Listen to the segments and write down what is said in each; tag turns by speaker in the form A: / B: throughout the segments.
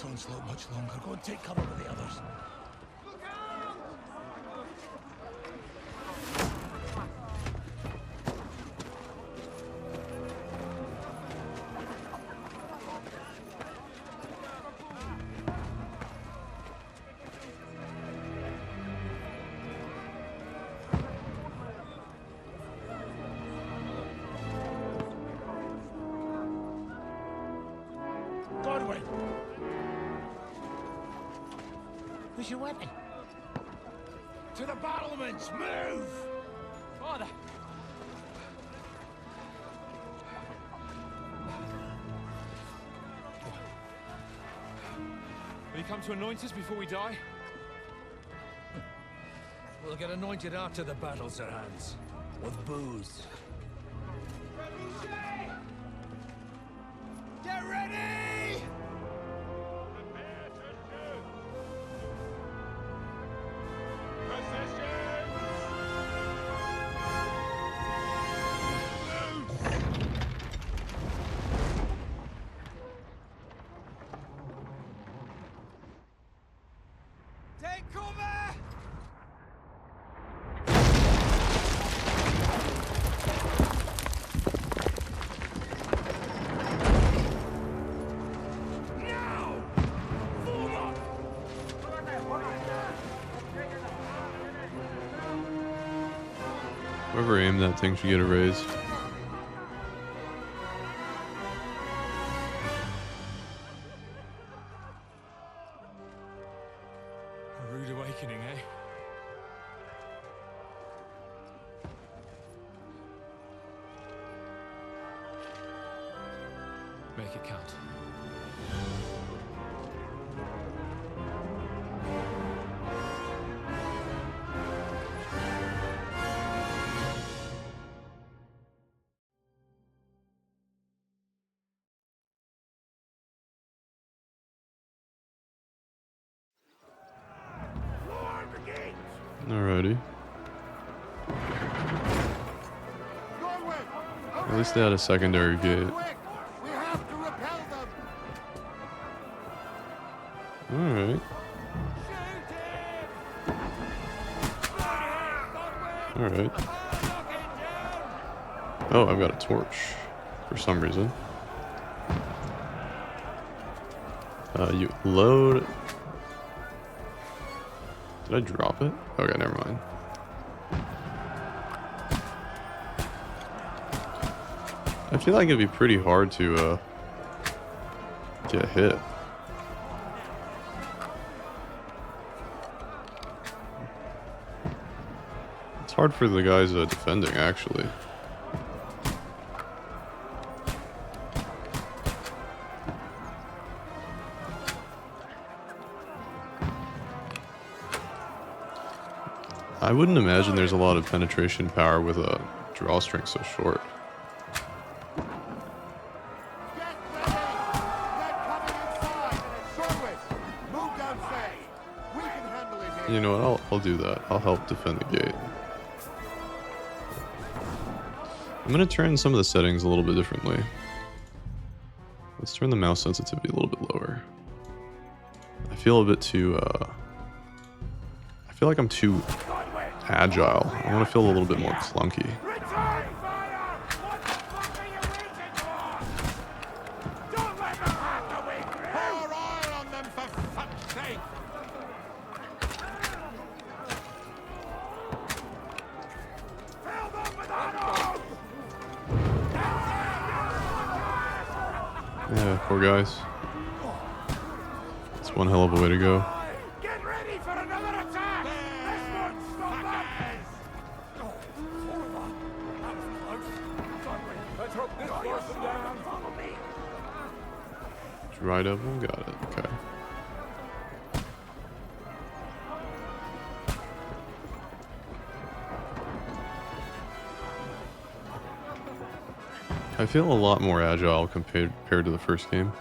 A: this onslaught much longer. Go and take cover with the others. Where's your weapon? To the battlements! Move!
B: Father! Will you come to anoint us before we die?
A: We'll get anointed after the battle, Sir Hans. With booze. Get ready! Take cover! Now! Forward!
C: Whoever aimed that thing should get a raise.
B: A rude awakening, eh? Make it count.
C: Alrighty. At least they had a secondary gate.
D: We have to repel them.
C: Alright. Alright. Oh, I've got a torch. For some reason. You load... Did I drop it? Okay, never mind. I feel like it'd be pretty hard to get hit. It's hard for the guys defending, actually. I wouldn't imagine there's a lot of penetration power with a drawstring so short. You know what, I'll do that. I'll help defend the gate. I'm gonna turn some of the settings a little bit differently. Let's turn the mouse sensitivity a little bit lower. I feel a bit too, I feel like I'm too agile. I want to feel a little bit more clunky. Yeah, poor guys. It's one hell of a way to go.
A: Get ready for another attack! This won't stop us! Let's hope this force them down. Follow me.
C: Dry devil, got it. Okay. I feel a lot more agile compared to the first game.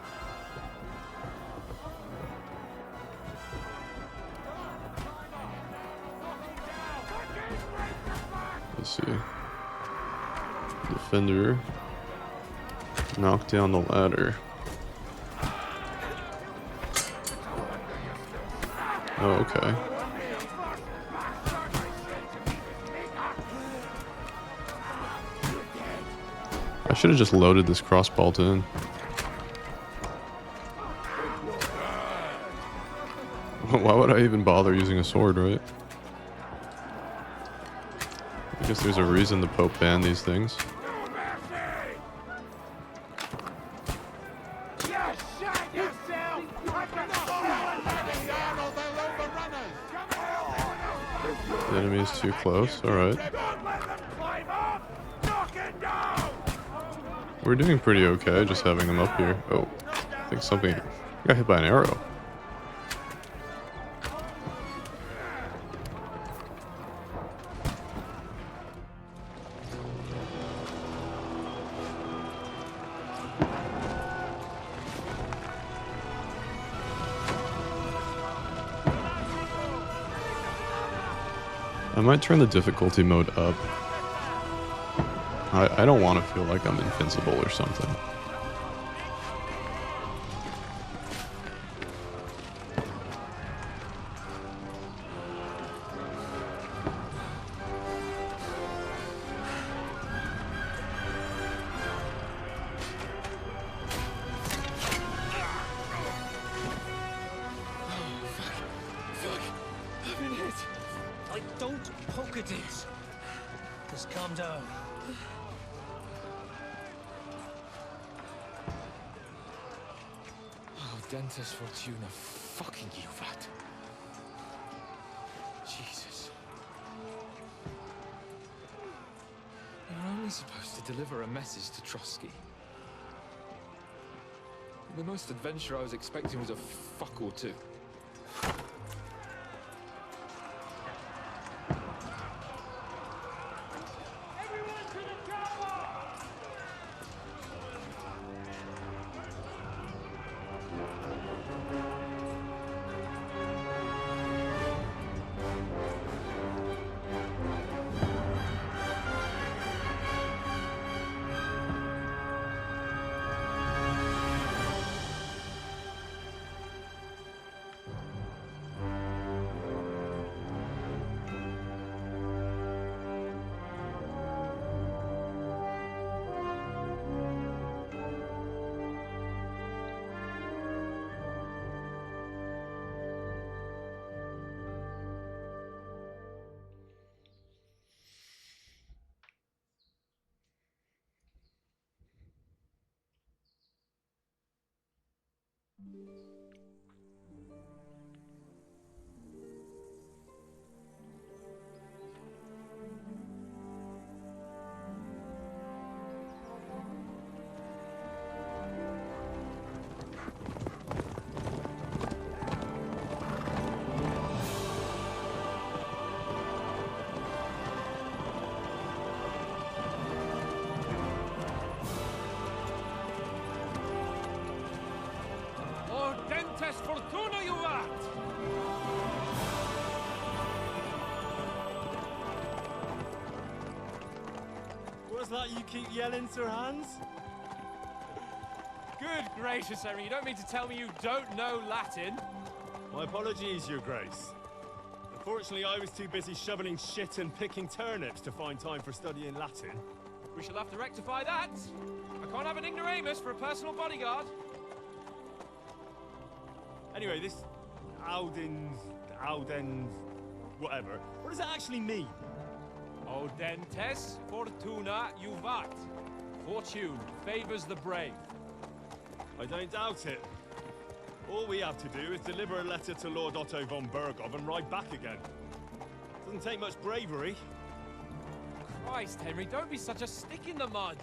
C: Let's see. Defender. Knock down the ladder. Oh, okay. I should have just loaded this crossbolt in. Why would I even bother using a sword, right? I guess there's a reason the Pope banned these things. The enemy is too close. Alright. We're doing pretty okay just having them up here. Oh, I think something... I got hit by an arrow. I might turn the difficulty mode up. I don't want to feel like I'm invincible or something.
E: Don't poke at it. Just calm down.
B: Oh, Dentes Fortuna, fucking you, Vat. Jesus. You're only supposed to deliver a message to Trotsky. The most adventure I was expecting was a fuck or two. Dentes Fortuna, you vat!
F: What's that you keep yelling, Sir Hans?
B: Good gracious, Henry, you don't mean to tell me you don't know Latin?
F: My apologies, Your Grace. Unfortunately, I was too busy shoveling shit and picking turnips to find time for studying Latin.
B: We shall have to rectify that. I can't have an ignoramus for a personal bodyguard.
F: Anyway, this Audens, whatever. What does that actually mean?
B: O Dentes Fortuna Juvat. Fortune favors the brave.
F: I don't doubt it. All we have to do is deliver a letter to Lord Otto von Bergov and ride back again. Doesn't take much bravery.
B: Christ, Henry, don't be such a stick in the mud.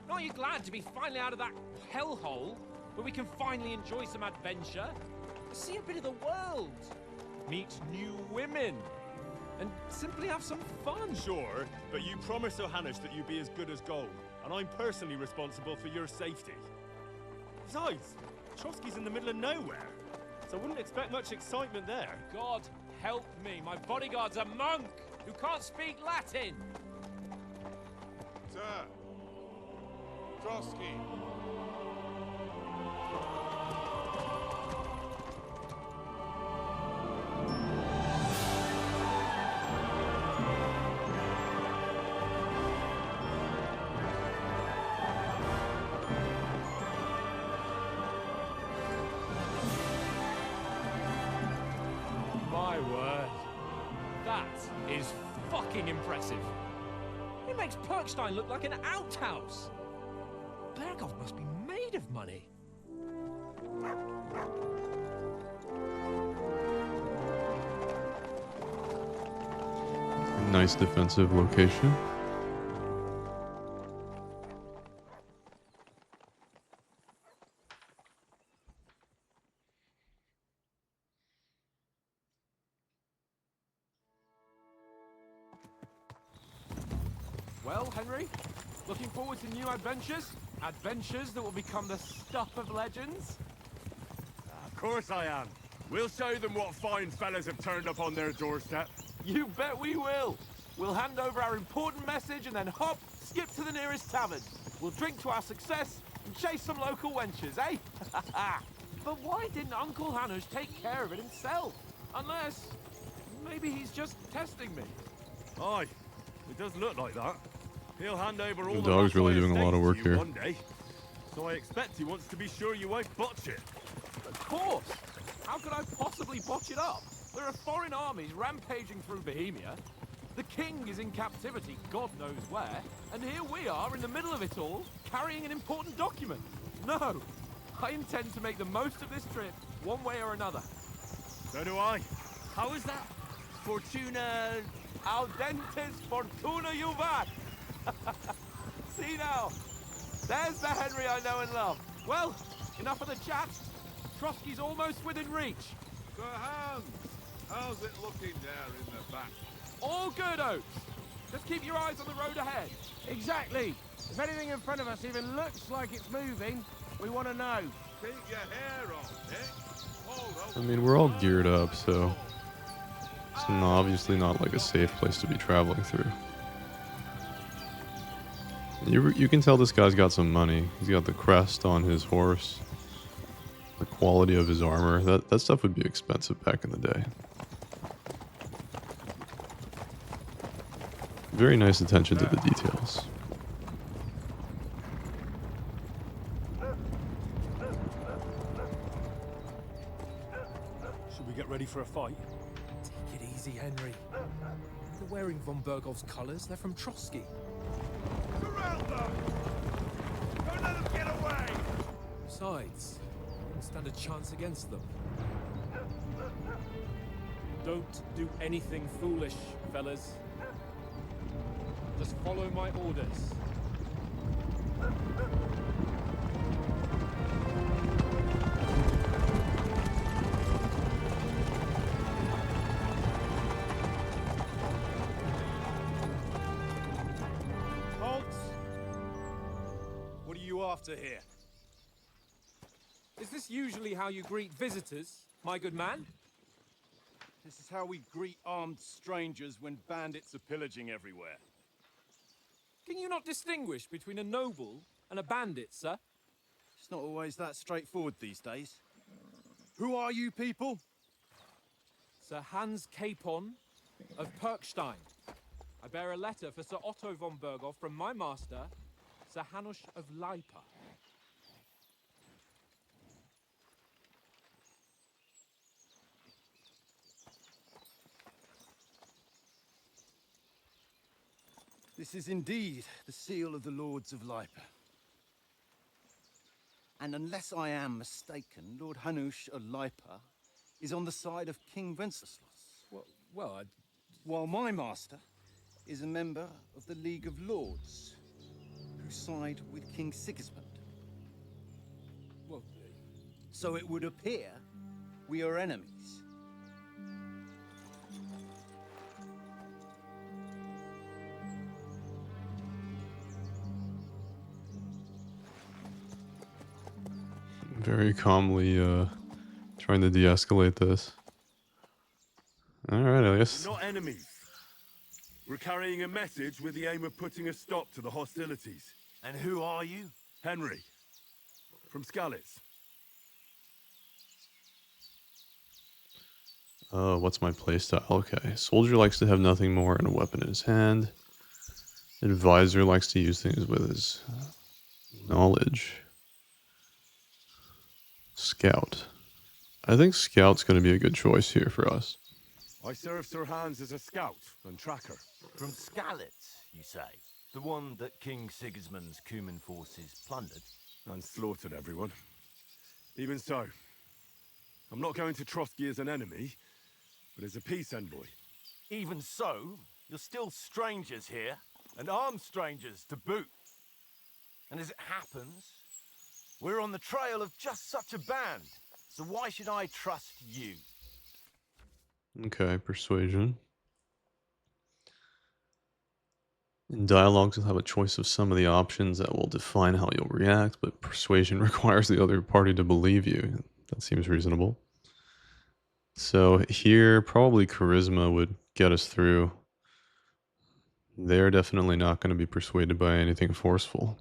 B: Aren't you glad to be finally out of that hellhole where we can finally enjoy some adventure? See a bit of the world, meet new women, and simply have some fun.
F: Sure, but you promised Johannes that you'd be as good as gold, and I'm personally responsible for your safety. Besides, Trotsky's in the middle of nowhere, so I wouldn't expect much excitement there.
B: God help me, my bodyguard's a monk who can't speak Latin.
A: Sir. Trotsky.
B: My word. That is fucking impressive. It makes Perkstein look like an outhouse. Berghoff must be made of money.
C: Nice defensive location.
B: Well, Henry, looking forward to new adventures? Adventures that will become the stuff of legends?
F: Of course I am. We'll show them what fine fellas have turned up on their doorstep.
B: You bet we will. We'll hand over our important message and then hop, skip to the nearest tavern. We'll drink to our success and chase some local wenches, eh? But why didn't Uncle Hanush take care of it himself? Unless, maybe he's just testing me.
F: Aye, it does look like that. He'll hand over all
C: The
F: the
C: dog's really
F: Rottweiler
C: doing a lot of
F: states
C: work
F: to you
C: here.
F: one day. So I expect he wants to be sure you won't botch it.
B: Of course. How could I possibly botch it up? There are foreign armies rampaging through Bohemia. The king is in captivity, God knows where. And here we are in the middle of it all, carrying an important document. No, I intend to make the most of this trip, one way or another.
F: So do I. How is that? Fortuna...
B: Audentes fortuna juvat. See now, there's the Henry I know and love. Well, enough of the chat. Trotsky's almost within reach.
A: Sir Hans, how's it looking there in the back?
B: All good, Oates. Just keep your eyes on the road ahead.
G: Exactly. If anything in front of us even looks like it's moving, we want to know.
A: Keep your hair on, Nick.
C: I mean, we're all geared up, so it's obviously not like a safe place to be traveling through. You can tell this guy's got some money. He's got the crest on his horse, the quality of his armor. That stuff would be expensive back in the day. Very nice attention to the details.
F: Should we get ready for a fight?
B: Take it easy, Henry. They're wearing von Berghoff's colors. They're from Trotsky.
A: Surround them! Don't let them get away!
B: Besides, we don't stand a chance against them. Don't do anything foolish, fellas. Just follow my orders.
F: Halt! What are you after here?
B: Is this usually how you greet visitors, my good man?
F: This is how we greet armed strangers when bandits are pillaging everywhere.
B: Can you not distinguish between a noble and a bandit, sir?
F: It's not always that straightforward these days. Who are you people?
B: Sir Hans Capon of Perkstein. I bear a letter for Sir Otto von Berghoff from my master, Sir Hanush of Lipa.
F: This is indeed the seal of the Lords of Lipa. And unless I am mistaken, Lord Hanush of Lipa is on the side of King Wenceslas.
B: Well,
F: While my master is a member of the League of Lords, who side with King Sigismund.
B: well,
F: So it would appear we are enemies.
C: Very calmly trying to de-escalate this. Alright, I guess.
F: We're not enemies. We're carrying a message with the aim of putting a stop to the hostilities.
E: And who are you?
F: Henry, from Skalitz.
C: What's my playstyle? Okay. Soldier likes to have nothing more and a weapon in his hand. Advisor likes to use things with his knowledge. Scout. I think Scout's going to be a good choice here for us.
D: I serve Sir Hans as a scout and tracker.
H: From Skalitz, you say? The one that King Sigismund's Cuman forces plundered?
D: And slaughtered everyone. Even so, I'm not going to Trotsky as an enemy, but as a peace envoy.
H: Even so, you're still strangers here, and armed strangers to boot. And as it happens, we're on the trail of just such a band, so why should I trust you?
C: Okay, persuasion. In dialogues, you'll have a choice of some of the options that will define how you'll react, but persuasion requires the other party to believe you. That seems reasonable. So here, probably charisma would get us through. They're definitely not going to be persuaded by anything forceful.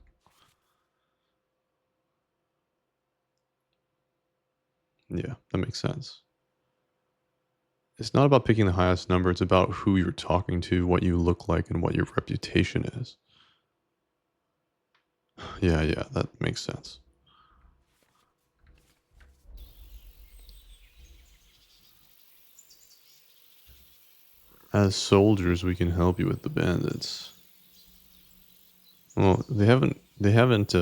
C: Yeah, that makes sense. It's not about picking the highest number, it's about who you're talking to, what you look like, and what your reputation is. Yeah, that makes sense. As soldiers, we can help you with the bandits. Well, they haven't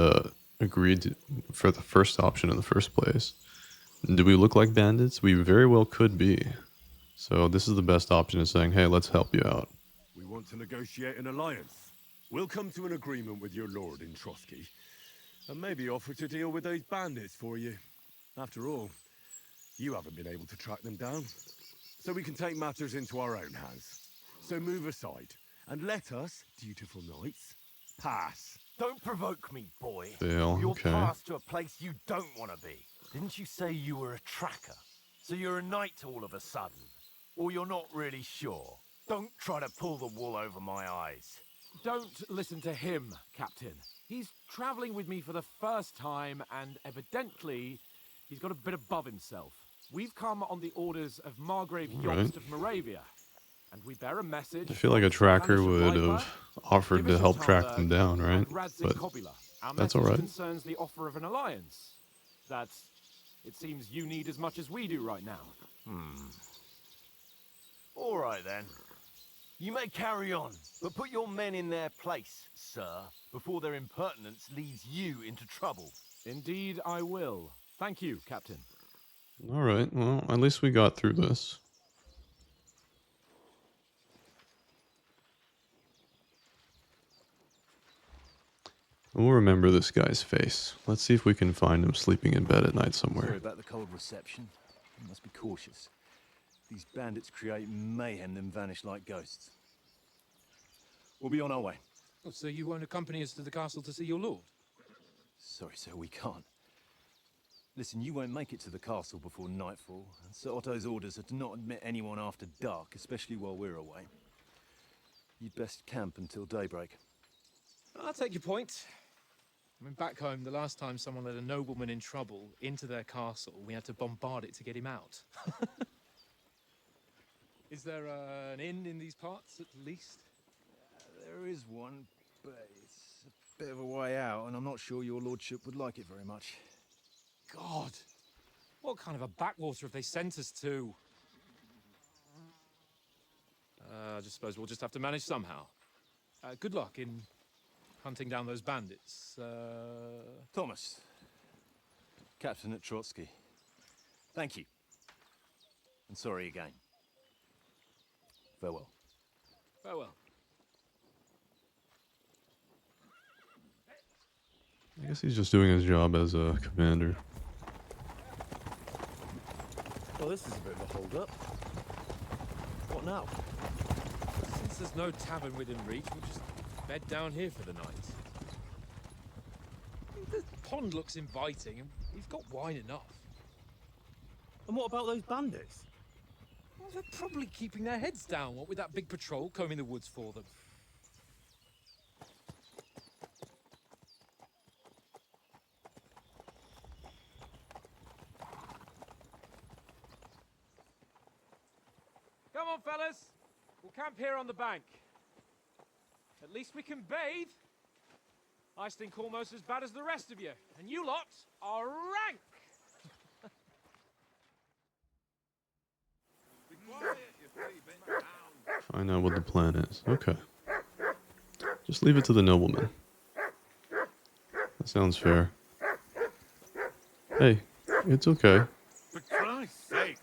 C: agreed for the first option in the first place. Do we look like bandits? We very well could be. So this is the best option, is saying, hey, let's help you out.
D: We want to negotiate an alliance. We'll come to an agreement with your lord in Trotsky, and maybe offer to deal with those bandits for you. After all, you haven't been able to track them down, so we can take matters into our own hands. So move aside, and let us, dutiful knights, pass.
H: Don't provoke me, boy.
C: Fail,
H: You're
C: okay.
H: passed to a place you don't want to be. Didn't you say you were a tracker? So you're a knight all of a sudden? Or you're not really sure? Don't try to pull the wool over my eyes.
G: Don't listen to him, Captain. He's traveling with me for the first time, and evidently, he's got a bit above himself. We've come on the orders of Margrave Jobst of Moravia, and we bear a message.
C: I feel like a tracker would have offered to help track them down, right? But that's all right.
G: Concerns the offer of an alliance. That it seems you need as much as we do right now.
H: All right, then. You may carry on, but put your men in their place, sir, before their impertinence leads you into trouble.
G: Indeed, I will. Thank you, Captain.
C: All right, well, at least we got through this. We'll remember this guy's face. Let's see if we can find him sleeping in bed at night somewhere.
I: Sorry about the cold reception. You must be cautious. These bandits create mayhem, then vanish like ghosts. We'll be on our way.
E: Oh, so you won't accompany us to the castle to see your lord?
I: Sorry, sir, we can't. Listen, you won't make it to the castle before nightfall. Sir Otto's orders are to not admit anyone after dark, especially while we're away. You'd best camp until daybreak.
E: I'll take your point. I mean, back home, the last time someone let a nobleman in trouble into their castle, we had to bombard it to get him out. Is there an inn in these parts, at least?
I: There is one, but it's a bit of a way out, and I'm not sure your lordship would like it very much.
E: God! What kind of a backwater have they sent us to? I just suppose we'll just have to manage somehow. Good luck in hunting down those bandits.
I: Thomas, captain at Trotsky. Thank you. And sorry again. Farewell.
E: Farewell.
C: I guess he's just doing his job as a commander.
I: Well, this is a bit of a hold-up. What now?
E: Since there's no tavern within reach, we'll just bed down here for the night. The pond looks inviting, and we've got wine enough.
I: And what about those bandits?
E: Well, they're probably keeping their heads down, what with that big patrol combing the woods for them.
G: Come on, fellas. We'll camp here on the bank. At least we can bathe. I stink almost as bad as the rest of you, and you lot are rank.
A: Be quiet, you three
C: Find out what the plan is. Okay. Just leave it to the nobleman. That sounds fair. Hey, it's okay.
A: For Christ's sake!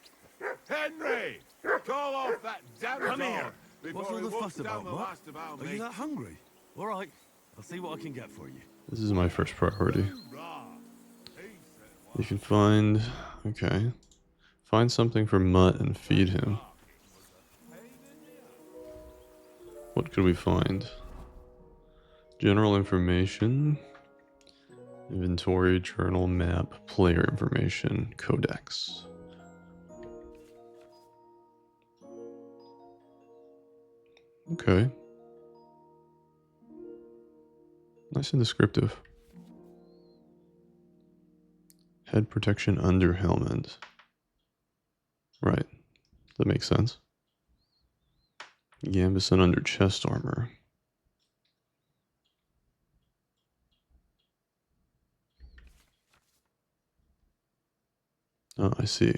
A: Henry! Call off that damn
H: Come
A: dog
H: here.
A: before
H: What's all
A: he
H: the
A: walks
H: fuss
A: down
H: about,
A: the
H: Mutt?
A: last of our
H: Are you
A: mates.
H: that hungry? All right. I'll see what I can get for you.
C: This is my first priority.
A: Hoorah! He said,
C: You can find... Okay. Find something for Mutt and feed him. What could we find? General information. Inventory, journal, map, player information, codex. Okay. Nice and descriptive. Head protection under helmet. Right. That makes sense. Gambeson under chest armor. Oh, I see.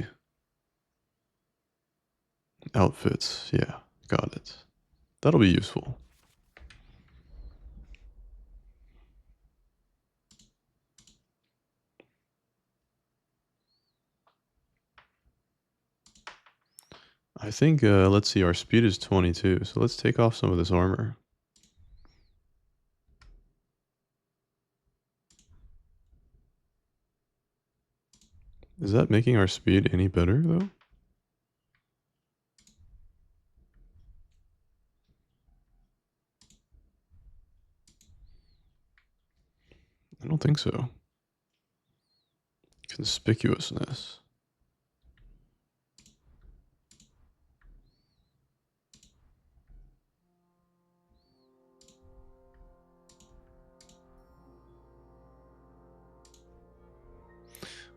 C: Outfits. Yeah, got it. That'll be useful. I think, let's see, our speed is 22, so let's take off some of this armor. Is that making our speed any better, though? I don't think so. Conspicuousness.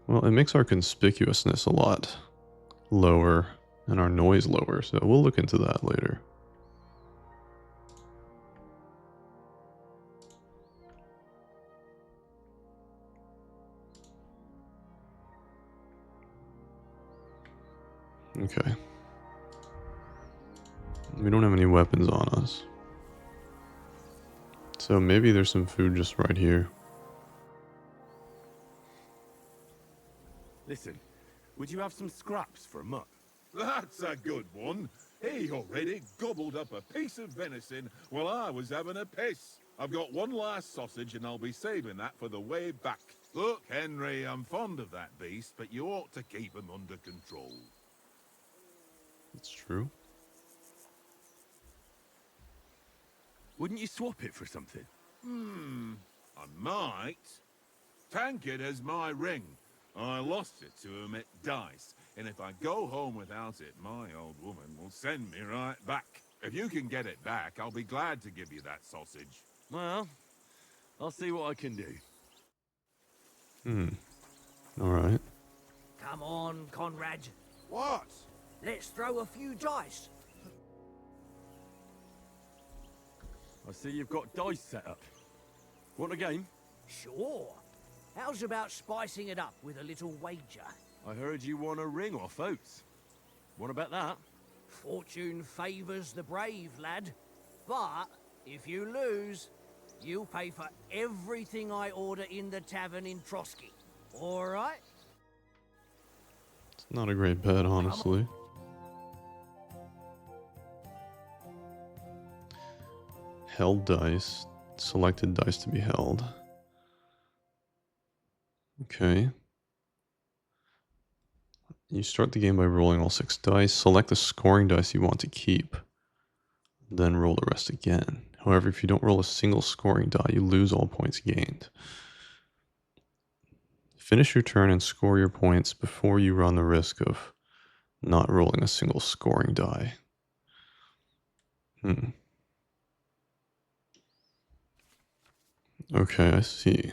C: Well, it makes our conspicuousness a lot lower and our noise lower, so we'll look into that later. Okay. We don't have any weapons on us. So maybe there's some food just right here.
D: Listen, would you have some scraps for Mutt?
A: That's a good one. He already gobbled up a piece of venison while I was having a piss. I've got one last sausage and I'll be saving that for the way back. Look, Henry, I'm fond of that beast, but you ought to keep him under control.
C: It's true.
H: Wouldn't you swap it for something?
A: I might. Tankard has my ring. I lost it to him at dice, and if I go home without it, my old woman will send me right back. If you can get it back, I'll be glad to give you that sausage.
H: Well, I'll see what I can do.
C: Alright.
J: Come on, Conrad.
A: What?
J: Let's throw a few dice.
H: I see you've got dice set up. Want a game?
J: Sure. How's about spicing it up with a little wager?
H: I heard you won a ring off Oates. What about that?
J: Fortune favours the brave, lad. But if you lose, you'll pay for everything I order in the tavern in Trotsky. All right?
C: It's not a great bet, honestly. Held dice. Selected dice to be held. Okay. You start the game by rolling all 6 dice. Select the scoring dice you want to keep. Then roll the rest again. However, if you don't roll a single scoring die, you lose all points gained. Finish your turn and score your points before you run the risk of not rolling a single scoring die. Okay, I see.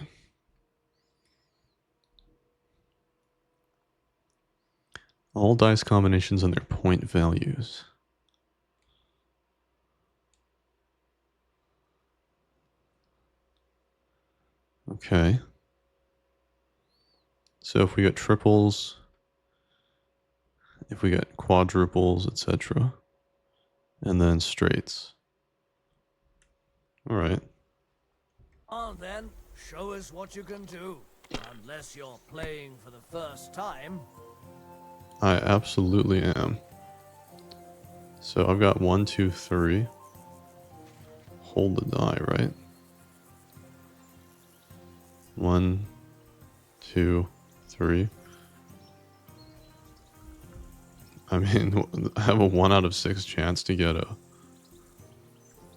C: All dice combinations and their point values. Okay. So if we get triples, if we get quadruples, etc., And then straights. Alright.
J: On then, show us what you can do. Unless you're playing for the first time.
C: I absolutely am. So I've got 1, 2, 3. Hold the die, right? 1, 2, 3. I mean, I have a 1 out of 6 chance to get a...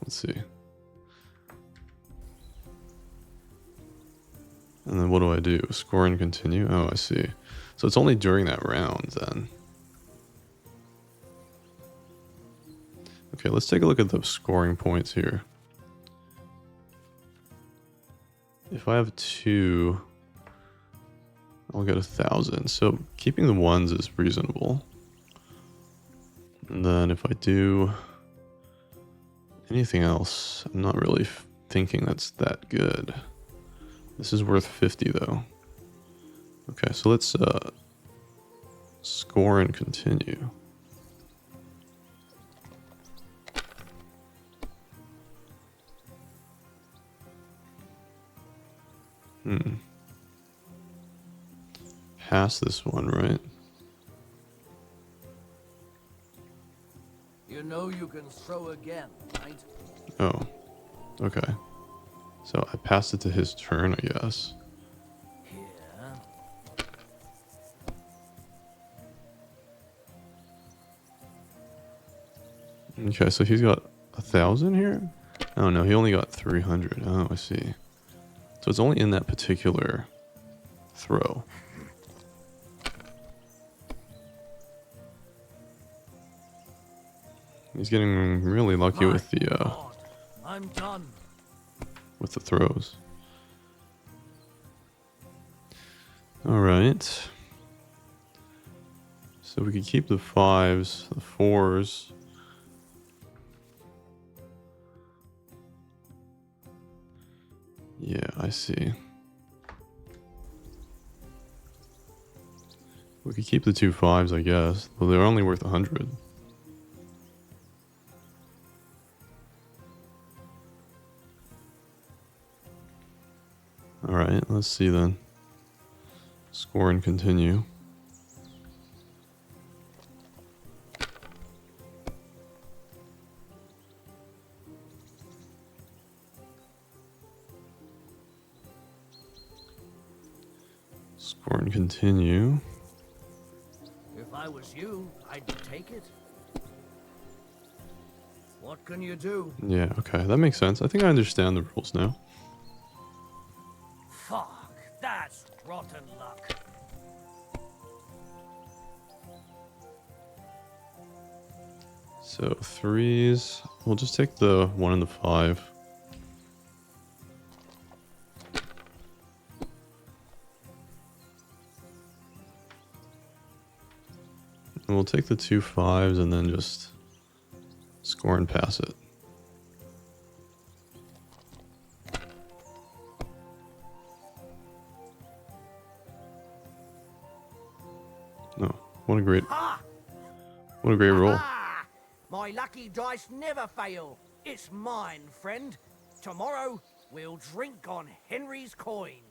C: Let's see. And then what do I do? Score and continue? Oh, I see. So it's only during that round then. Okay, let's take a look at the scoring points here. If I have 2, I'll get 1,000. So keeping the 1s is reasonable. And then if I do anything else, I'm not really thinking that's that good. This is worth 50 though. Okay, so let's score and continue. Pass this one, right?
J: You know you can throw again, right?
C: Oh, okay. So I passed it to his turn, I guess.
J: Here.
C: Okay, so he's got 1,000 here? Oh no, he only got 300. Oh, I see. So it's only in that particular throw. He's getting really lucky with the
J: I'm done.
C: with the throws. All right. So we could keep the 5s, the 4s. Yeah, I see. We could keep the 2 5s, I guess. Well, they're only worth 100. Alright, let's see then. Score and continue. Score and continue.
J: If I was you, I'd take it. What can you do?
C: Yeah, okay, that makes sense. I think I understand the rules now.
J: Fuck, that's rotten luck.
C: So 3s. We'll just take the 1 and the 5. And we'll take the 2 5s and then just score and pass it. No, what a great roll.
J: Ah! My lucky dice never fail. It's mine, friend. Tomorrow, we'll drink on Henry's coin.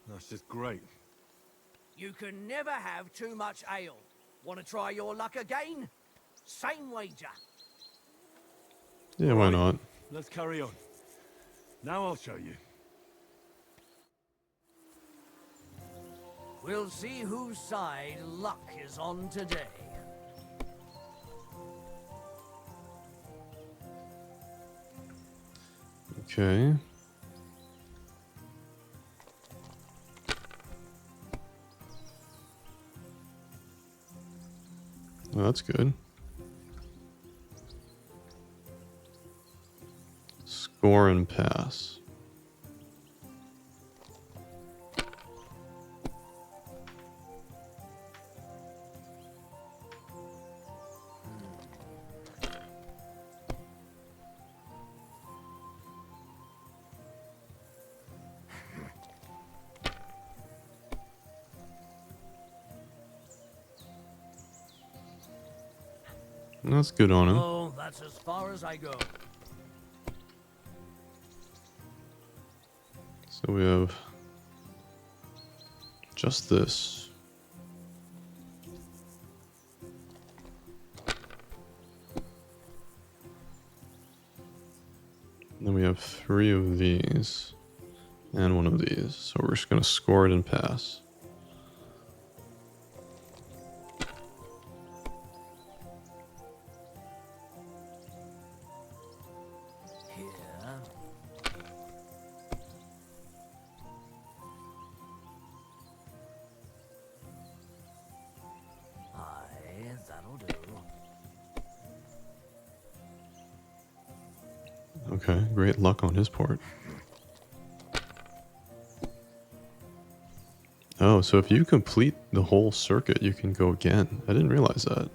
D: That's just great.
J: You can never have too much ale. Want to try your luck again? Same wager.
C: Yeah, why not?
D: Let's carry on. Now I'll show you.
J: We'll see whose side luck is on today.
C: Okay. Well, that's good. Score and pass. That's good on him.
J: Oh, That's as far as I go.
C: So we have just this. Then we have 3 of these and 1 of these. So we're just going to score it and pass.
J: Here. Aye, that'll do.
C: Okay, great luck on his part. Oh, so if you complete the whole circuit, you can go again. I didn't realize that.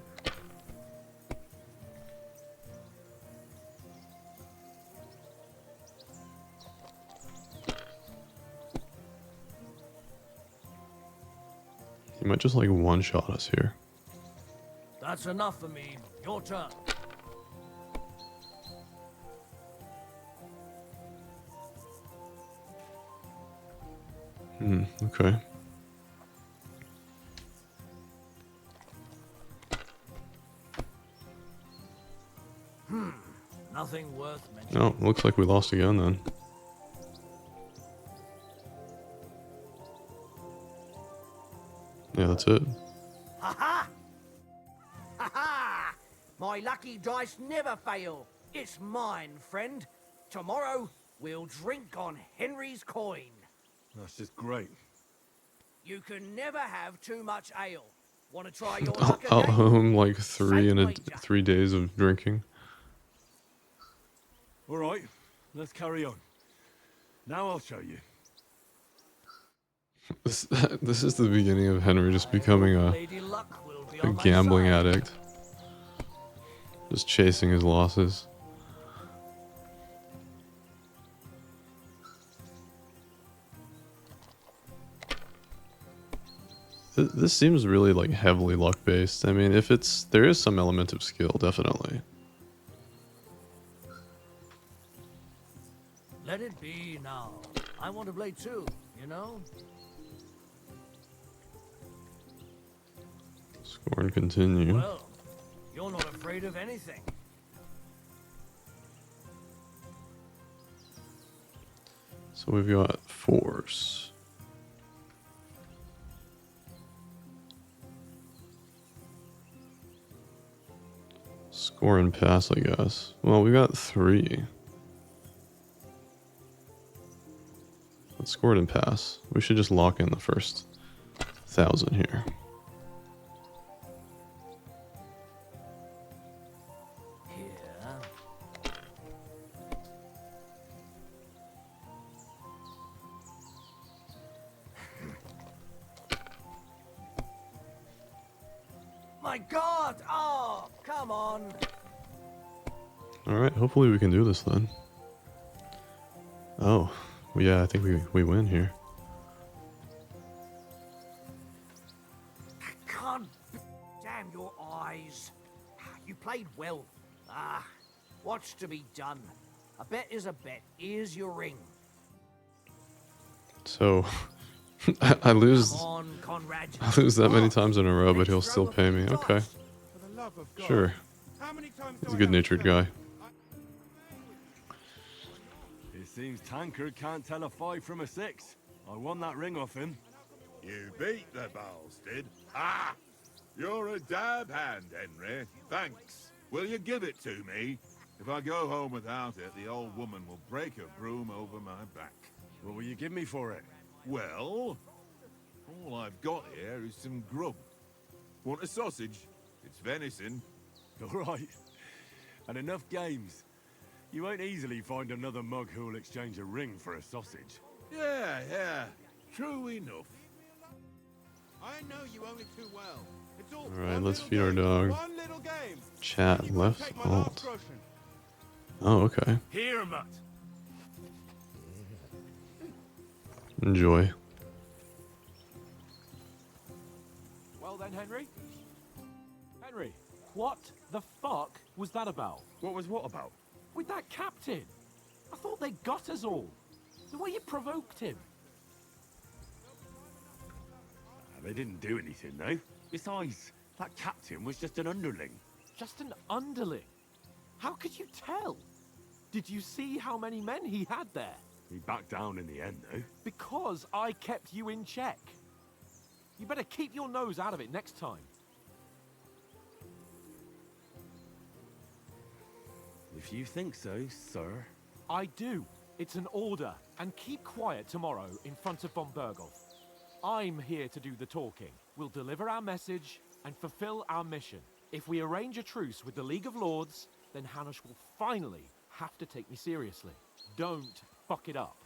C: He might just like one-shot us here.
J: That's enough for me. Your turn.
C: Okay.
J: Nothing worth mentioning.
C: Oh, looks like we lost again then. Yeah, that's it.
J: Ha ha! Ha ha! My lucky dice never fail. It's mine, friend. Tomorrow, we'll drink on Henry's coin.
D: That's just great.
J: You can never have too much ale. Want to try your
C: I'll
J: luck again?
C: home like 3 in a
J: Safe wager.
C: 3 days of drinking.
D: All right, let's carry on. Now I'll show you.
C: This is the beginning of Henry just becoming
J: Lady Luck will be
C: a
J: on my
C: gambling
J: side.
C: addict. Just chasing his losses. This seems really like heavily luck based. I mean, if there is some element of skill, definitely.
J: Let it be now. I want to play too, you know?
C: Score and continue.
J: Well, you're not afraid of anything.
C: So we've got 4s. Score and pass, I guess. Well, we got 3. Let's score it and pass. We should just lock in the first 1,000 here.
J: Here. My God! Oh, come on!
C: Alright, hopefully we can do this then. Oh, yeah, I think we win here.
J: Can't. Damn your eyes. You played well. Ah, what's to be done? A bet is a bet. Here's your ring.
C: So, I lose
J: Come on, Conrad.
C: I lose that many times in a row, but he'll still pay me. Okay,
F: For the love of God.
C: sure.
F: How many times
C: He's
F: do
C: a
F: I
C: good-natured
F: have to
C: guy.
F: tell
D: It seems Tankard can't tell a 5 from a 6. I won that ring off him.
A: You beat the bastard. Ah! You're a dab hand, Henry. Thanks. Will you give it to me? If I go home without it, the old woman will break her broom over my back.
D: What will you give me for it?
A: Well, all I've got here is some grub. Want a sausage? It's venison.
D: All right. And enough games. You won't easily find another mug who'll exchange a ring for a sausage.
A: Yeah. True enough.
F: I know you only too well. It's all
C: Alright,
F: one
C: let's
F: little
C: feed our
F: game,
C: dog.
F: One little game.
C: Chat
F: You won't
C: left
F: take my last
C: alt.
F: groschen.
C: Oh, okay.
H: Here, mutt.
C: Enjoy.
G: Well then, Henry? Henry, what the fuck was that about?
D: What was what about?
G: With that captain. I thought they got us all. The way you provoked him.
D: They didn't do anything, though. Besides, that captain was just an underling.
G: Just an underling? How could you tell? Did you see how many men he had there?
D: He backed down in the end, though.
G: Because I kept you in check. You better keep your nose out of it next time.
D: If you think so, sir.
G: I do. It's an order. And keep quiet tomorrow in front of von Berghoff. I'm here to do the talking. We'll deliver our message and fulfill our mission. If we arrange a truce with the League of Lords, then Hanush will finally have to take me seriously. Don't fuck it up.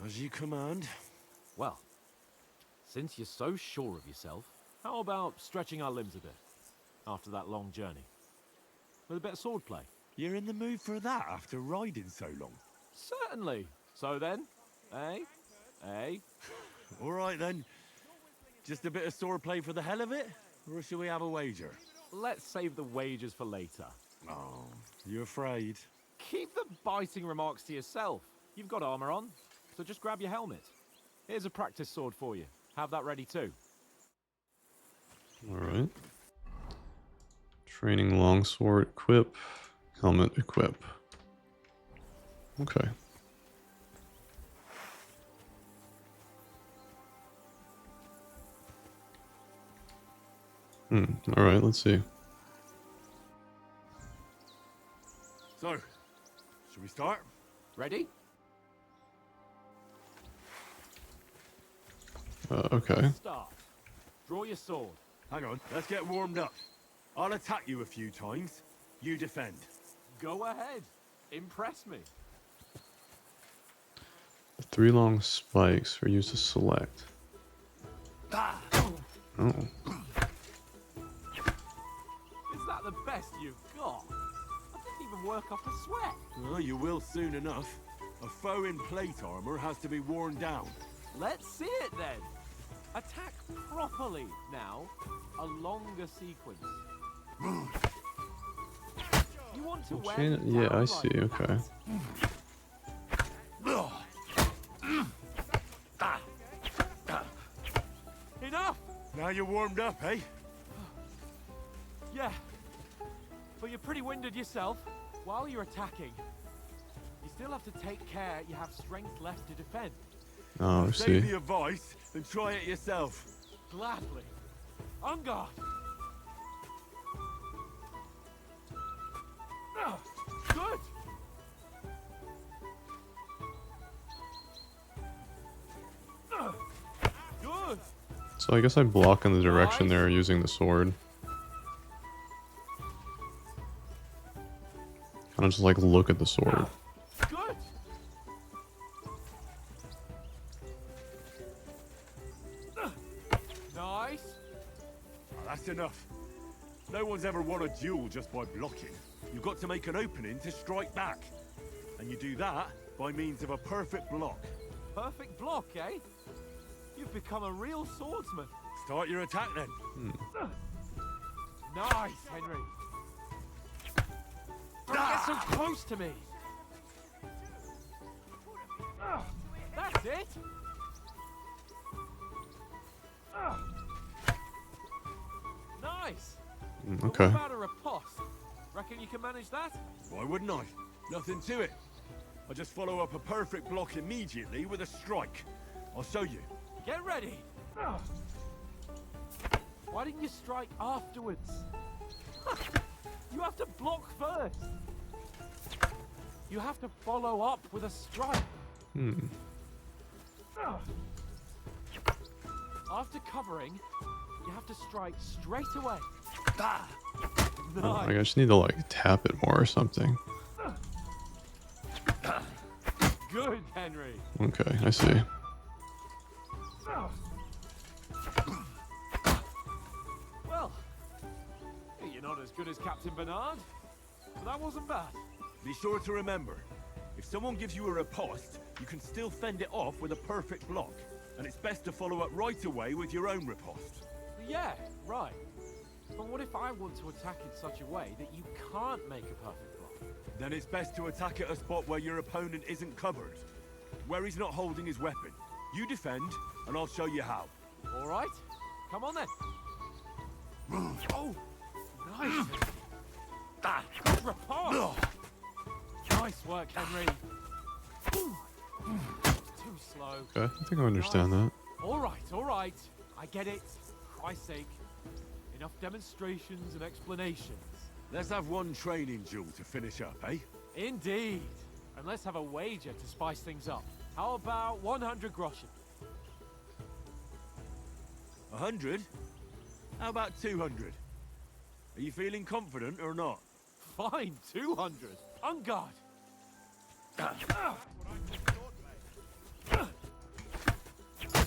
D: As you command.
G: Well, since you're so sure of yourself, how about stretching our limbs a bit after that long journey? With a bit of swordplay.
D: You're in the mood for that after riding so long?
G: Certainly. So then, eh? Eh?
D: All right then. Just a bit of swordplay for the hell of it? Or shall we have a wager?
G: Let's save the wagers for later.
D: Oh, you afraid?
G: Keep the biting remarks to yourself. You've got armor on, so just grab your helmet. Here's a practice sword for you. Have that ready too.
C: Alright. Training longsword equip. Helmet equip. Okay. Alright, let's see.
D: So, should we start?
G: Ready?
C: Okay.
G: Start. Draw your sword.
D: Hang on, let's get warmed up. I'll attack you a few times. You defend.
G: Go ahead. Impress me.
C: 3 long spikes are used to select. Oh.
G: Is that the best you've got? I didn't even work up a sweat.
D: Well, you will soon enough. A foe in plate armor has to be worn down.
G: Let's see it then. Attack properly now. A longer sequence. You want to wear it
C: Yeah,
G: down
C: I see.
G: like
C: Okay.
G: Enough!
D: Now you're warmed up, eh?
G: Yeah. But you're pretty winded yourself. While you're attacking, you still have to take care you have strength left to defend.
C: Oh, I see.
D: Save the advice and try it yourself.
G: Gladly. On guard. Good. Good.
C: So I guess I block in the direction they're using the sword. Kind of just like look at the sword.
G: Good. Nice.
D: Oh, that's enough. No one's ever won a duel just by blocking. You've got to make an opening to strike back. And you do that by means of a perfect block.
G: Perfect block, eh? You've become a real swordsman.
D: Start your attack then.
G: Nice, Henry. Don't get so close to me. That's it. Nice.
C: Okay.
G: What about a riposte? Reckon you can manage that?
D: Why wouldn't I? Nothing to it. I just follow up a perfect block immediately with a strike. I'll show you.
G: Get ready. Why didn't you strike afterwards? You have to block first. You have to follow up with a strike. After covering, you have to strike straight away.
C: Like I just need to like tap it more or something.
G: Good, Henry.
C: Okay, I see.
G: Well, you're not as good as Captain Bernard, but that wasn't bad.
D: Be sure to remember, if someone gives you a riposte, you can still fend it off with a perfect block. And it's best to follow up right away with your own riposte.
G: Yeah, right. But what if I want to attack in such a way that you can't make a perfect block?
D: Then it's best to attack at a spot where your opponent isn't covered. Where he's not holding his weapon. You defend, and I'll show you how.
G: All right, come on then. Oh, nice. Good report. Nice work, Henry. Too slow.
C: Okay, I think I understand that.
G: All right. I get it. For Christ's sake. Enough demonstrations and explanations.
D: Let's have one training duel to finish up, eh?
G: Indeed. And let's have a wager to spice things up. How about 100 groschen?
D: 100? How about 200? Are you feeling confident or not?
G: Fine, 200. On guard.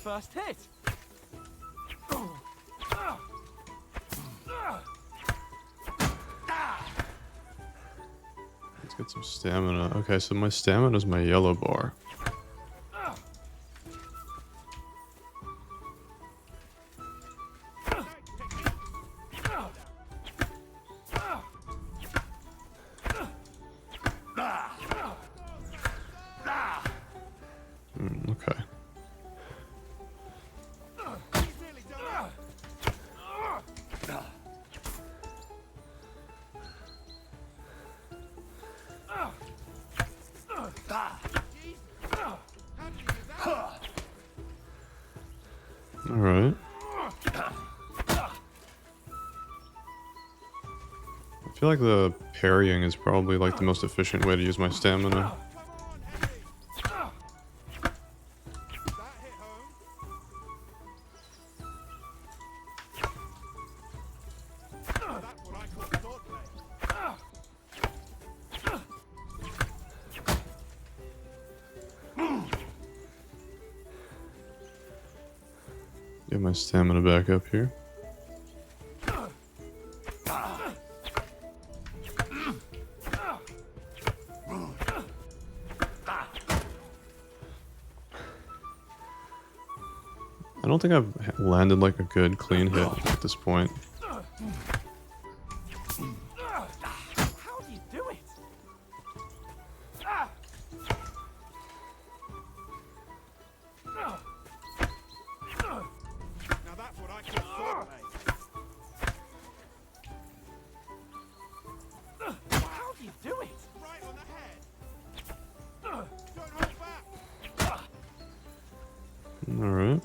G: First hit.
C: Let's get some stamina. Okay, so my stamina is my yellow bar. Okay. All right. I feel like the parrying is probably like the most efficient way to use my stamina. Get my stamina back up here. I don't think I've landed like a good clean hit at this point.
G: How do you do it?
F: Now that's what I call swordplay.
G: How do you do it?
F: Right on the head. Don't hold back.
C: All right.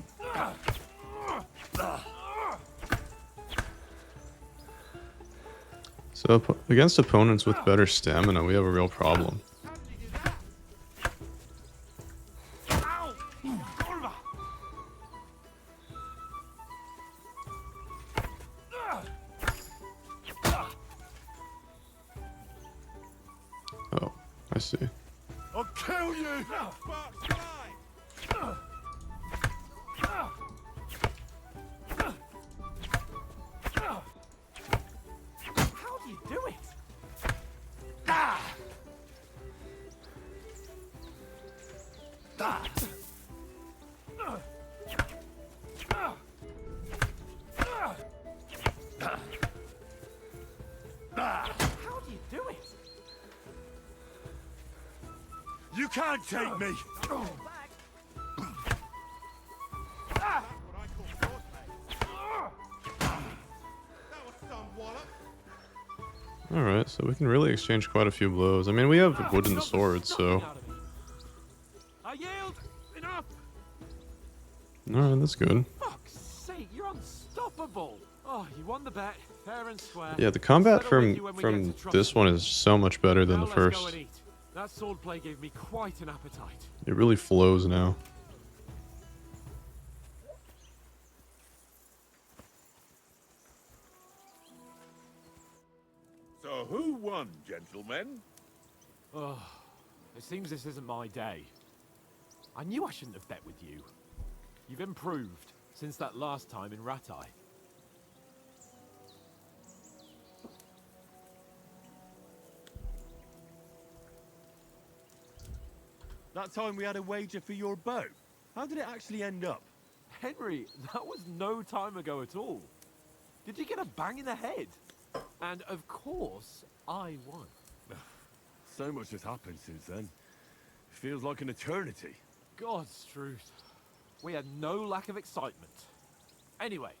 C: So against opponents with better stamina, we have a real problem.
F: How did you do that?
C: Oh, I see.
D: I'll kill you!
F: Sparks fly.
G: How do you do it? How do you do it?
D: You can't take me!
F: That's what I call swordplay. That was some wallop.
C: Alright, so we can really exchange quite a few blows. I mean, we have wooden
G: Knock the
C: swords, so...
G: stuffing out of me. I yield! Enough!
C: Alright, that's good.
G: Fuck's sake, you're unstoppable! Oh, you won the bet, fair and square.
C: Yeah, the combat
G: Settle with
C: from
G: you when we get to
C: this
G: Trotsky.
C: one is so much better than
G: Now
C: the
G: let's go
C: first.
G: and eat. That swordplay gave me quite an appetite.
C: It really flows now.
A: So who won, gentlemen?
G: Oh, it seems this isn't my day. I knew I shouldn't have bet with you. You've improved since that last time in Ratai.
D: That time we had a wager for your bow. How did it actually end up?
G: Henry, that was no time ago at all. Did you get a bang in the head? And of course, I won.
D: So much has happened since then. Feels like an eternity.
G: God's truth. We had no lack of excitement. Anyway,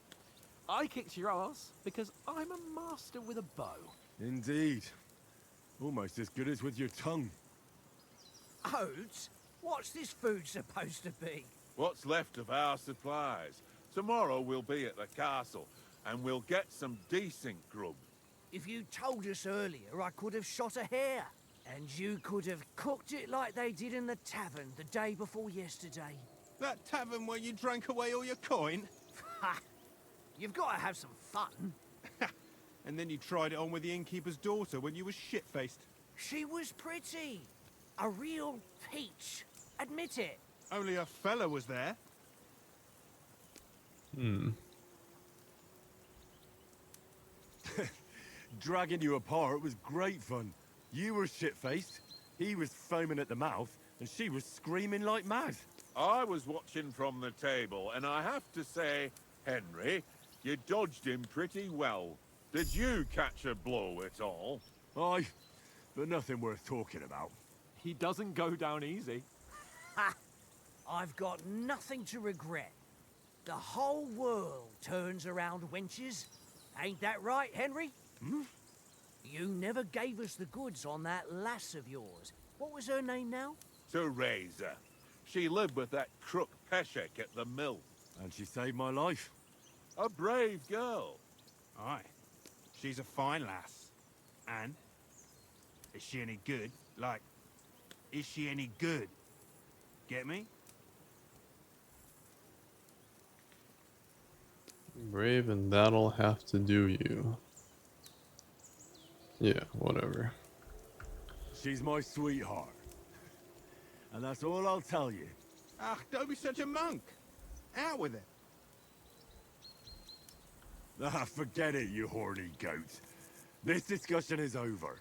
G: I kicked your ass because I'm a master with a bow.
D: Indeed. Almost as good as with your tongue.
J: Oats? What's this food supposed to be?
A: What's left of our supplies. Tomorrow we'll be at the castle, and we'll get some decent grub.
J: If you told us earlier, I could have shot a hare. And you could have cooked it like they did in the tavern the day before yesterday.
K: That tavern where you drank away all your coin?
J: Ha! You've got to have some fun.
K: And then you tried it on with the innkeeper's daughter when you were shit-faced.
J: She was pretty. A real peach. Admit it.
K: Only a fella was there.
D: Dragging you apart was great fun. You were shit-faced, he was foaming at the mouth, and she was screaming like mad.
A: I was watching from the table, and I have to say, Henry, you dodged him pretty well. Did you catch a blow at all?
D: Aye, but nothing worth talking about.
G: He doesn't go down easy.
J: Ha! I've got nothing to regret. The whole world turns around wenches. Ain't that right, Henry?
D: Hmm?
J: You never gave us the goods on that lass of yours. What was her name now?
A: Teresa. She lived with that crook Peshek at the mill.
D: And she saved my life.
A: A brave girl.
K: Aye. She's a fine lass. And? Is she any good? Like, is she any good? Get me?
C: Brave and that'll have to do you. Yeah, whatever.
D: She's my sweetheart. And that's all I'll tell you.
K: Ah, don't be such a monk. Out with it.
D: Ah, forget it, you horny goat. This discussion is over.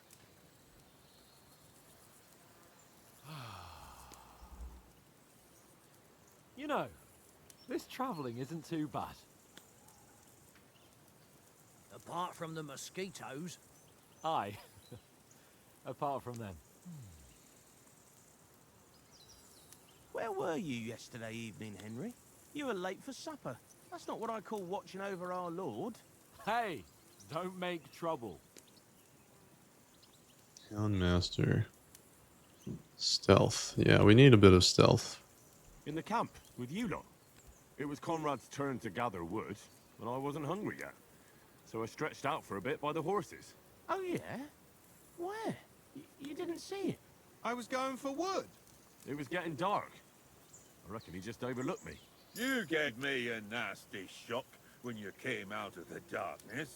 G: You know, this travelling isn't too bad.
J: Apart from the mosquitoes.
G: Aye. Apart from them.
L: Where were you yesterday evening, Henry? You were late for supper. That's not what I call watching over our lord.
G: Hey, don't make trouble.
C: Houndmaster. Stealth. Yeah, we need a bit of stealth.
D: In the camp, with you lot. It was Conrad's turn to gather wood, and I wasn't hungry yet. So I stretched out for a bit by the horses.
L: Oh, yeah? Where? You didn't see it?
K: I was going for wood.
D: It was getting dark. I reckon he just overlooked me.
A: You gave me a nasty shock when you came out of the darkness.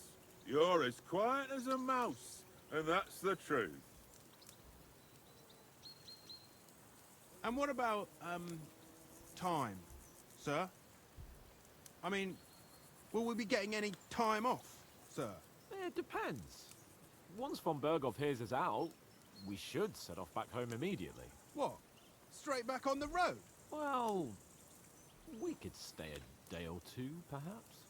A: You're as quiet as a mouse, and that's the truth.
K: And what about, time, sir? I mean, will we be getting any time off, sir?
G: It depends. Once von Berghoff hears us out, we should set off back home immediately.
K: What? Straight back on the road?
G: Well, we could stay a day or two, perhaps.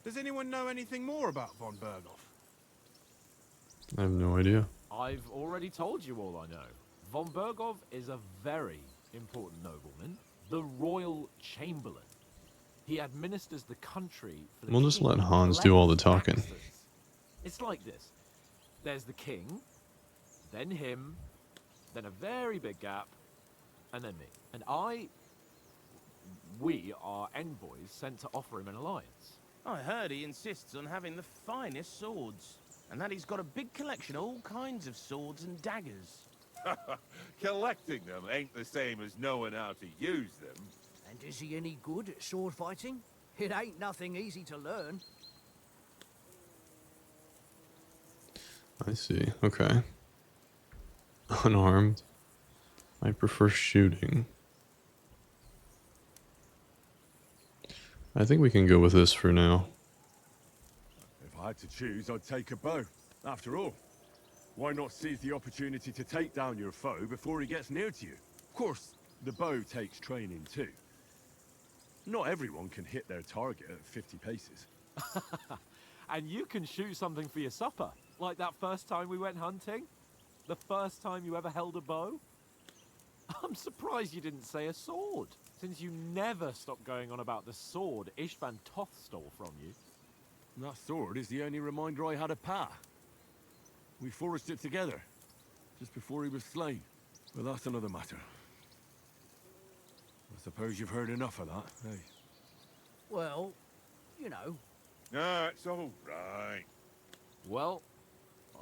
K: Does anyone know anything more about von Berghoff?
C: I have no idea.
G: I've already told you all I know. Von Berghoff is a very important nobleman, the Royal Chamberlain. He administers the country for the
C: We'll just
G: king
C: let
G: and
C: Hans do all the
G: collects
C: talking.
G: taxes. It's like this. There's the king, then him, then a very big gap, and then me. And we are envoys sent to offer him an alliance.
L: I heard he insists on having the finest swords, and that he's got a big collection of all kinds of swords and daggers.
A: Collecting them ain't the same as knowing how to use them.
J: And is he any good at sword fighting? It ain't nothing easy to learn.
C: I see. Okay. Unarmed. I prefer shooting. I think we can go with this for now.
D: If I had to choose, I'd take a bow. After all, why not seize the opportunity to take down your foe before he gets near to you? Of course, the bow takes training too. Not everyone can hit their target at 50 paces.
G: And you can shoot something for your supper, like that first time we went hunting? The first time you ever held a bow? I'm surprised you didn't say a sword, since you never stopped going on about the sword Ishvan Toth stole from you.
D: That sword is the only reminder I had of Pa. We forged it together, just before he was slain. But that's another matter. I suppose you've heard enough of that, eh?
J: Well, you know.
A: No, it's all right.
G: Well,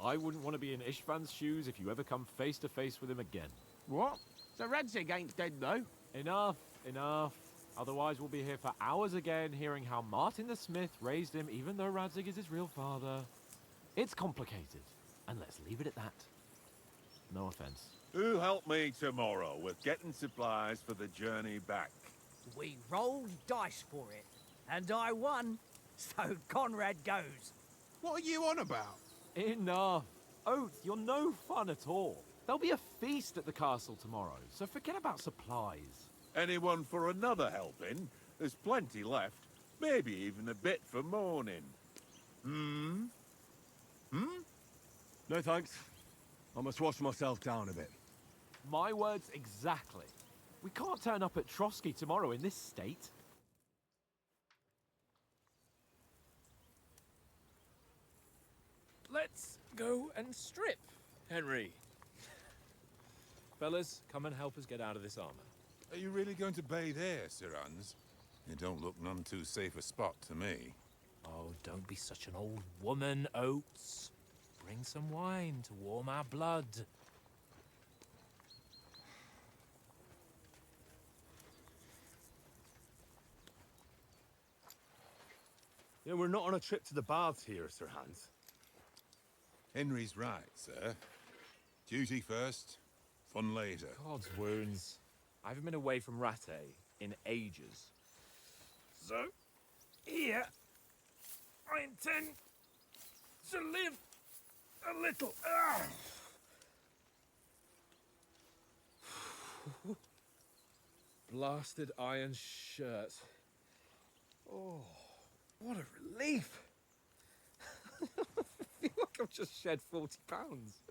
G: I wouldn't want to be in Ishvan's shoes if you ever come face to face with him again.
L: What? So Radzig ain't dead, though?
G: Enough, enough. Otherwise we'll be here for hours again, hearing how Martin the Smith raised him, even though Radzig is his real father. It's complicated, and let's leave it at that. No offense.
A: Who'll help me tomorrow with getting supplies for the journey back?
J: We rolled dice for it, and I won, so Conrad goes.
K: What are you on about?
G: Enough. Oath, you're no fun at all. There'll be a feast at the castle tomorrow, so forget about supplies.
A: Anyone for another helping? There's plenty left. Maybe even a bit for morning. Hmm?
D: No thanks. I must wash myself down a bit.
G: My words exactly. We can't turn up at Trotsky tomorrow in this state.
E: Let's go and strip, Henry. Fellas, come and help us get out of this armor.
A: Are you really going to bathe here, Sir Hans? It don't look none too safe a spot to me.
E: Oh, don't be such an old woman, Oates. Bring some wine to warm our blood.
F: Yeah, we're not on a trip to the baths here, Sir Hans.
A: Henry's right, sir. Duty first, fun later.
E: God's wounds. I haven't been away from Rattay in ages. So, here, I intend to live a little. Blasted iron shirt. Oh, what a relief. I feel like I've just shed 40 pounds.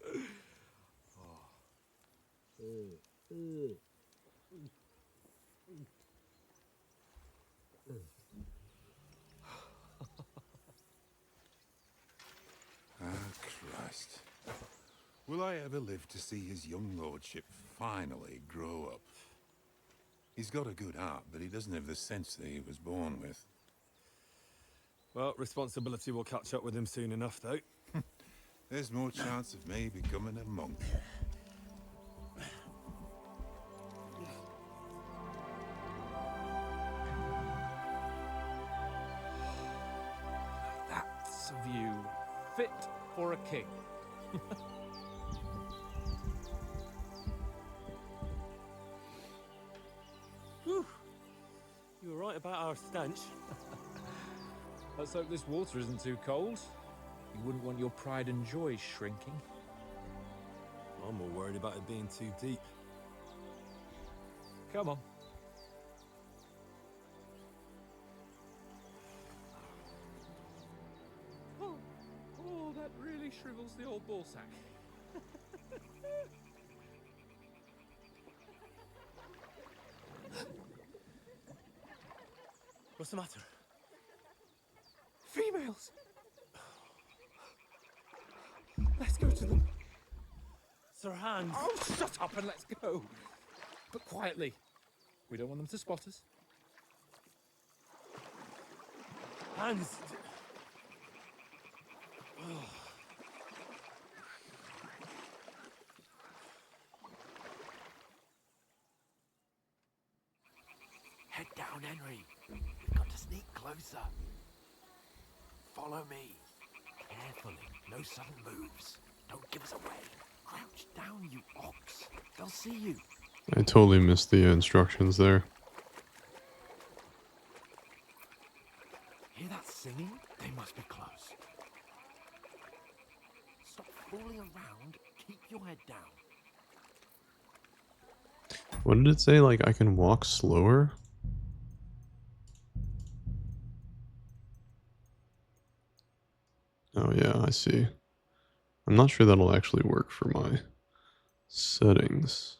A: Ah, Christ. Will I ever live to see his young lordship finally grow up? He's got a good heart, but he doesn't have the sense that he was born with.
F: Well, responsibility will catch up with him soon enough, though.
A: There's more chance of me becoming a monk.
E: That's a view fit for a king.
F: Whew. You were right about our stench.
E: Let's hope this water isn't too cold. You wouldn't want your pride and joy shrinking.
F: I'm more worried about it being too deep.
E: Come on. Oh, that really shrivels the old ball sack.
F: What's the matter?
E: Females! Let's go to them.
F: Sir Hans!
E: Oh, shut up and let's go. But quietly. We don't want them to spot us.
F: Hans!
G: Head down, Henry. We've got to sneak closer. Follow me. Carefully. No sudden moves. Don't give us away. Crouch down, you ox. They'll see you.
C: I totally missed the instructions there.
G: Hear that singing? They must be close. Stop fooling around. Keep your head down.
C: What did it say? Like, I can walk slower? I see. I'm not sure that'll actually work for my settings.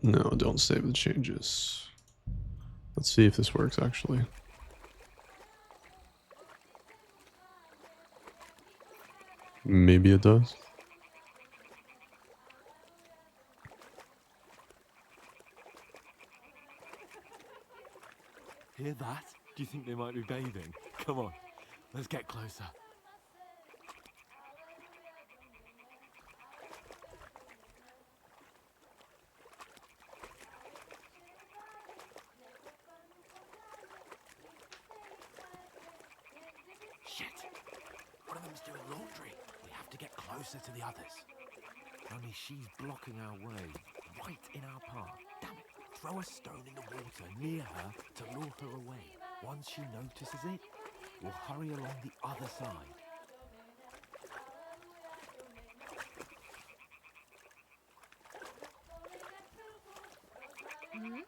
C: No, don't save the changes. Let's see if this works actually. Maybe it does.
G: Hear that? Do you think they might be bathing? Come on, let's get closer. Shit! One of them's doing laundry. We have to get closer to the others. Only she's blocking our way, right in our path. Damn it! Throw a stone in the water near her to lure her away. Once she notices it, we'll hurry along the other side.
M: Hmm?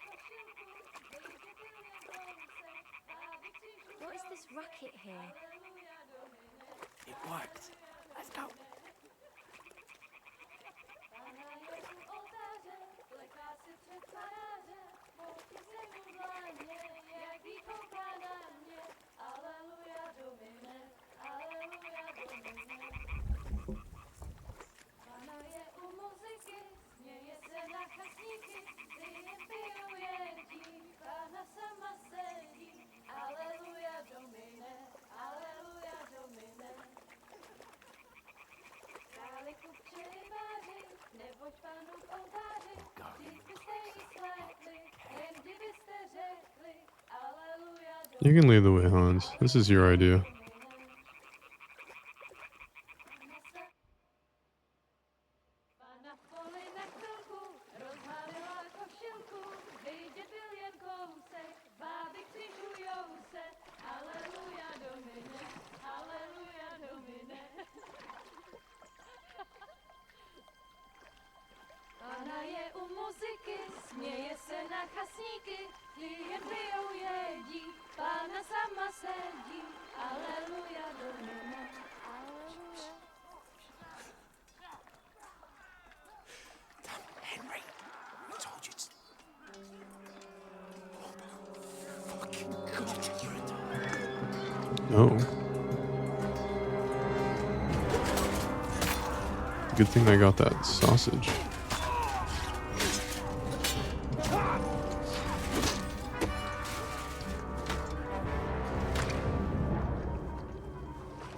M: What is this racket here?
G: It worked. Let's go.
C: You can lead the way, Hans. This is your idea.
N: Pana je u muzyky, směje se na chasníky, ty jen pijou jedí, Pána sama sedí, aleluja domine, aleluja.
J: Damn, Henry, I told you to... Oh, fucking God, you're a...
C: Oh. Good thing I got that sausage.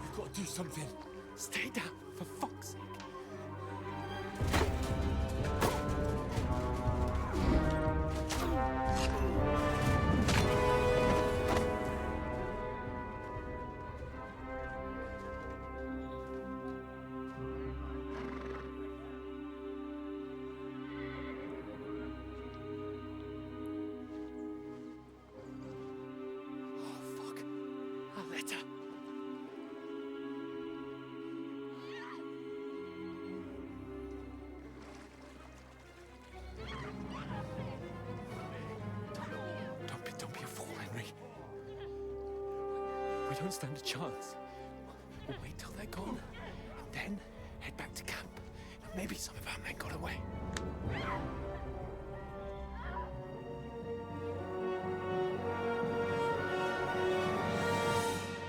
G: We've got to do something. Stay down, for fuck's sake. Don't be a fool, Henry. We don't stand a chance. We'll wait till they're gone, and then head back to camp. Maybe some of our men got away.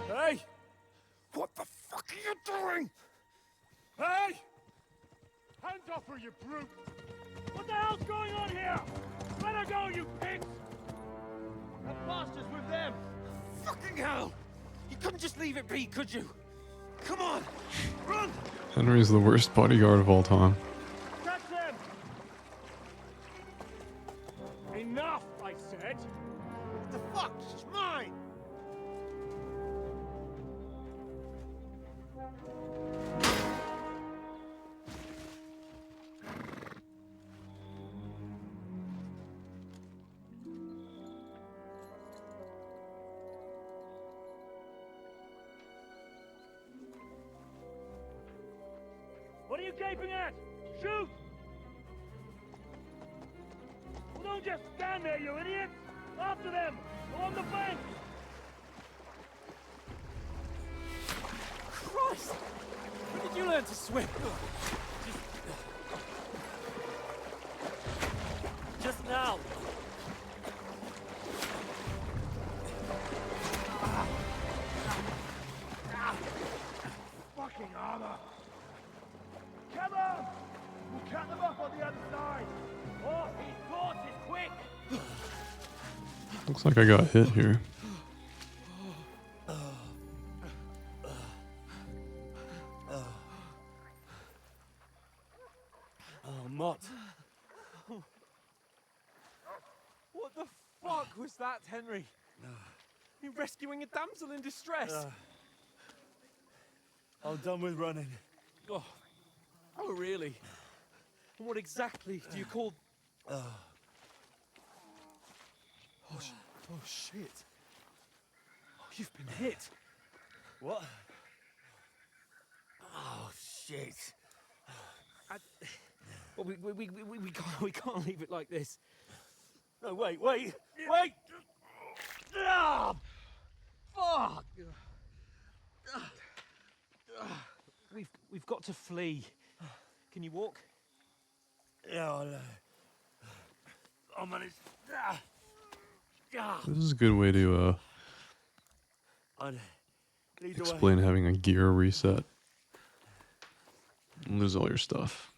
F: Hey! What the fuck are you doing? Hey! Hands off her, you brute! What the hell's going on here? Let her go, you pigs! That bastard's with them!
J: Fucking hell! You couldn't just leave it be, could you? Come on! Run!
C: Henry's the worst bodyguard of all time.
F: Catch them! Enough, I said!
J: What the fuck? She's mine!
F: What are you gaping at? Shoot! Well, don't just stand there, you idiot! After them! Along the bank!
B: Christ! When did you learn to swim?
F: Just now! Fucking armor! Come on! We'll cut them off on the other side! Oh, his horses, quick!
C: Looks like I got hit here.
F: Oh, Mott.
B: What the fuck was that, Henry? You rescuing a damsel in distress?
F: I'm done with running.
B: Oh, really? And what exactly do you call... Oh, shit. Oh, you've been hit.
F: What? Oh, shit.
B: Well, we can't leave it like this.
F: No, wait! Ah!
B: Fuck! We've got to flee. Can you walk?
F: Yeah, I'll manage.
C: This is a good way to explain having a gear reset. Lose all your stuff.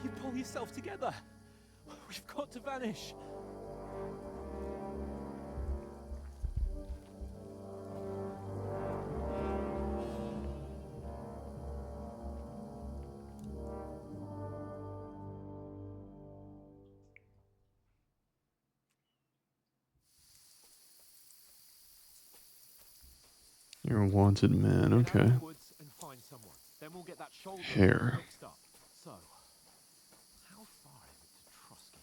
B: You pull yourself together. We've got to vanish.
C: You're a wanted man, okay.
G: And find someone. Then we'll get that shoulder
C: Hair.
G: fixed up. So, how far is it to Trotsky?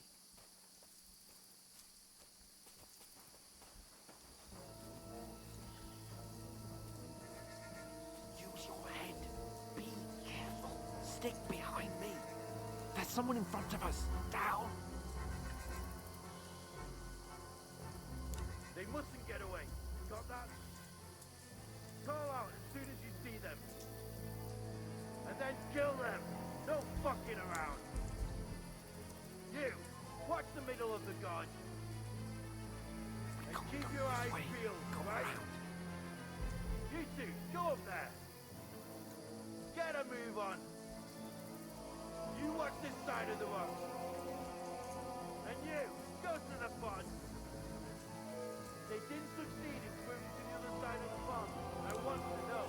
J: Use your head. Be careful. Stick behind me. There's someone in front of us. Down.
F: They mustn't get away. Got that? Call out as soon as you see them. And then kill them. No fucking around. You, watch the middle of the gorge. And keep your eyes peeled, right? You two, go up there. Get a move on. You watch this side of the rock. And you, go to the pond. They didn't succeed in swimming to the other side of the pond. I want to know.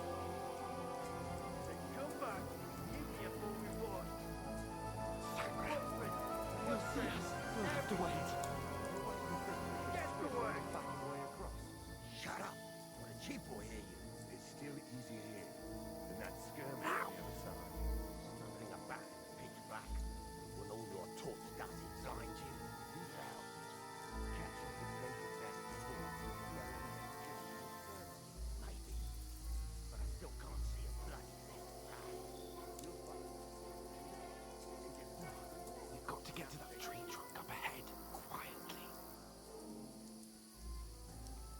F: Then come back and give me a full report. Footprints, footprints,
J: We'll have to wait.
F: get to work.
J: Shut up. Or the chief will hear you.
D: It's still easier here than that skirmish on the other side.
J: Stumbling about in the pitch black. Will all your torch dust blind you? Who's out? Catch you with naked best before. Maybe. But I still can't see a bloody thing. We've got to get to that tree trunk up ahead, quietly.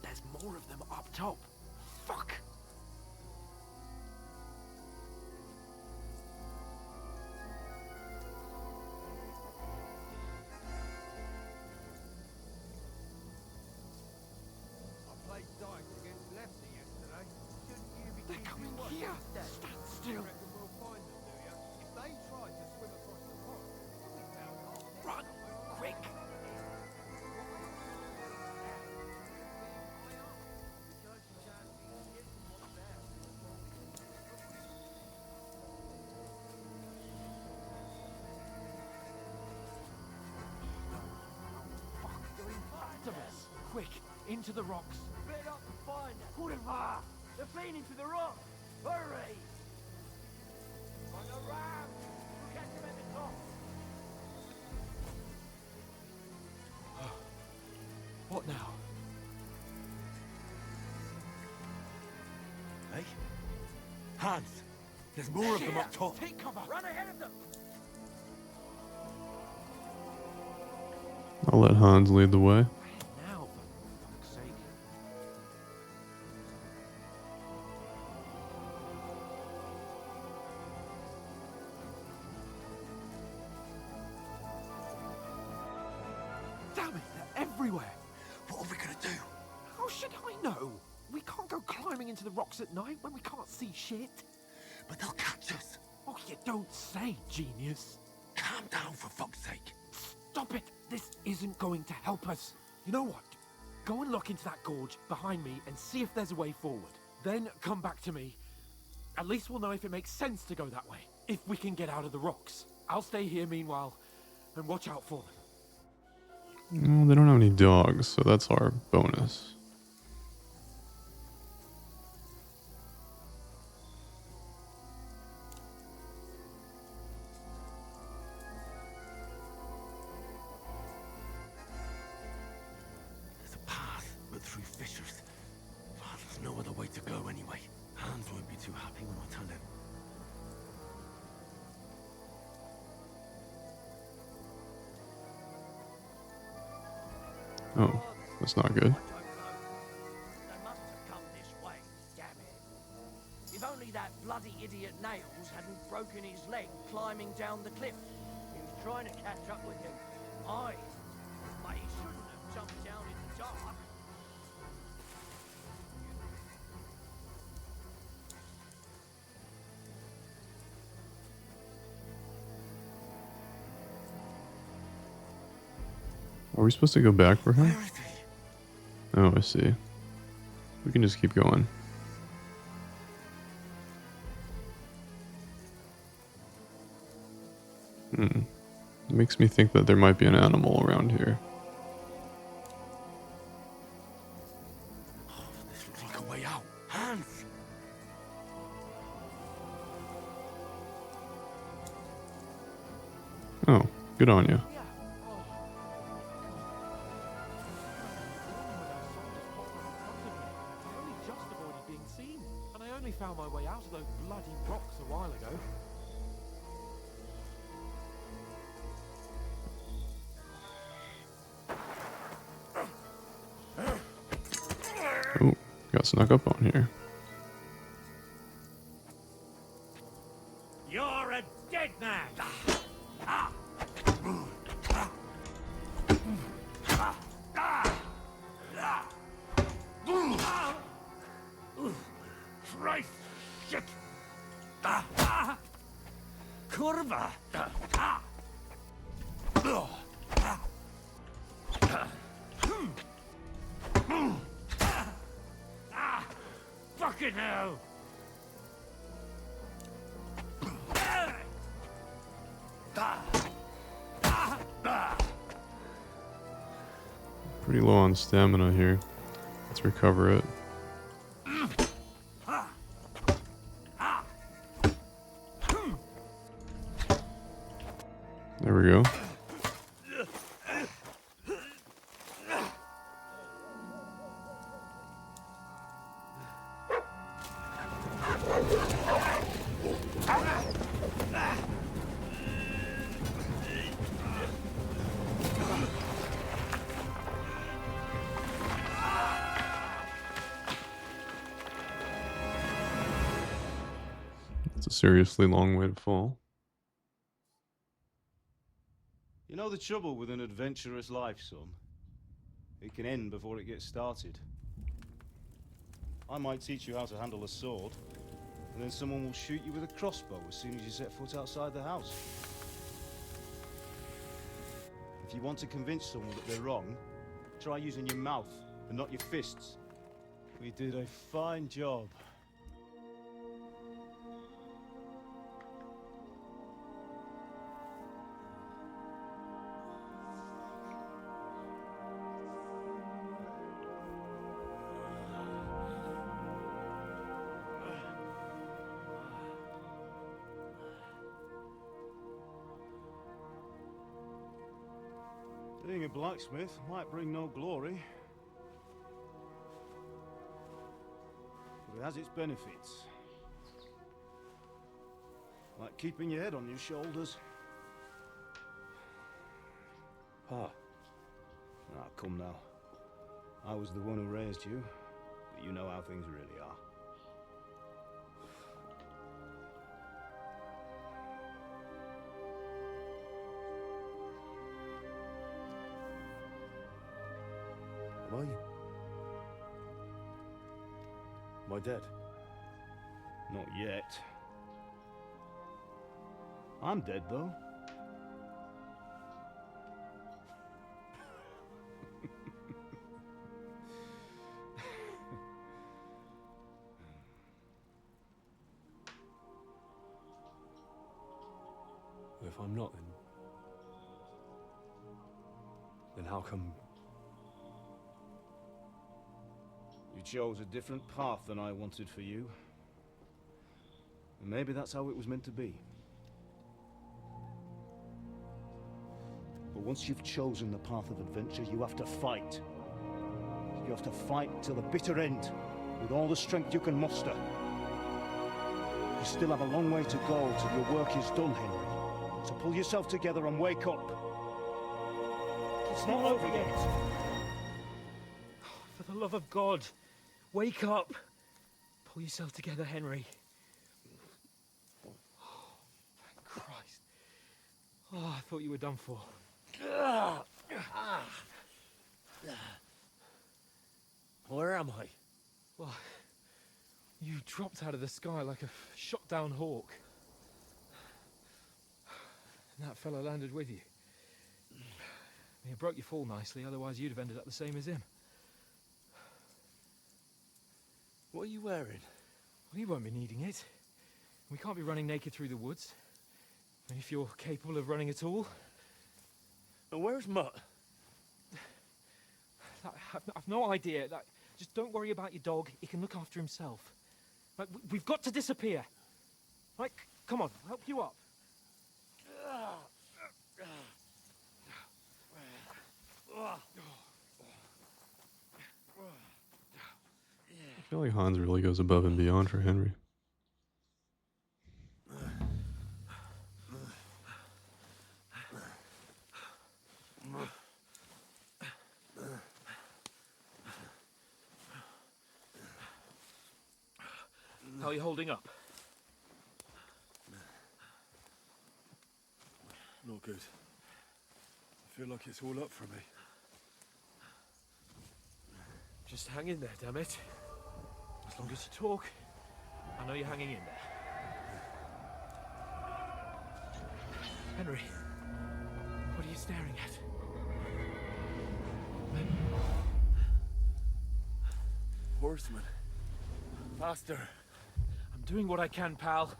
J: There's more of them up top. Fuck!
K: I played dice against Lefty yesterday. Shouldn't you be
J: They're coming here! Stand still!
K: reckon we'll find them, do you? If they try to swim across the pond, we'll be found half dead.
J: Run! Quick! Fuck, they're in front of us! Quick, into the rocks!
F: Split up and find them. Boulevard. They're fleeing into the rock. Hurry! On the ram. We'll catch them at the top.
G: What now?
D: Hey? Hans! There's more of them up top.
G: Take cover!
J: Run ahead of them!
C: I'll let Hans lead the way.
G: Now, for fuck's sake. Damn it, they're everywhere.
D: What are we gonna do?
G: How should I know? We can't go climbing into the rocks at night when we can't see shit.
D: But they'll catch us.
G: Oh, you don't say, genius.
D: Calm down, for fuck's sake.
G: Stop it! This isn't going to help us. You know what? Go and look into that gorge behind me and see if there's a way forward. Then come back to me. At least we'll know if it makes sense to go that way. If we can get out of the rocks. I'll stay here meanwhile and watch out for them.
C: Well, they don't have any dogs, so that's our bonus.
D: There's a path, but through fissures. Oh, there's no other way to go anyway. Hans won't be too happy when I tell him.
C: Oh, that's not good.
J: I don't know. They must have come this way, damn it. If only that bloody idiot Nails hadn't broken his leg climbing down the cliff. He was trying to catch up with you. Aye. But he shouldn't have jumped down in the dark.
C: Are we supposed to go back for him?
D: Where is he?
C: Oh, I see. We can just keep going. It makes me think that there might be an animal around here.
D: Oh, this looks like a way out. Hans!
C: Oh, good on you.
G: Yeah. Oh. I only just avoided being seen. And I only found my way out of those bloody rocks a while ago.
C: Oh, got snuck up on here.
E: You're a dead man! Christ! Shit! Kurva! Fucking hell!
C: Pretty low on stamina here. Let's recover it. There we go. It's a seriously long way to fall.
M: You know the trouble with an adventurous life, son? It can end before it gets started. I might teach you how to handle a sword, and then someone will shoot you with a crossbow as soon as you set foot outside the house. If you want to convince someone that they're wrong, try using your mouth and not your fists. We did a fine job. Being a blacksmith might bring no glory, It has its benefits. Like keeping your head on your shoulders.
F: Pa.
M: Ah, come now. I was the one who raised you, but you know how things really are.
F: Am I dead?
M: Not yet. I'm dead, though.
F: If I'm not, then how come?
M: You chose a different path than I wanted for you. And maybe that's how it was meant to be. But once you've chosen the path of adventure, you have to fight. You have to fight till the bitter end, with all the strength you can muster. You still have a long way to go till your work is done, Henry. So pull yourself together and wake up. It's not over yet.
E: For the love of God, wake up. Pull yourself together, Henry. Oh, thank Christ. Oh, I thought you were done for.
L: Where am I?
E: Well, you dropped out of the sky like a shot-down hawk. And that fella landed with you. He broke your fall nicely, otherwise you'd have ended up the same as him.
L: What are you wearing?
E: Well, you won't be needing it. We can't be running naked through the woods. I mean, if you're capable of running at all.
L: And where's Mutt?
E: I've no idea. Just don't worry about your dog. He can look after himself. We've got to disappear. Right, come on, I'll help you up.
C: I feel like Hans really goes above and beyond for Henry.
E: How are you holding up?
F: Not good. I feel like it's all up for me.
E: Just hang in there, damn it. As long as you talk, I know you're hanging in there. Henry, what are you staring at?
F: Horseman. Faster.
E: I'm doing what I can, pal.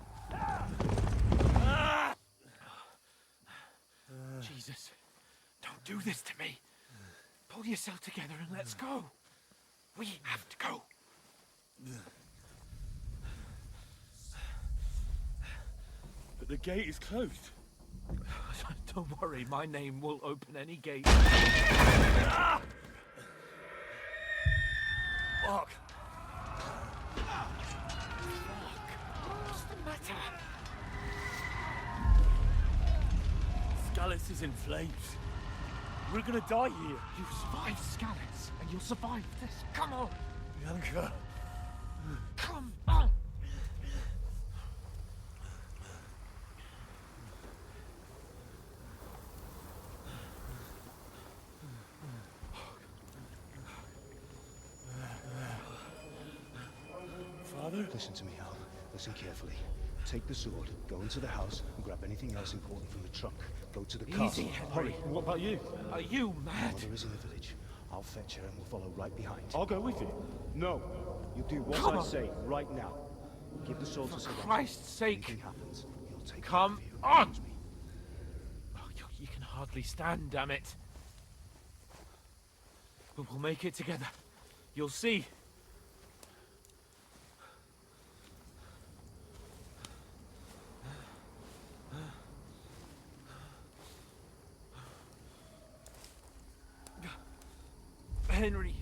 E: Jesus, don't do this to me. Pull yourself together and let's go. We have to go.
F: But the gate is closed.
E: Don't worry, my name will open any gate.
F: Fuck.
E: What's the matter?
F: Scallis is in flames. We're gonna die here.
E: You survived Scallis, and you'll survive this. Come on!
F: Bianca.
E: Come on!
F: Father?
M: Listen to me, Al. Listen carefully. Take the sword, go into the house, and grab anything else important from the trunk. Go to the castle.
E: Easy, Henry.
M: Hurry.
F: What about you?
E: Are you mad?
M: Mother is in the village. I'll fetch her and we'll follow right behind.
F: I'll go with you.
M: No. You do what
E: Come
M: I
E: on.
M: say right now. Give the sword to
E: For
M: Sir
E: Christ's sake.
M: Anything happens, you'll take
E: Come
M: care of you.
E: on.
M: Trust me.
E: Oh, you can hardly stand, damn it. But we'll make it together. You'll see. Henry,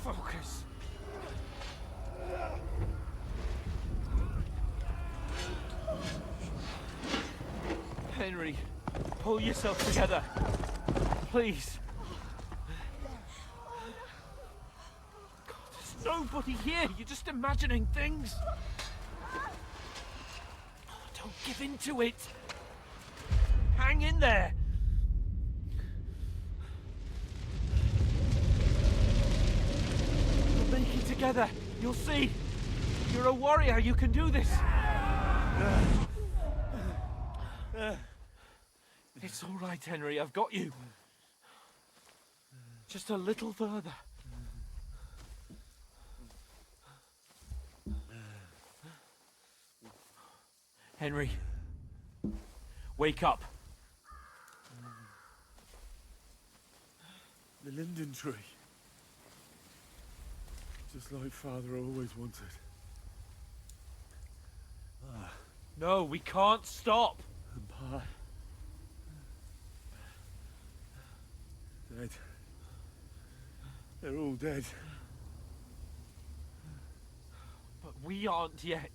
E: focus. Henry. Pull yourself together. Please. God, there's nobody here. You're just imagining things. Don't give in to it. Hang in there. We'll make it together. You'll see. You're a warrior. You can do this. It's all right, Henry. I've got you. Just a little further. Henry, wake up.
D: The linden tree. Just like Father always wanted.
E: No, we can't stop.
D: And Pa... dead. They're all dead.
E: But we aren't yet.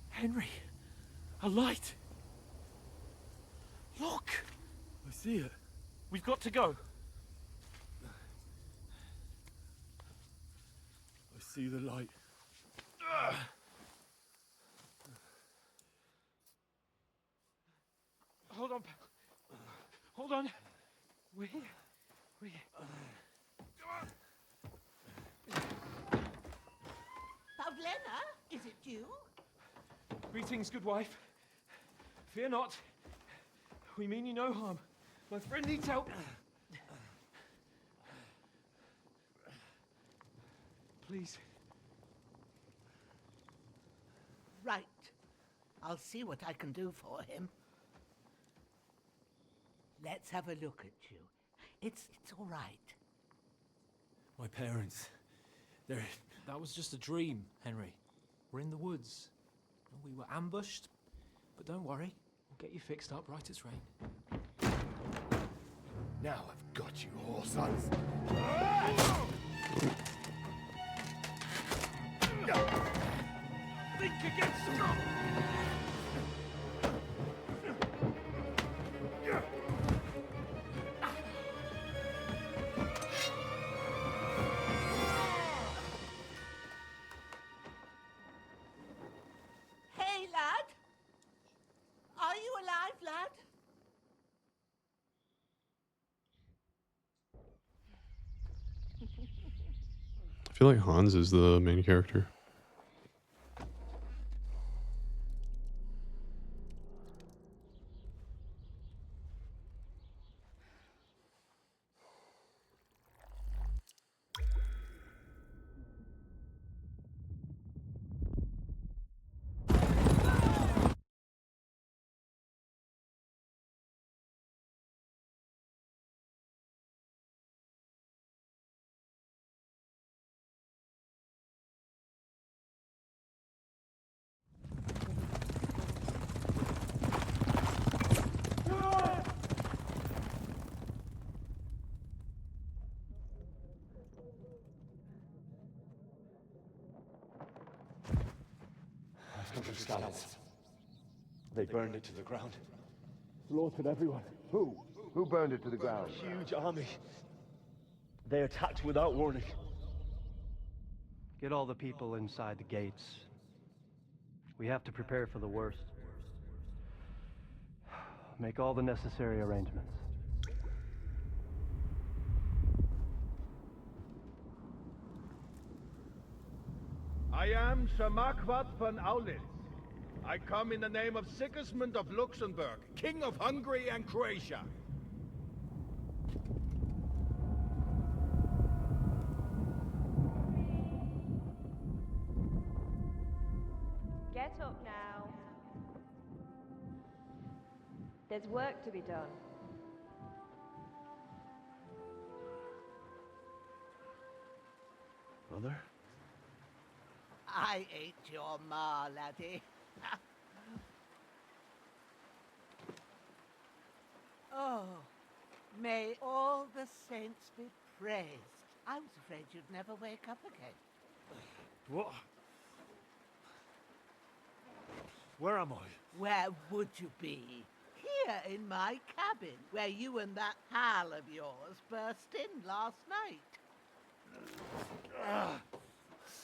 E: Henry, a light. Look.
D: I see it.
E: We've got to go.
D: I see the light.
E: Hold on. Hold on. We're here. We're here.
J: Pavlena, is it you?
E: Greetings, good wife. Fear not. We mean you no harm. My friend needs help. Please.
J: Right. I'll see what I can do for him. Let's have a look at you. It's all right.
D: My parents. They're...
B: That was just a dream, Henry. We're in the woods. We were ambushed, but don't worry. We'll get you fixed up right as rain.
D: Now I've got you, whore sons.
E: Think against strong.
J: Hey, lad. Are you alive, lad?
C: I feel like Hans is the main character.
O: They burned it to the ground.
D: Slaughtered everyone.
O: Who? Who burned it to the ground?
F: A huge army. They attacked without warning.
P: Get all the people inside the gates. We have to prepare for the worst. Make all the necessary arrangements.
Q: I am Sir Marquardt von Aulitz. I come in the name of Sigismund of Luxembourg, King of Hungary and Croatia.
N: Get up now. There's work to be done.
F: Mother?
J: I ain't your ma, laddie. Oh, may all the saints be praised. I was afraid you'd never wake up again.
F: What? Where am I?
R: Where would you be? Here in my cabin, where you and that pal of yours burst in last night.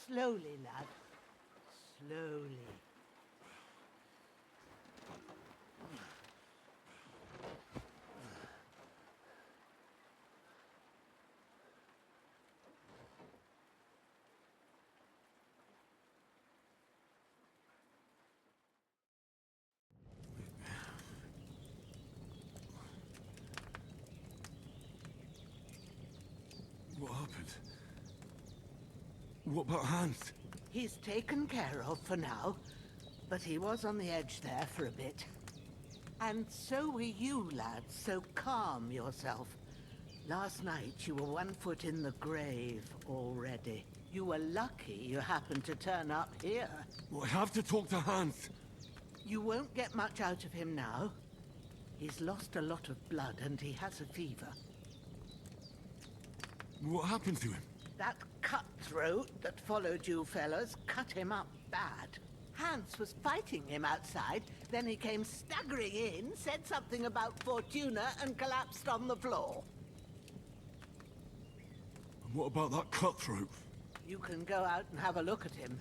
R: Slowly, lad. Slowly.
D: What happened? What about Hans?
R: He's taken care of for now, but he was on the edge there for a bit. And so were you, lad, so calm yourself. Last night you were 1 foot in the grave already. You were lucky you happened to turn up here.
D: Well, I have to talk to Hans.
R: You won't get much out of him now. He's lost a lot of blood and he has a fever.
D: What happened to him?
R: That cutthroat that followed you fellas cut him up bad. Hans was fighting him outside, then he came staggering in, said something about Fortuna, and collapsed on the floor.
D: And what about that cutthroat?
R: You can go out and have a look at him.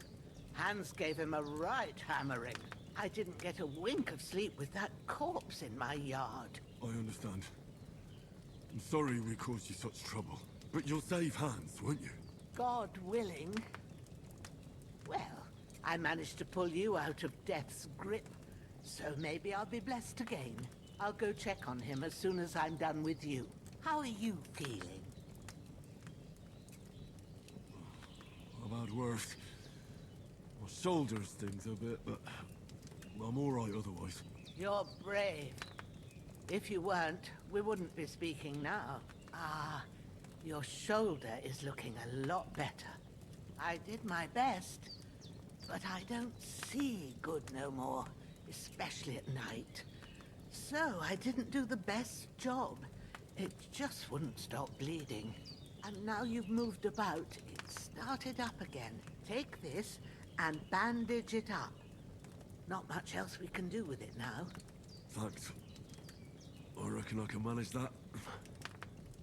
R: Hans gave him a right hammering. I didn't get a wink of sleep with that corpse in my yard.
D: I understand. I'm sorry we caused you such trouble. But you'll save Hans, won't you?
R: God willing. Well, I managed to pull you out of death's grip, so maybe I'll be blessed again. I'll go check on him as soon as I'm done with you. How are you feeling?
D: I've had worse. My shoulder stings a bit, but I'm all right otherwise.
R: You're brave. If you weren't, we wouldn't be speaking now. Ah, your shoulder is looking a lot better. I did my best, but I don't see good no more, especially at night. So I didn't do the best job. It just wouldn't stop bleeding. And now you've moved about, it started up again. Take this and bandage it up. Not much else we can do with it now.
D: Thanks. I reckon I can manage that.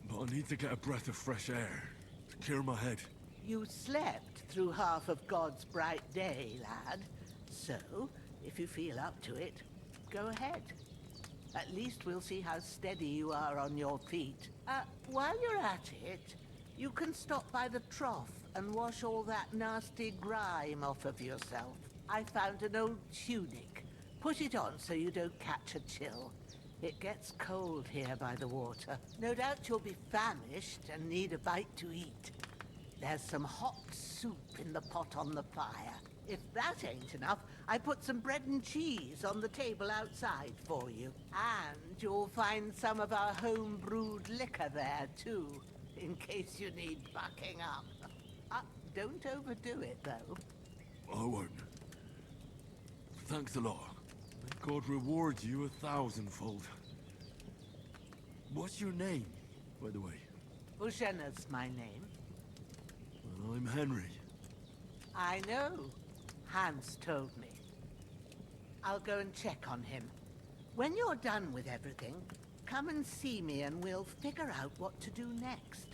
D: But I need to get a breath of fresh air to clear my head.
R: You slept through half of God's bright day, lad. So, if you feel up to it, go ahead. At least we'll see how steady you are on your feet. While you're at it, you can stop by the trough and wash all that nasty grime off of yourself. I found an old tunic. Put it on so you don't catch a chill. It gets cold here by the water. No doubt you'll be famished and need a bite to eat. There's some hot soup in the pot on the fire. If that ain't enough, I put some bread and cheese on the table outside for you. And you'll find some of our home-brewed liquor there, too, in case you need bucking up. Don't overdo it, though.
D: I won't. Thanks a lot. May God reward you 1,000-fold. What's your name, by the way?
R: Ushena's my name.
D: Well, I'm Henry.
R: I know. Hans told me. I'll go and check on him. When you're done with everything, come and see me and we'll figure out what to do next.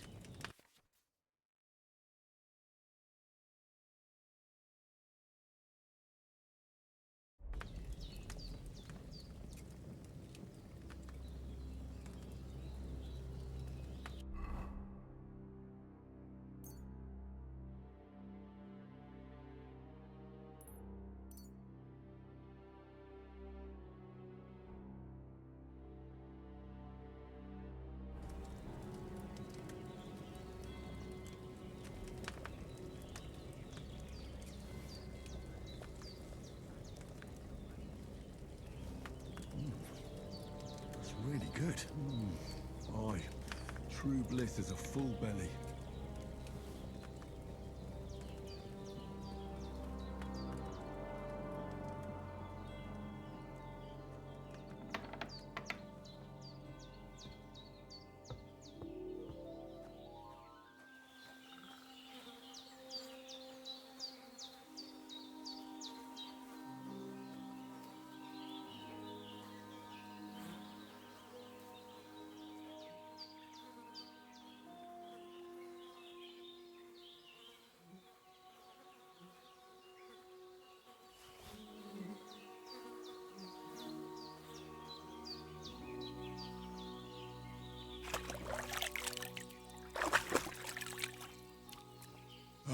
D: That's really good. Aye. True bliss is a full belly.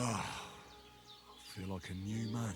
D: Ah, I feel like a new man.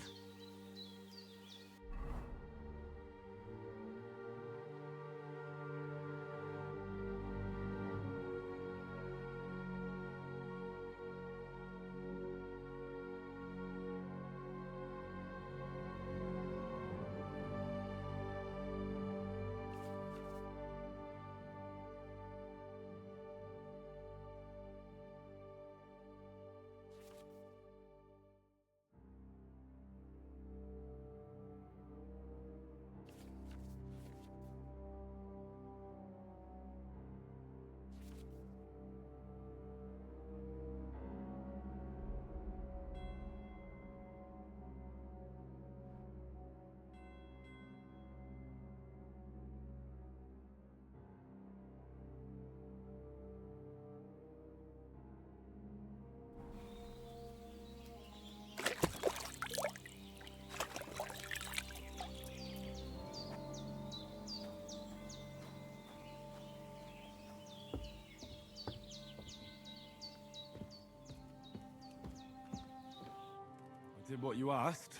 D: I did what you asked.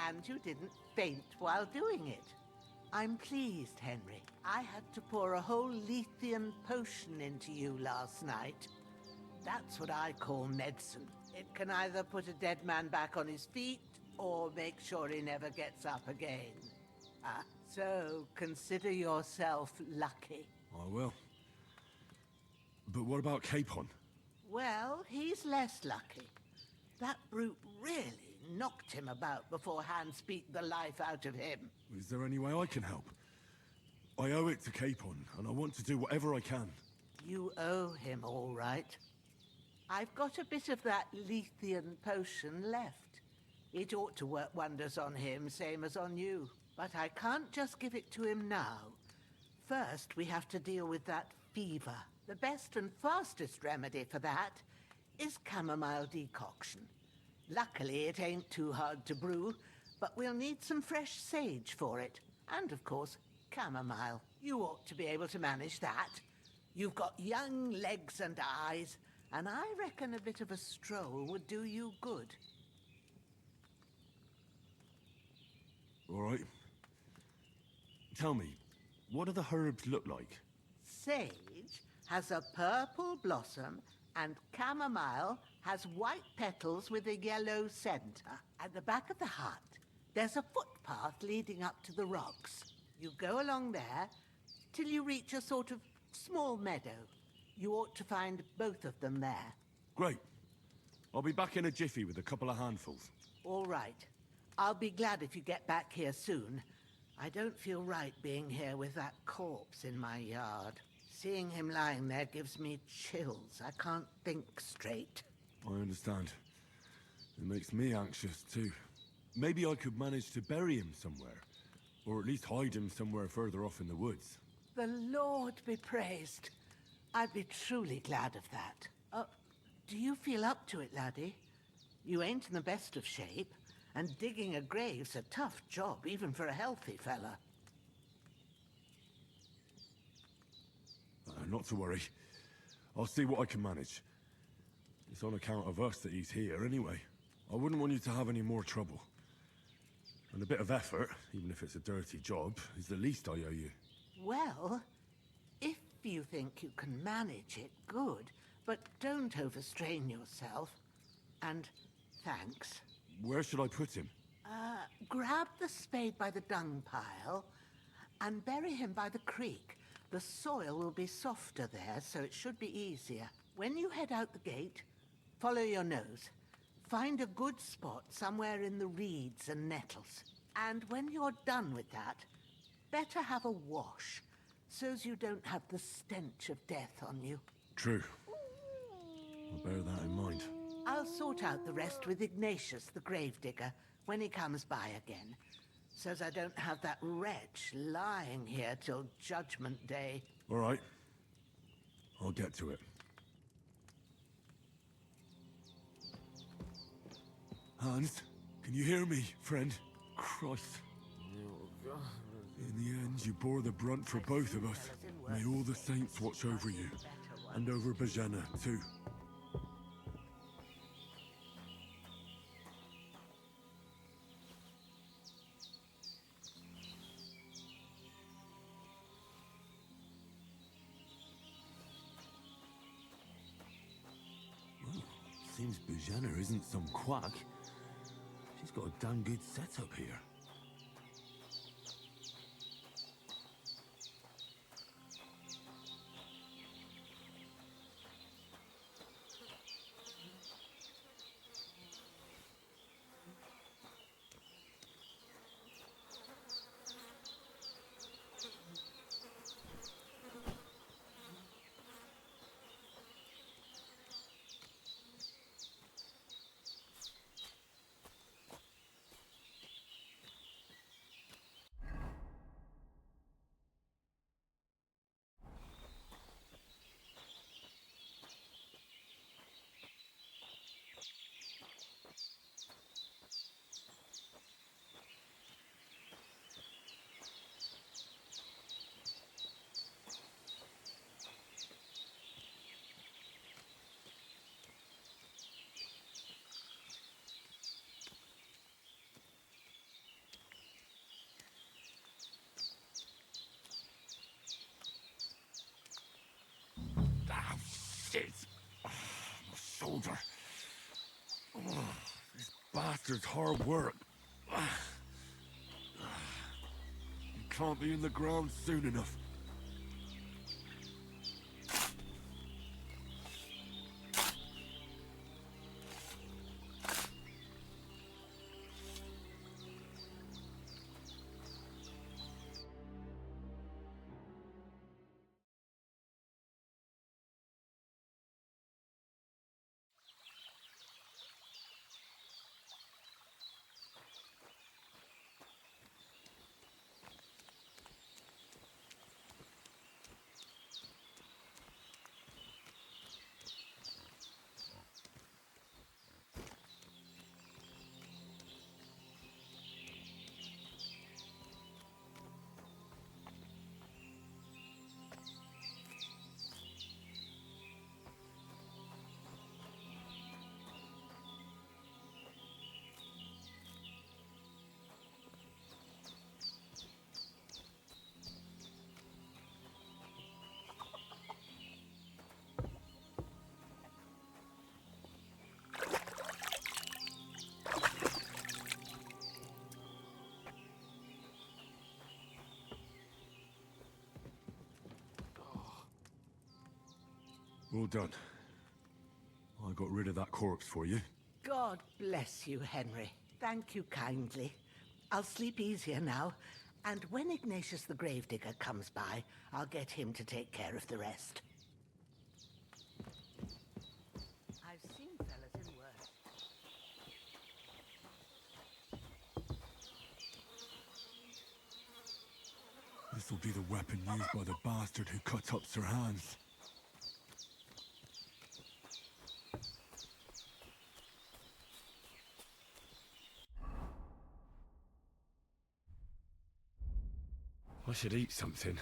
R: And you didn't faint while doing it. I'm pleased, Henry. I had to pour a whole Lethean potion into you last night. That's what I call medicine. It can either put a dead man back on his feet, or make sure he never gets up again. So consider yourself lucky.
D: I will. But what about Capon?
R: Well, he's less lucky. That brute really knocked him about before hands beat the life out of him.
D: Is there any way I can help? I owe it to Capon, and I want to do whatever I can.
R: You owe him, all right. I've got a bit of that Lethean potion left. It ought to work wonders on him, same as on you. But I can't just give it to him now. First, we have to deal with that fever. The best and fastest remedy for that is chamomile decoction. Luckily, it ain't too hard to brew, but we'll need some fresh sage for it. And, of course, chamomile. You ought to be able to manage that. You've got young legs and eyes, and I reckon a bit of a stroll would do you good.
D: All right. Tell me, what do the herbs look like?
R: Sage has a purple blossom, and chamomile has white petals with a yellow center. At the back of the hut, there's a footpath leading up to the rocks. You go along there till you reach a sort of small meadow. You ought to find both of them there.
D: Great. I'll be back in a jiffy with a couple of handfuls.
R: All right. I'll be glad if you get back here soon. I don't feel right being here with that corpse in my yard. Seeing him lying there gives me chills. I can't think straight.
D: I understand. It makes me anxious, too. Maybe I could manage to bury him somewhere. Or at least hide him somewhere further off in the woods.
R: The Lord be praised. I'd be truly glad of that. Do you feel up to it, laddie? You ain't in the best of shape, and digging a grave's a tough job, even for a healthy fella.
D: Not to worry. I'll see what I can manage. It's on account of us that he's here, anyway. I wouldn't want you to have any more trouble. And a bit of effort, even if it's a dirty job, is the least I owe you.
R: Well, if you think you can manage it, good. But don't overstrain yourself. And thanks.
D: Where should I put him?
R: Grab the spade by the dung pile and bury him by the creek. The soil will be softer there, so it should be easier. When you head out the gate, follow your nose. Find a good spot somewhere in the reeds and nettles. And when you're done with that, better have a wash, so's you don't have the stench of death on you.
D: True. I'll bear that in mind.
R: I'll sort out the rest with Ignatius, the gravedigger, when he comes by again, so's I don't have that wretch lying here till Judgment Day.
D: All right. I'll get to it. Hans, can you hear me, friend? Christ. In the end, you bore the brunt for both of us. May all the saints watch over you. And over Bajana, too. seems Bujana isn't some quack. She's got a damn good setup here. Ah, shit! Oh, my shoulder. Oh, this bastard's hard work. You can't be in the ground soon enough. Well done. I got rid of that corpse for you.
R: God bless you, Henry. Thank you kindly. I'll sleep easier now, and when Ignatius the Gravedigger comes by, I'll get him to take care of the rest. I've seen fellas in worse.
D: This'll be the weapon used by the bastard who cut up Sir Hans. I should eat something.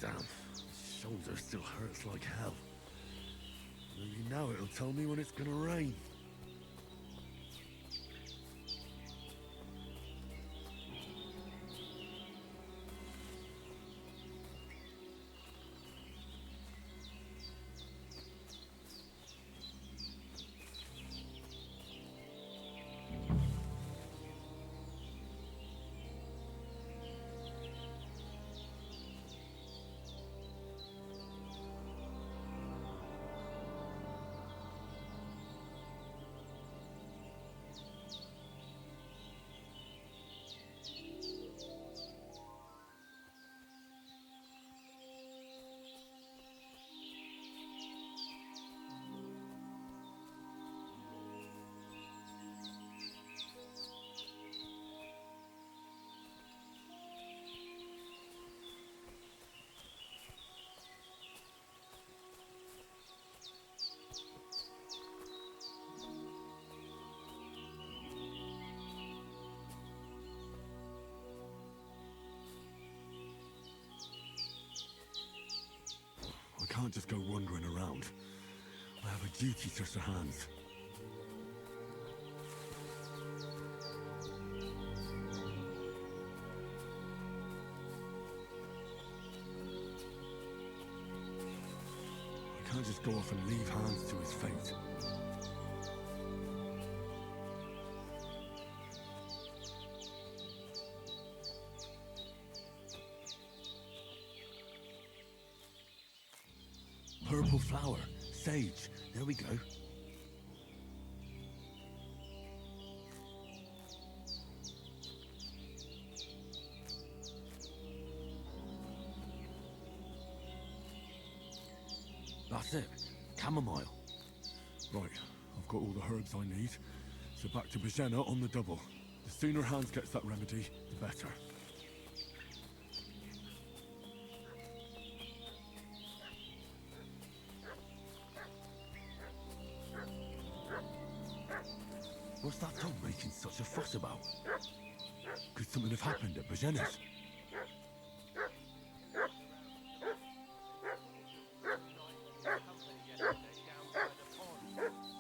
D: Damn, shoulder still hurts like hell. Maybe now it'll tell me when it's gonna rain. can't just go wandering around. I have a duty to Sir Hans. I can't just go off and leave Hans to his fate. Purple flower. Sage. There we go. That's it. Chamomile. Right, I've got all the herbs I need. So back to Bajena on the double. The sooner Hans gets that remedy, the better. What's that dog making such a fuss about? Could something have happened at Bajena's?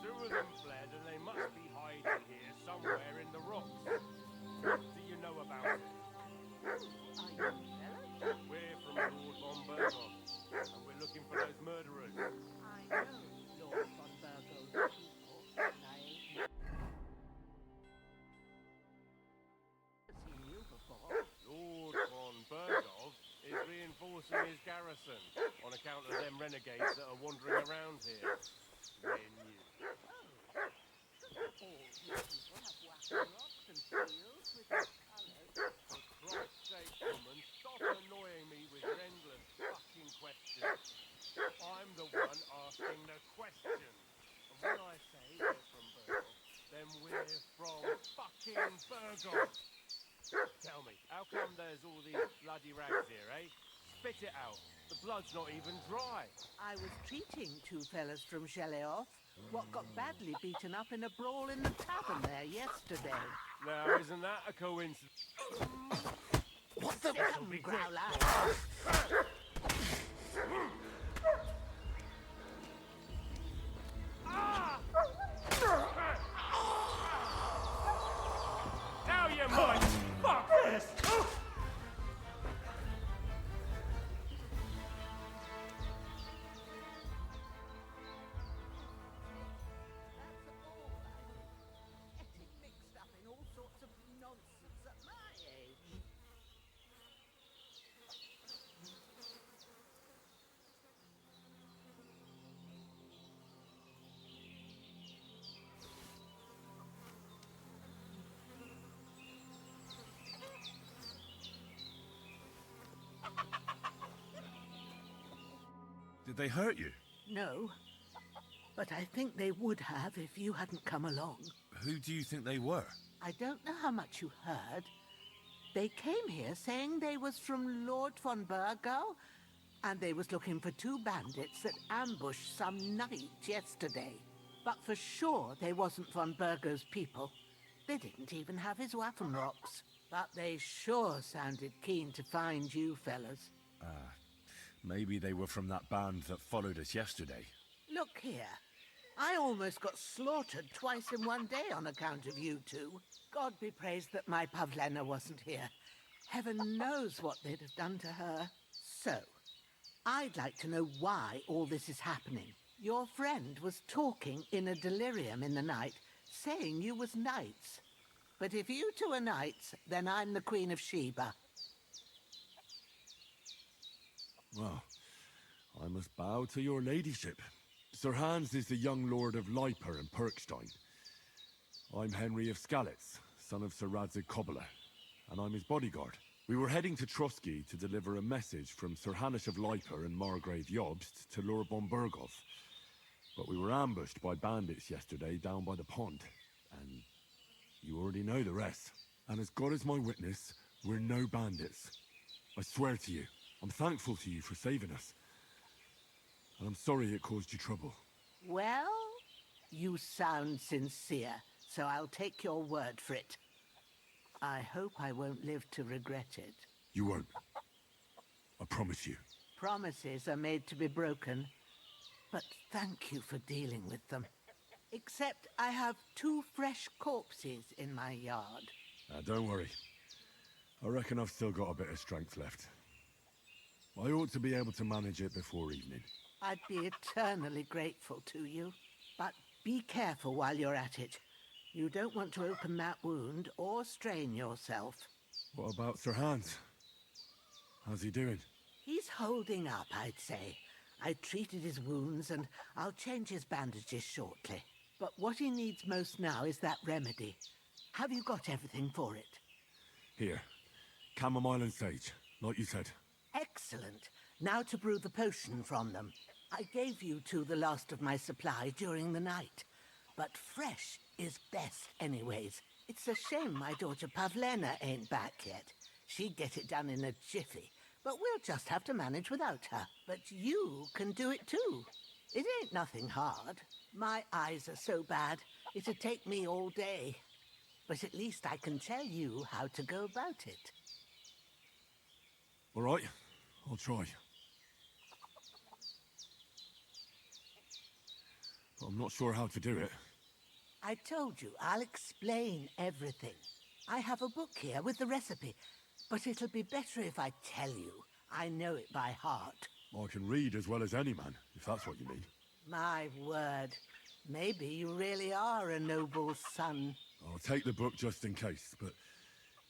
E: Two of them fled and they must be hiding here somewhere in the rocks. What do you know about it? We're from Lord von Berghoff, and we're looking for those murderers.
R: I know Lord von Bergo's people, and I ain't seen you before.
E: Lord von Berghoff is reinforcing his garrison on account of them renegades that are wandering around here. We're new.
R: All you people have whacking rocks and fields with your colours.
E: For Christ's sake, woman, stop annoying me with your endless fucking questions. I'm the one asking the questions. And when I say we're from Berghoff, then we're from fucking Berghoff. Tell me, how come there's all these bloody rags here, eh? Spit it out. The blood's not even dry.
R: I was treating two fellas from Sheleoth, what got badly beaten up in a brawl in the tavern there yesterday.
E: Now, isn't that a coincidence?
R: What the growler?
E: Now you might! Fuck this!
R: Getting mixed up in all sorts of nonsense at my age.
D: Did they hurt you?
R: No, but I think they would have if you hadn't come along.
D: Who do you think they were?
R: I don't know how much you heard. They came here saying they was from Lord von Bergo, and they was looking for two bandits that ambushed some knight yesterday. But for sure they wasn't von Bergo's people. They didn't even have his Waffenrocks. But they sure sounded keen to find you fellas.
D: Maybe they were from that band that followed us yesterday.
R: Look here. I almost got slaughtered twice in one day on account of you two. God be praised that my Pavlena wasn't here. Heaven knows what they'd have done to her. So, I'd like to know why all this is happening. Your friend was talking in a delirium in the night, saying you was knights. But if you two are knights, then I'm the Queen of Sheba.
D: Well, I must bow to your ladyship. Sir Hans is the young lord of Leiper and Perkstein. I'm Henry of Skalitz, son of Sir Radzig Cobbler, and I'm his bodyguard. We were heading to Trotsky to deliver a message from Sir Hanish of Leiper and Margrave Jobst to Lord von Berghoff. But we were ambushed by bandits yesterday down by the pond, and you already know the rest. And as God is my witness, we're no bandits. I swear to you, I'm thankful to you for saving us. And I'm sorry it caused you trouble.
R: Well, you sound sincere, so I'll take your word for it. I hope I won't live to regret it.
D: You won't. I promise you.
R: Promises are made to be broken, but thank you for dealing with them. Except I have 2 fresh corpses in my yard.
D: Don't worry. I reckon I've still got a bit of strength left. I ought to be able to manage it before evening.
R: I'd be eternally grateful to you. But be careful while you're at it. You don't want to open that wound or strain yourself.
D: What about Sir Hans? How's he doing?
R: He's holding up, I'd say. I treated his wounds and I'll change his bandages shortly. But what he needs most now is that remedy. Have you got everything for it?
D: Here. Chamomile and sage, like you said.
R: Excellent. Now to brew the potion from them. I gave you 2 the last of my supply during the night. But fresh is best anyways. It's a shame my daughter Pavlena ain't back yet. She'd get it done in a jiffy. But we'll just have to manage without her. But you can do it too. It ain't nothing hard. My eyes are so bad, it'd take me all day. But at least I can tell you how to go about it.
D: All right, I'll try. But I'm not sure how to do it.
R: I told you, I'll explain everything. I have a book here with the recipe, but it'll be better if I tell you. I know it by heart.
D: I can read as well as any man, if that's what you mean.
R: My word. Maybe you really are a noble son.
D: I'll take the book just in case, but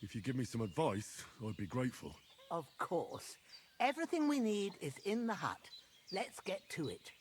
D: if you give me some advice, I'd be grateful.
R: Of course. Everything we need is in the hut. Let's get to it.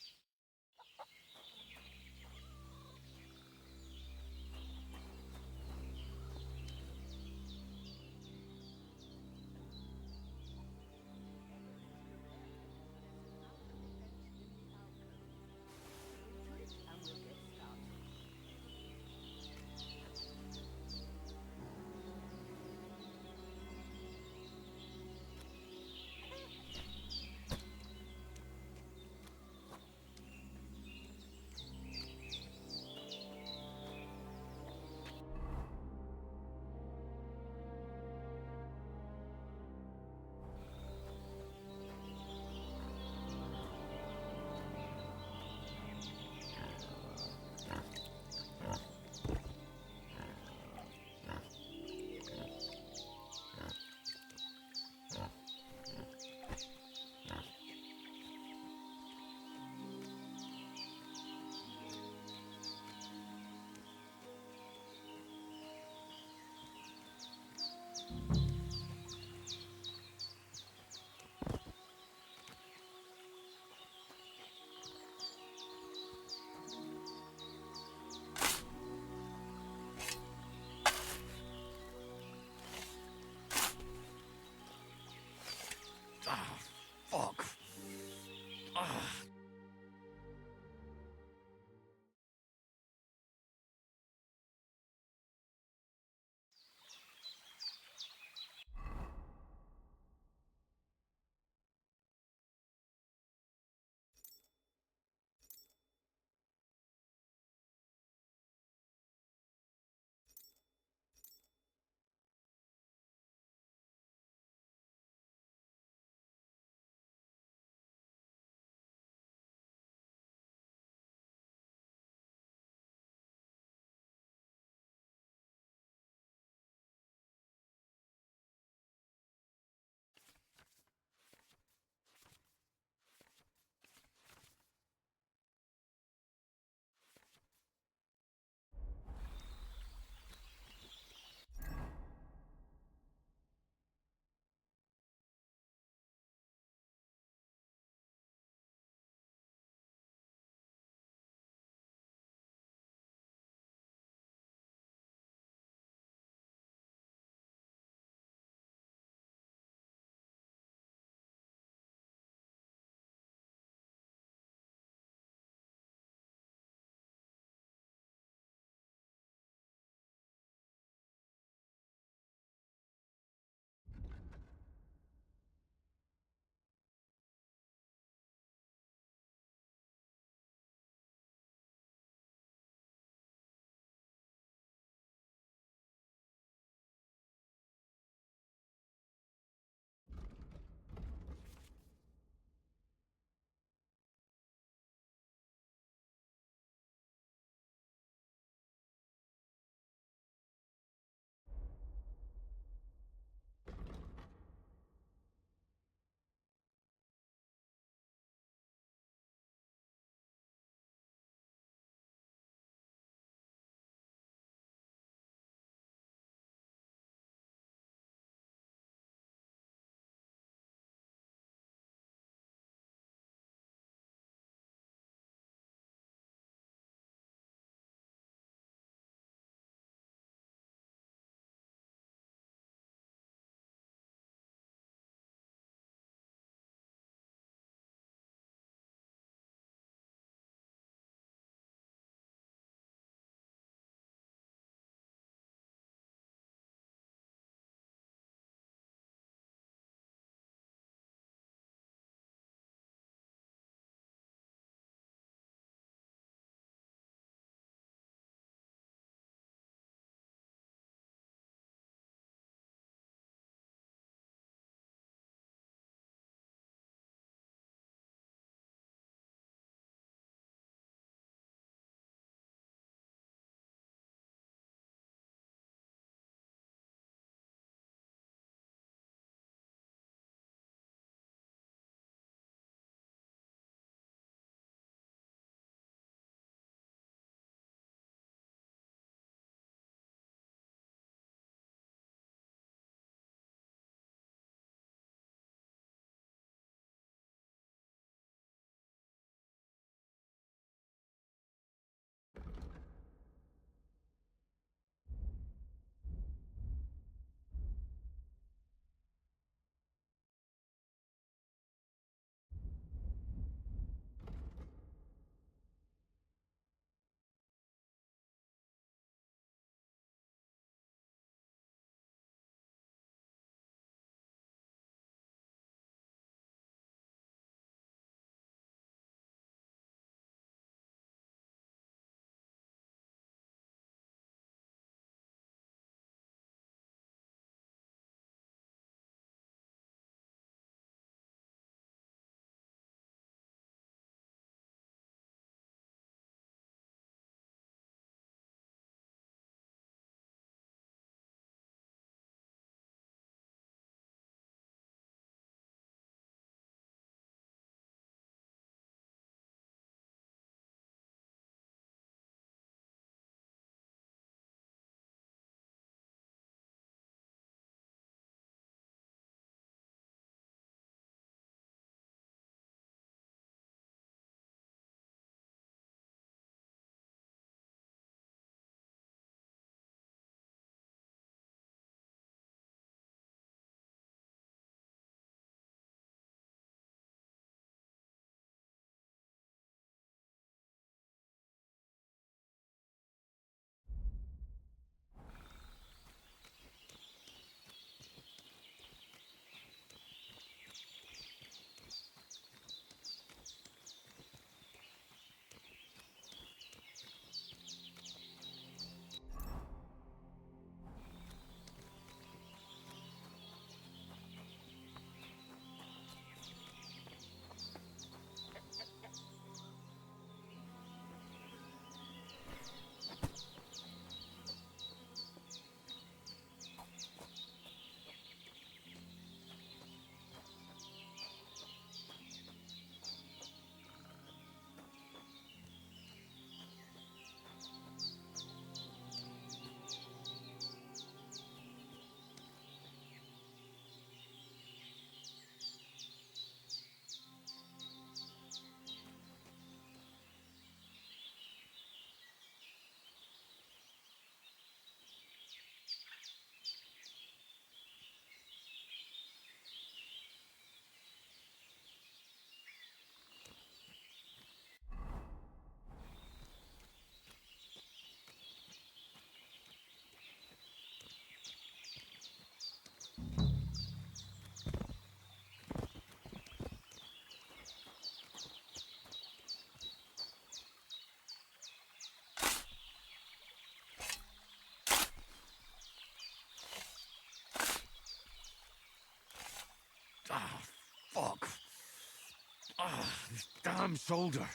D: This damn shoulder.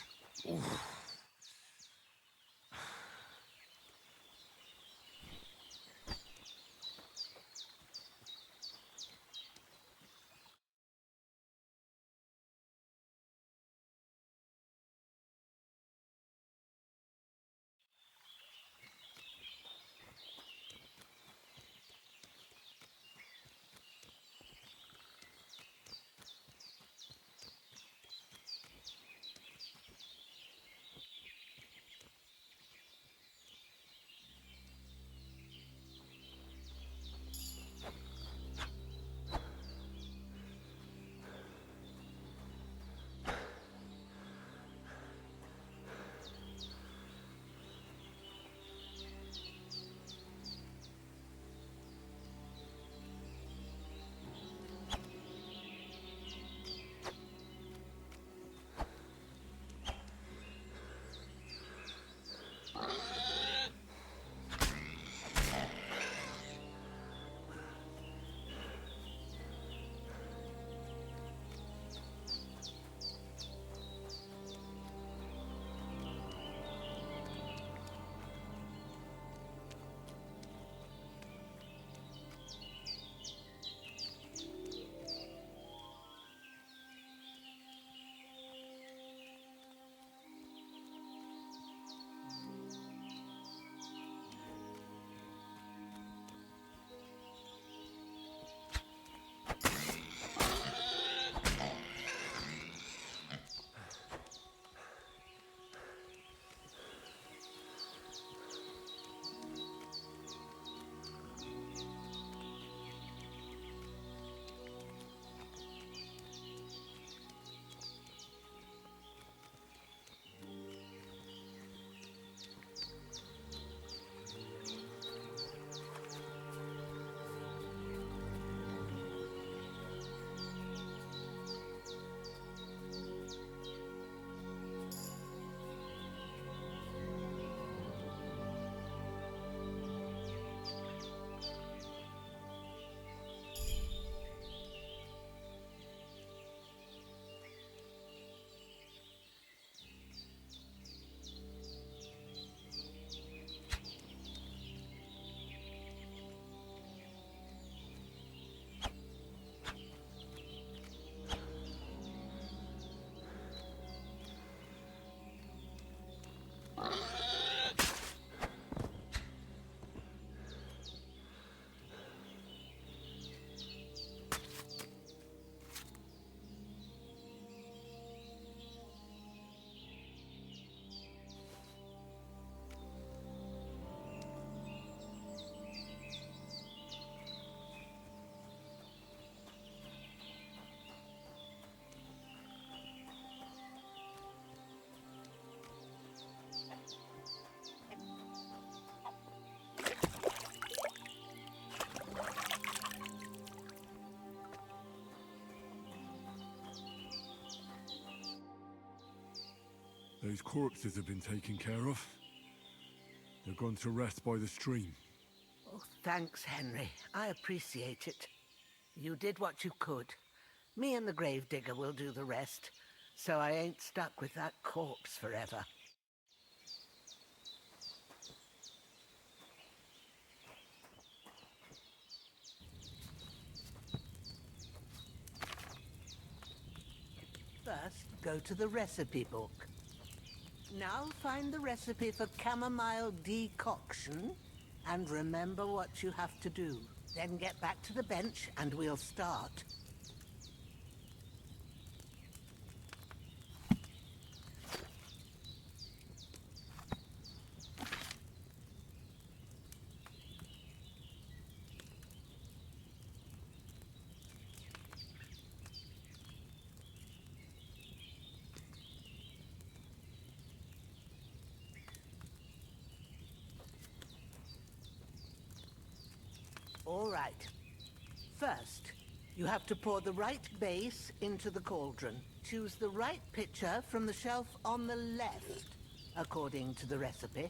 D: Oof. Those corpses have been taken care of. They're gone to rest by the stream.
R: Oh, thanks, Henry. I appreciate it. You did what you could. Me and the gravedigger will do the rest, so I ain't stuck with that corpse forever. First, go to the recipe book. Now find the recipe for chamomile decoction, and remember what you have to do. Then get back to the bench and we'll start. All right. First, you have to pour the right base into the cauldron. Choose the right pitcher from the shelf on the left, according to the recipe.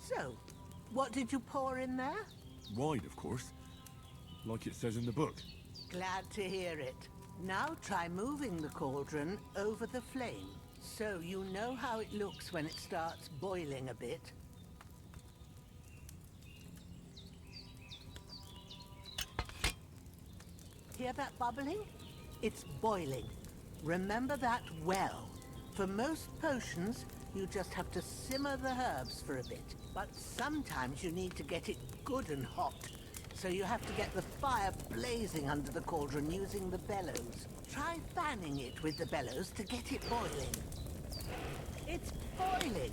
R: So, what did you pour in there?
D: Wine, of course. Like it says in the book.
R: Glad to hear it. Now try moving the cauldron over the flame, so you know how it looks when it starts boiling a bit. Hear that bubbling? It's boiling. Remember that well. For most potions, you just have to simmer the herbs for a bit. But sometimes you need to get it good and hot. So you have to get the fire blazing under the cauldron using the bellows. Try fanning it with the bellows to get it boiling. It's boiling.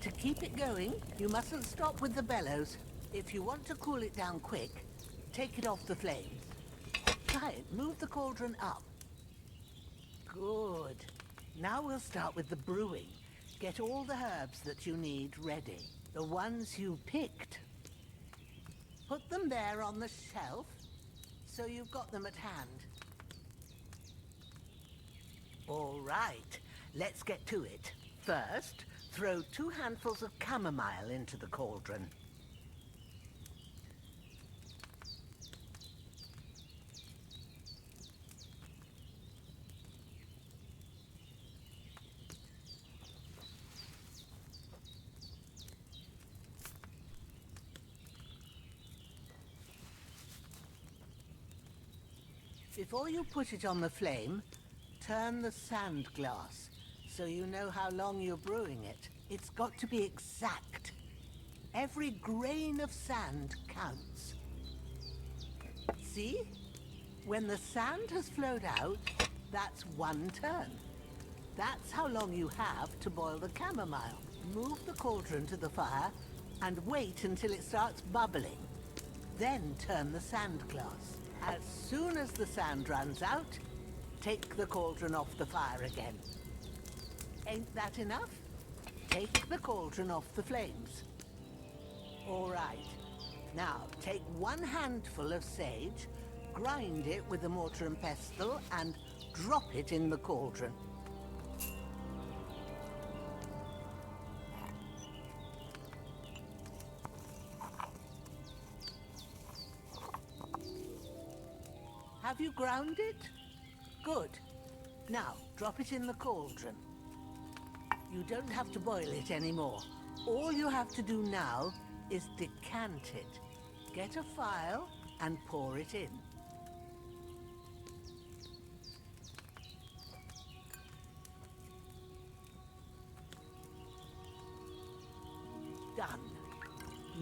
R: To keep it going, you mustn't stop with the bellows. If you want to cool it down quick, take it off the flames. Try it. Move the cauldron up. Good. Now we'll start with the brewing. Get all the herbs that you need ready. The ones you picked. Put them there on the shelf, so you've got them at hand. All right, let's get to it. First, throw 2 handfuls of chamomile into the cauldron. Before you put it on the flame, turn the sand glass so you know how long you're brewing it. It's got to be exact. Every grain of sand counts. See? When the sand has flowed out, that's 1 turn. That's how long you have to boil the chamomile. Move the cauldron to the fire and wait until it starts bubbling. Then turn the sand glass. As soon as the sand runs out, take the cauldron off the fire again. Ain't that enough? Take the cauldron off the flames. All right. Now, take 1 handful of sage, grind it with a mortar and pestle, and drop it in the cauldron. Have you ground it? Good. Now, drop it in the cauldron. You don't have to boil it anymore. All you have to do now is decant it. Get a phial and pour it in. Done.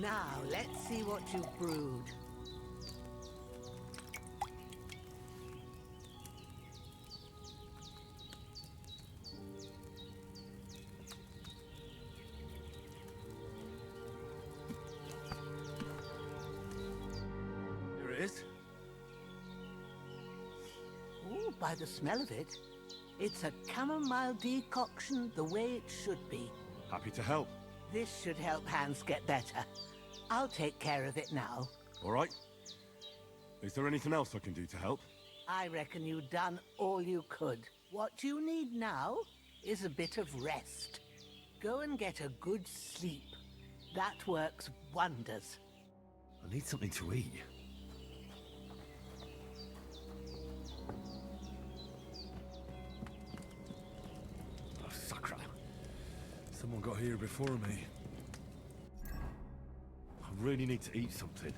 R: Now, let's see what you've brewed. Ooh, by the smell of it, it's a chamomile decoction the way it should be.
D: Happy to help.
R: This should help Hans get better. I'll take care of it now.
D: All right. Is there anything else I can do to help?
R: I reckon you've done all you could. What you need now is a bit of rest. Go and get a good sleep. That works wonders.
D: I need something to eat. Oh, sacre. Someone got here before me. I really need to eat something.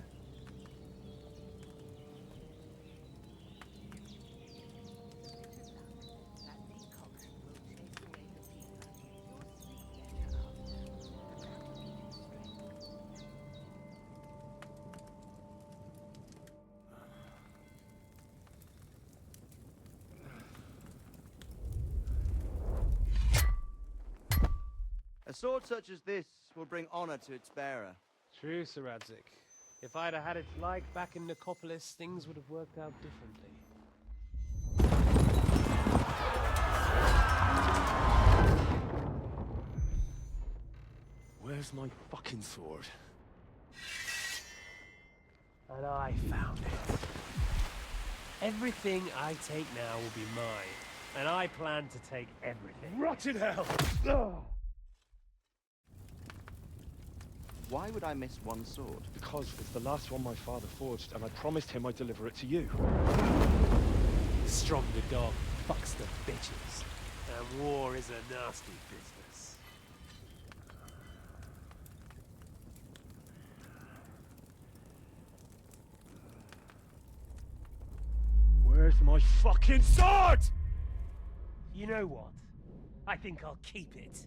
S: A sword such as this will bring honor to its bearer.
E: True, Sir Radzik. If I'd have had its like back in Nicopolis, things would have worked out differently.
D: Where's my fucking sword?
E: And I found it. Everything I take now will be mine, and I plan to take everything.
D: Rot in hell!
S: Why would I miss one sword?
O: Because it's the last one my father forged, and I promised him I'd deliver it to you.
E: Stronger dog fucks the bitches. And war is a nasty business.
O: Where's my fucking sword?
T: You know what? I think I'll keep it.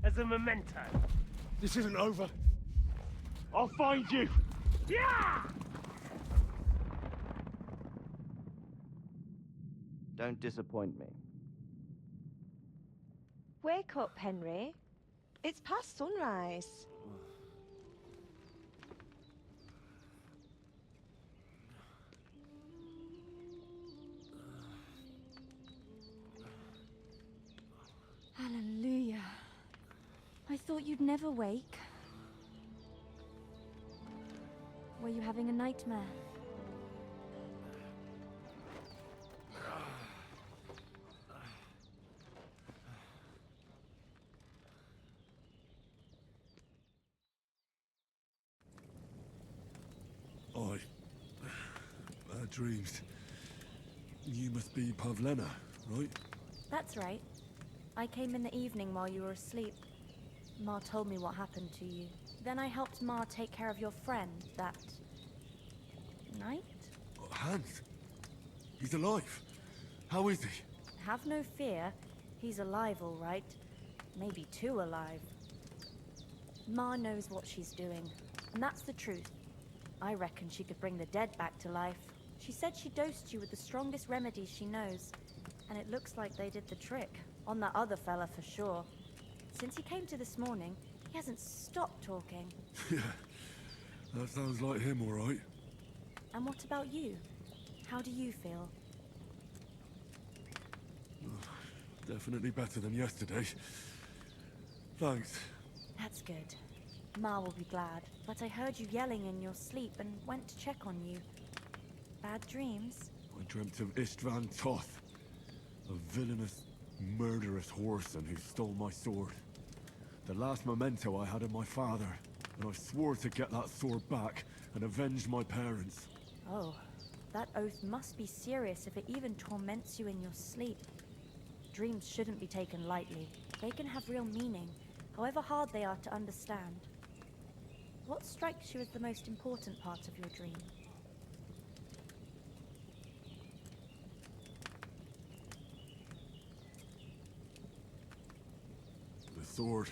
T: As a memento.
O: This isn't over. I'll find you!
T: Yeah!
S: Don't disappoint me.
U: Wake up, Henry. It's past sunrise.
N: Hallelujah. I thought you'd never wake. Were you having a nightmare?
D: Bad dreams. You must be Pavlena, right?
N: That's right. I came in the evening while you were asleep. Ma told me what happened to you. Then I helped Ma take care of your friend that night?
D: Hans? He's alive. How is he?
N: Have no fear. He's alive, all right. Maybe too alive. Ma knows what she's doing, and that's the truth. I reckon she could bring the dead back to life. She said she dosed you with the strongest remedies she knows, and it looks like they did the trick. On that other fella for sure. Since he came to this morning, he hasn't stopped talking.
D: Yeah, that sounds like him, all right.
N: And what about you? How do you feel?
D: Definitely better than yesterday. Thanks.
N: That's good. Ma will be glad. But I heard you yelling in your sleep and went to check on you. Bad dreams?
D: I dreamt of Istvan Toth, a villainous, murderous whoreson who stole my sword. The last memento I had of my father, and I swore to get that sword back and avenge my parents.
N: Oh, that oath must be serious if it even torments you in your sleep. Dreams shouldn't be taken lightly. They can have real meaning, however hard they are to understand. What strikes you as the most important part of your dream?
D: The sword.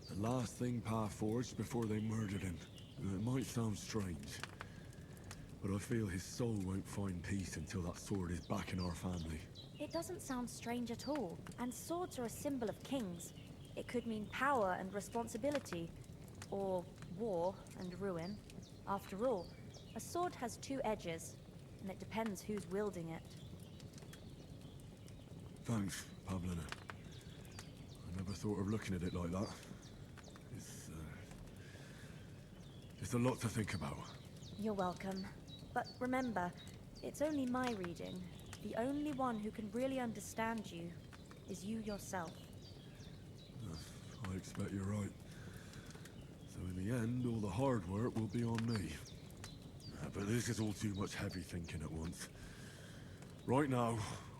D: The last thing Pa forged before they murdered him. It might sound strange, but I feel his soul won't find peace until that sword is back in our family.
N: It doesn't sound strange at all, and swords are a symbol of kings. It could mean power and responsibility, or war and ruin. After all, a sword has two edges, and it depends who's wielding it.
D: Thanks, Pavlina. I never thought of looking at it like that. It's a lot to think about.
N: You're welcome. But remember, it's only my reading. The only one who can really understand you is you yourself.
D: I expect you're right. So in the end, all the hard work will be on me. But this is all too much heavy thinking at once. Right now,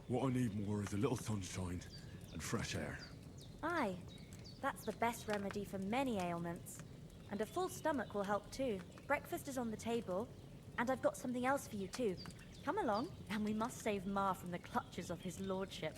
D: what I need more is a little sunshine and fresh air.
N: Aye, that's the best remedy for many ailments. And a full stomach will help too. Breakfast is on the table, and I've got something else for you too. Come along, and we must save Ma from the clutches of his lordship.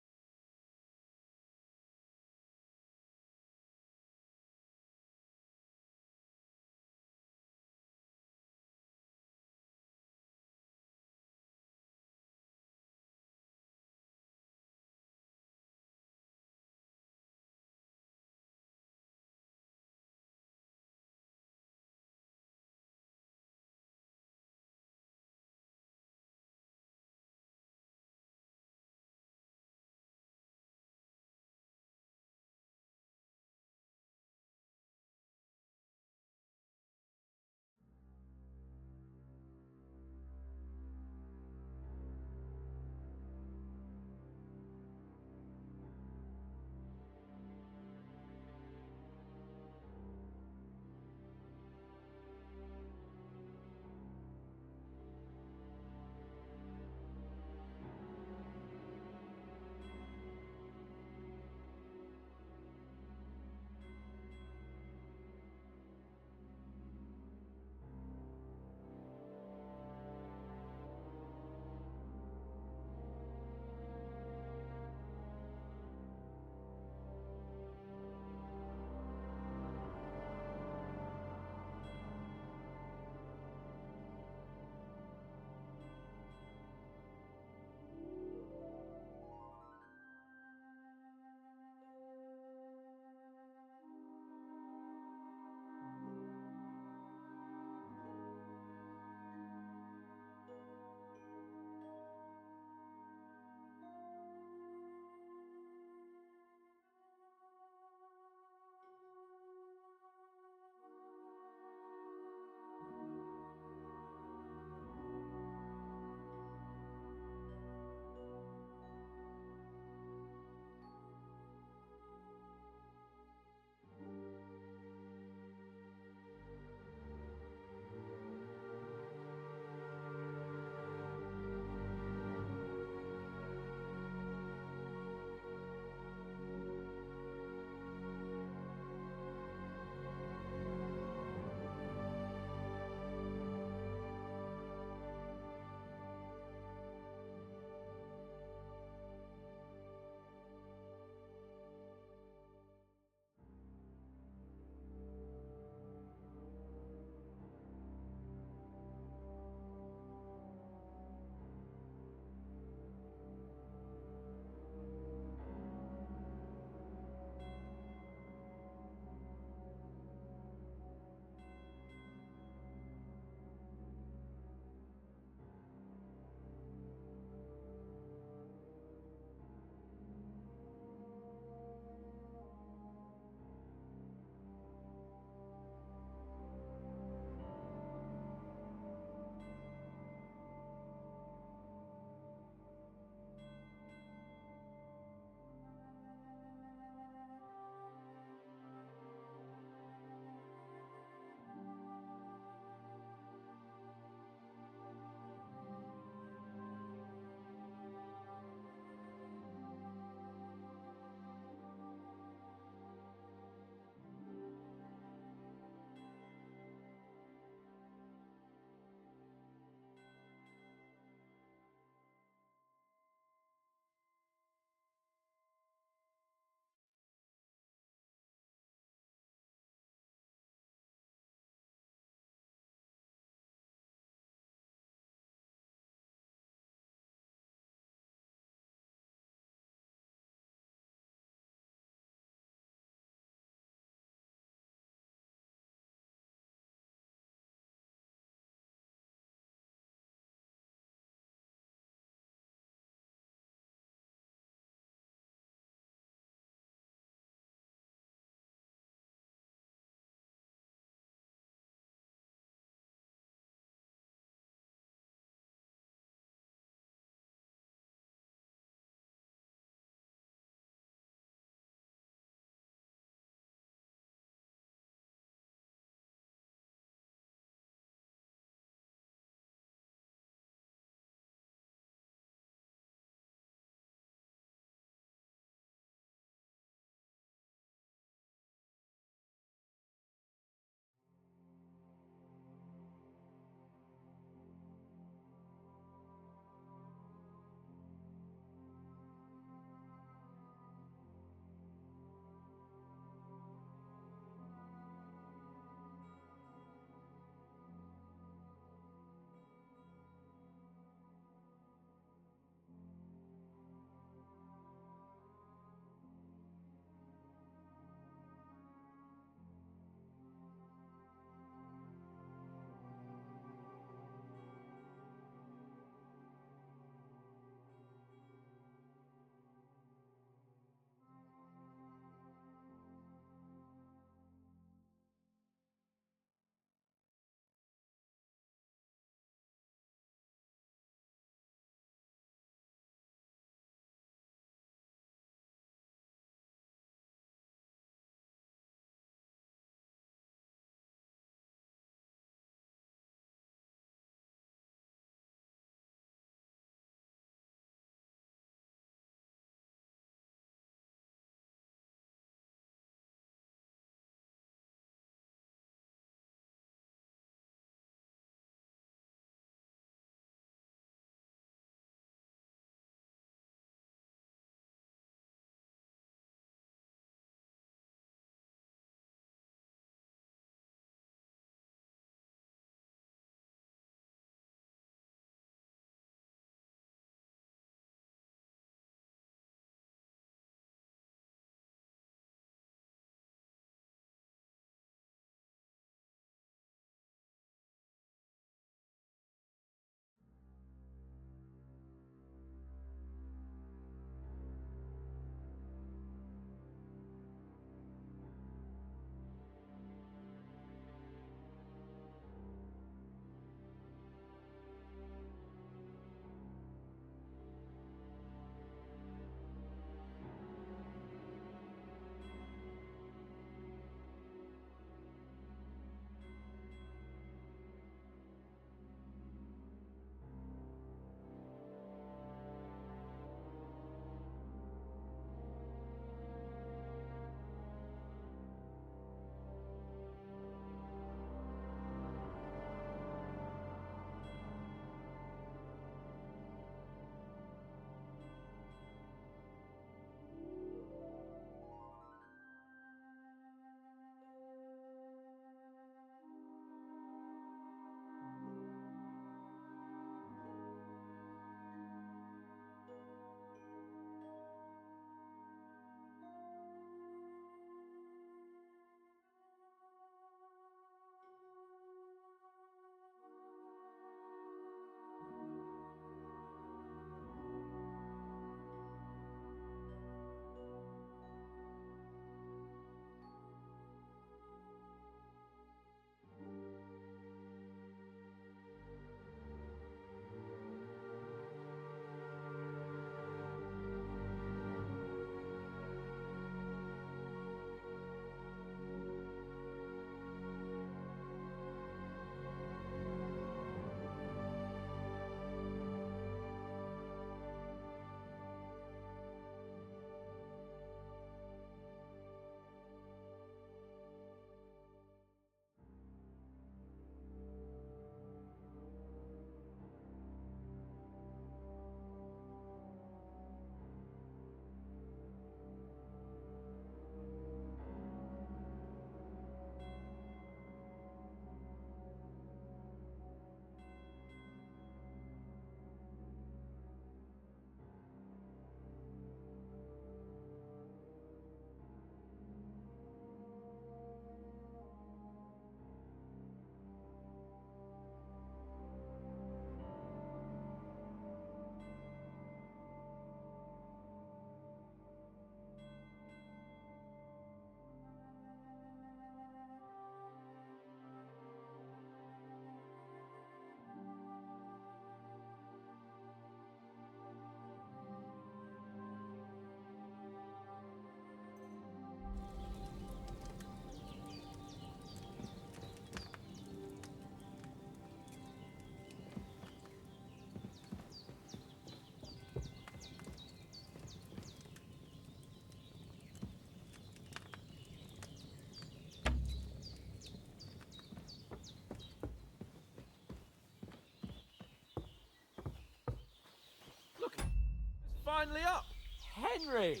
B: finally up. Henry,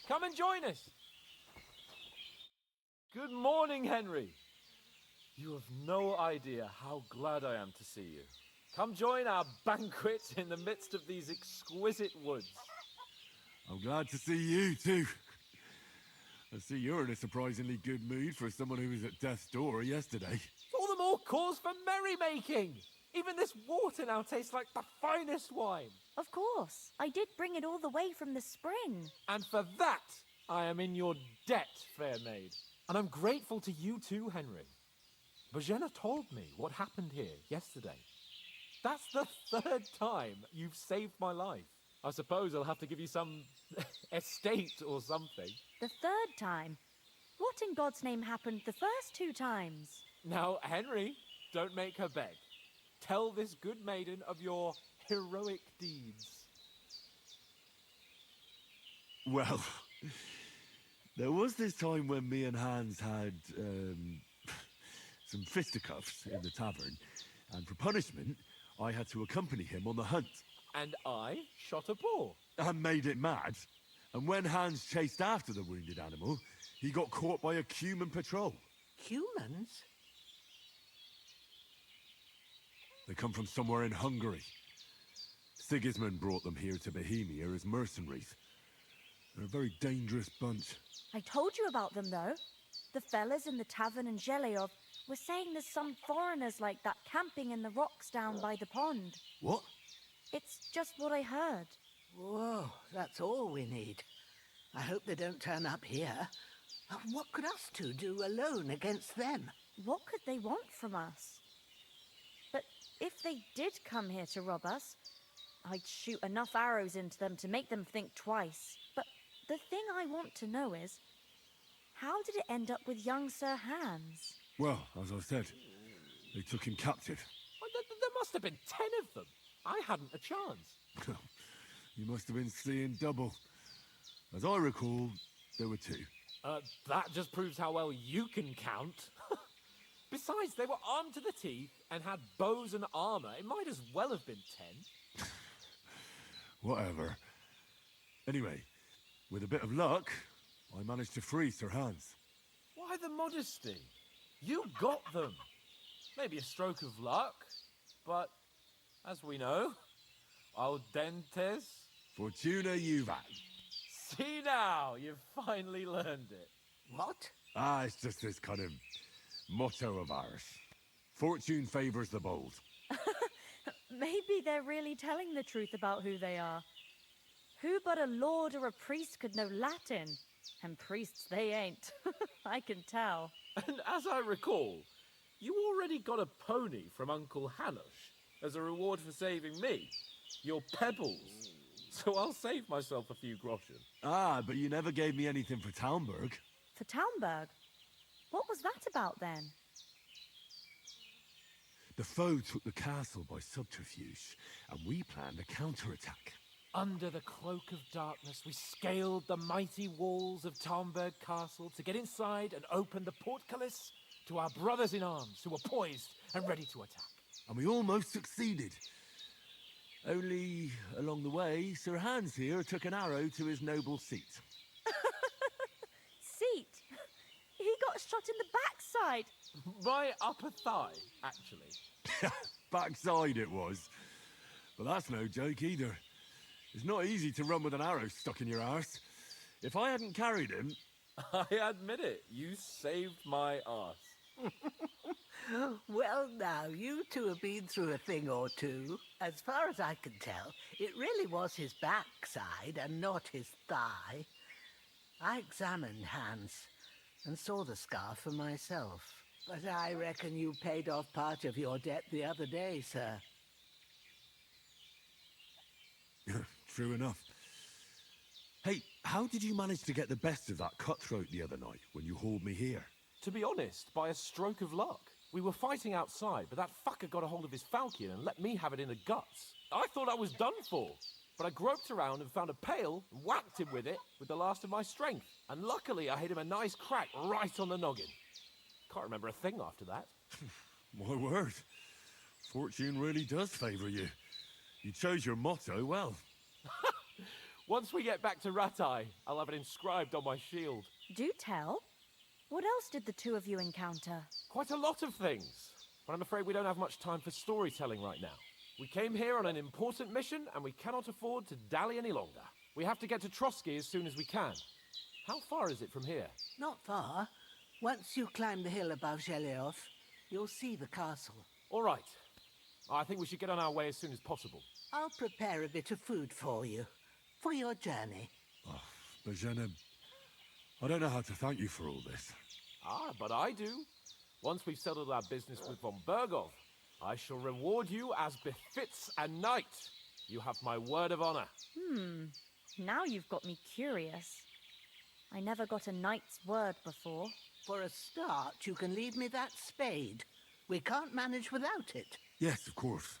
B: come and join us. Good morning, Henry. You have no idea how glad I am to see you. Come join our banquet in the midst of these exquisite woods.
D: I'm glad to see you too. I see you're in a surprisingly good mood for someone who was at death's door yesterday.
B: All the more cause for merrymaking. Even this water now tastes like the finest wine.
N: Of course. I did bring it all the way from the spring.
B: And for that, I am in your debt, fair maid. And I'm grateful to you too, Henry. Bajena told me what happened here yesterday. That's the third time you've saved my life. I suppose I'll have to give you some estate or something.
N: The third time? What in God's name happened the first 2 times?
B: Now, Henry, don't make her beg. Tell this good maiden of your heroic deeds.
D: Well, there was this time when me and Hans had some fisticuffs in the tavern, and for punishment, I had to accompany him on the hunt.
B: And I shot a boar.
D: And made it mad. And when Hans chased after the wounded animal, he got caught by a human patrol.
R: Humans?
D: They come from somewhere in Hungary. Sigismund brought them here to Bohemia as mercenaries. They're a very dangerous bunch.
N: I told you about them, though. The fellas in the tavern in Zheleov were saying there's some foreigners like that camping in the rocks down by the pond.
D: What?
N: It's just what I heard.
R: Whoa, that's all we need. I hope they don't turn up here. What could us two do alone against them?
N: What could they want from us? But if they did come here to rob us, I'd shoot enough arrows into them to make them think twice. But the thing I want to know is, how did it end up with young Sir Hans?
D: Well, as I said, they took him captive.
B: Well, there must have been 10 of them. I hadn't a chance.
D: You must have been seeing double. As I recall, there were 2.
B: That just proves how well you can count. Besides, they were armed to the teeth and had bows and armor. It might as well have been 10.
D: Whatever. Anyway, with a bit of luck, I managed to free Sir Hans.
B: Why the modesty? You got them. Maybe a stroke of luck, but as we know, al dentes.
D: Fortuna juvat.
B: See now, you've finally learned it.
R: What?
D: It's just this kind of motto of ours. Fortune favors the bold.
N: Maybe they're really telling the truth about who they are. Who but a lord or a priest could know Latin? And priests they ain't. I can tell.
B: And as I recall, you already got a pony from Uncle Hanush as a reward for saving me. Your pebbles. So I'll save myself a few groschen.
D: But you never gave me anything for Talmberg.
N: For Talmberg? What was that about then?
D: The foe took the castle by subterfuge, and we planned a counterattack.
B: Under the cloak of darkness, we scaled the mighty walls of Talmberg Castle to get inside and open the portcullis to our brothers in arms who were poised and ready to attack.
D: And we almost succeeded. Only, along the way, Sir Hans here took an arrow to his noble seat.
N: Seat? He got shot in the backside.
B: My upper thigh, actually.
D: Backside it was. But that's no joke either. It's not easy to run with an arrow stuck in your arse. If I hadn't carried him...
B: I admit it, you saved my arse.
R: Well, now, you two have been through a thing or two. As far as I can tell, it really was his backside and not his thigh. I examined Hans and saw the scar for myself. But I reckon you paid off part of your debt the other day, sir.
D: True enough. Hey, how did you manage to get the best of that cutthroat the other night when you hauled me here?
B: To be honest, by a stroke of luck. We were fighting outside, but that fucker got a hold of his falchion and let me have it in the guts. I thought I was done for, but I groped around and found a pail, whacked him with it with the last of my strength. And luckily I hit him a nice crack right on the noggin. Can't remember a thing after that.
D: My word. Fortune really does favour you. You chose your motto well.
G: Once we get back to Rattay, I'll have it inscribed on my shield.
N: Do tell. What else did the two of you encounter?
G: Quite a lot of things, but I'm afraid we don't have much time for storytelling right now. We came here on an important mission, and we cannot afford to dally any longer. We have to get to Trotsky as soon as we can. How far is it from here?
R: Not far. Once you climb the hill above Zheleov, you'll see the castle.
G: All right. I think we should get on our way as soon as possible.
R: I'll prepare a bit of food for you, for your journey.
D: Oh, Bozhena, I don't know how to thank you for all this.
G: Ah, but I do. Once we've settled our business with von Bergov, I shall reward you as befits a knight. You have my word of honor.
N: Now you've got me curious. I never got a knight's word before.
R: For a start, you can leave me that spade. We can't manage without it.
D: Yes, of course.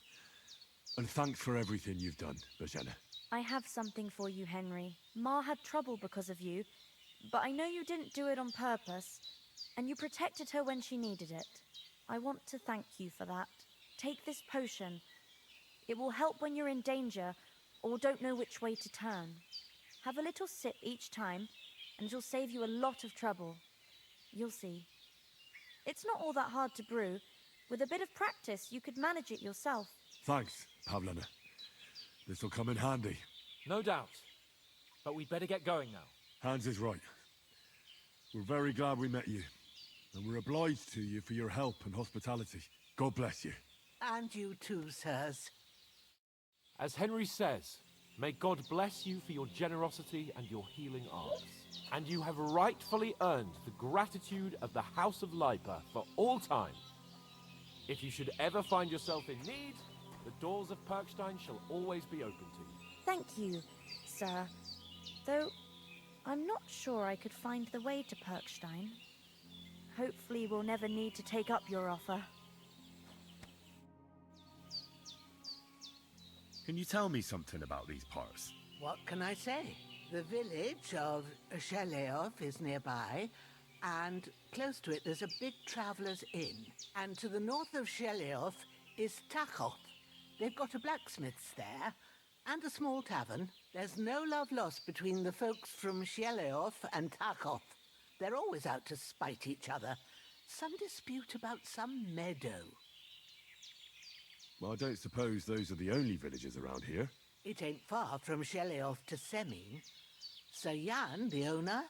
D: And thanks for everything you've done, Bozhena.
N: I have something for you, Henry. Ma had trouble because of you, but I know you didn't do it on purpose, and you protected her when she needed it. I want to thank you for that. Take this potion. It will help when you're in danger or don't know which way to turn. Have a little sip each time, and it'll save you a lot of trouble. You'll see. It's not all that hard to brew. With a bit of practice, you could manage it yourself.
D: Thanks, Pavlena. This'll come in handy.
G: No doubt. But we'd better get going now.
D: Hans is right. We're very glad we met you. And we're obliged to you for your help and hospitality. God bless you.
R: And you too, sirs.
G: As Henry says, may God bless you for your generosity and your healing arts. And you have rightfully earned the gratitude of the House of Lipa for all time. If you should ever find yourself in need, the doors of Perkstein shall always be open to you.
N: Thank you, sir. Though, I'm not sure I could find the way to Perkstein. Hopefully we'll never need to take up your offer.
D: Can you tell me something about these parts?
R: What can I say? The village of Zheleov is nearby, and close to it there's a big traveller's inn. And to the north of Zheleov is Takhov. They've got a blacksmith's there, and a small tavern. There's no love lost between the folks from Zheleov and Takhov. They're always out to spite each other. Some dispute about some meadow.
D: Well, I don't suppose those are the only villages around here.
R: It ain't far from Zheleov to Semien. Sir Jan, the owner,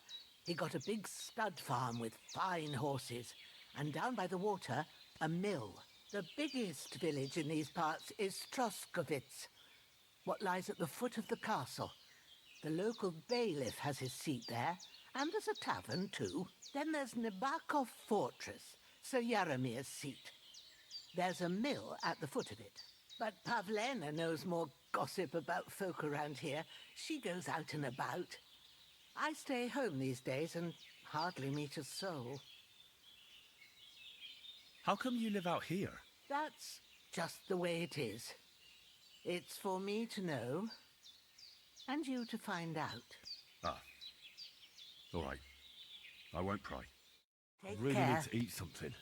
R: he got a big stud farm with fine horses, and down by the water, a mill. The biggest village in these parts is Troskovitz, what lies at the foot of the castle. The local bailiff has his seat there, and there's a tavern too. Then there's Nabakov Fortress, Sir Yaramir's seat. There's a mill at the foot of it. But Pavlena knows more gossip about folk around here. She goes out and about. I stay home these days and hardly meet a soul.
D: How come you live out here?
R: That's just the way it is. It's for me to know, and you to find out.
D: Ah. All right. I won't pry.
R: Take
D: I really
R: care.
D: need to eat something.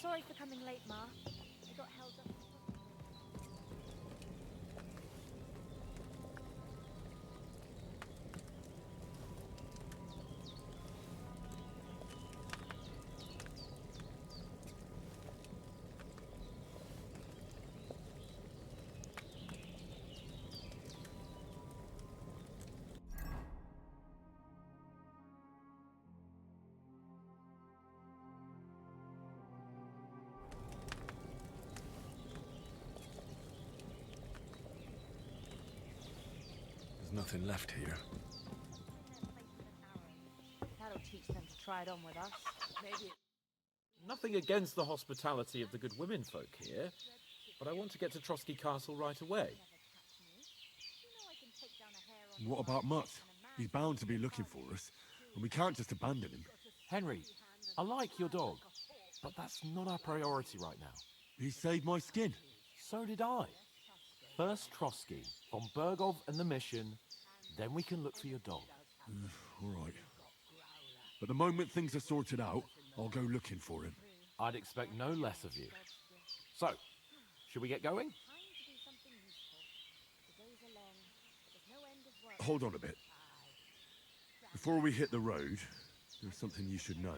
N: Sorry for coming late, Ma. I got held up.
D: There's nothing left here.
N: That'll teach them to try it on with us.
R: Maybe.
G: Nothing against the hospitality of the good women folk here, but I want to get to Trotsky Castle right away.
D: What about Mutt? He's bound to be looking for us, and we can't just abandon him.
G: Henry, I like your dog, but that's not our priority right now.
D: He saved my skin.
G: So did I. First Trotsky, von Bergov and the mission, then we can look for your dog.
D: All right. But the moment things are sorted out, I'll go looking for him.
G: I'd expect no less of you. So, should we get going?
N: Time to do something useful. The days are long, the
D: Hold on a bit. Before we hit the road, there's something you should know.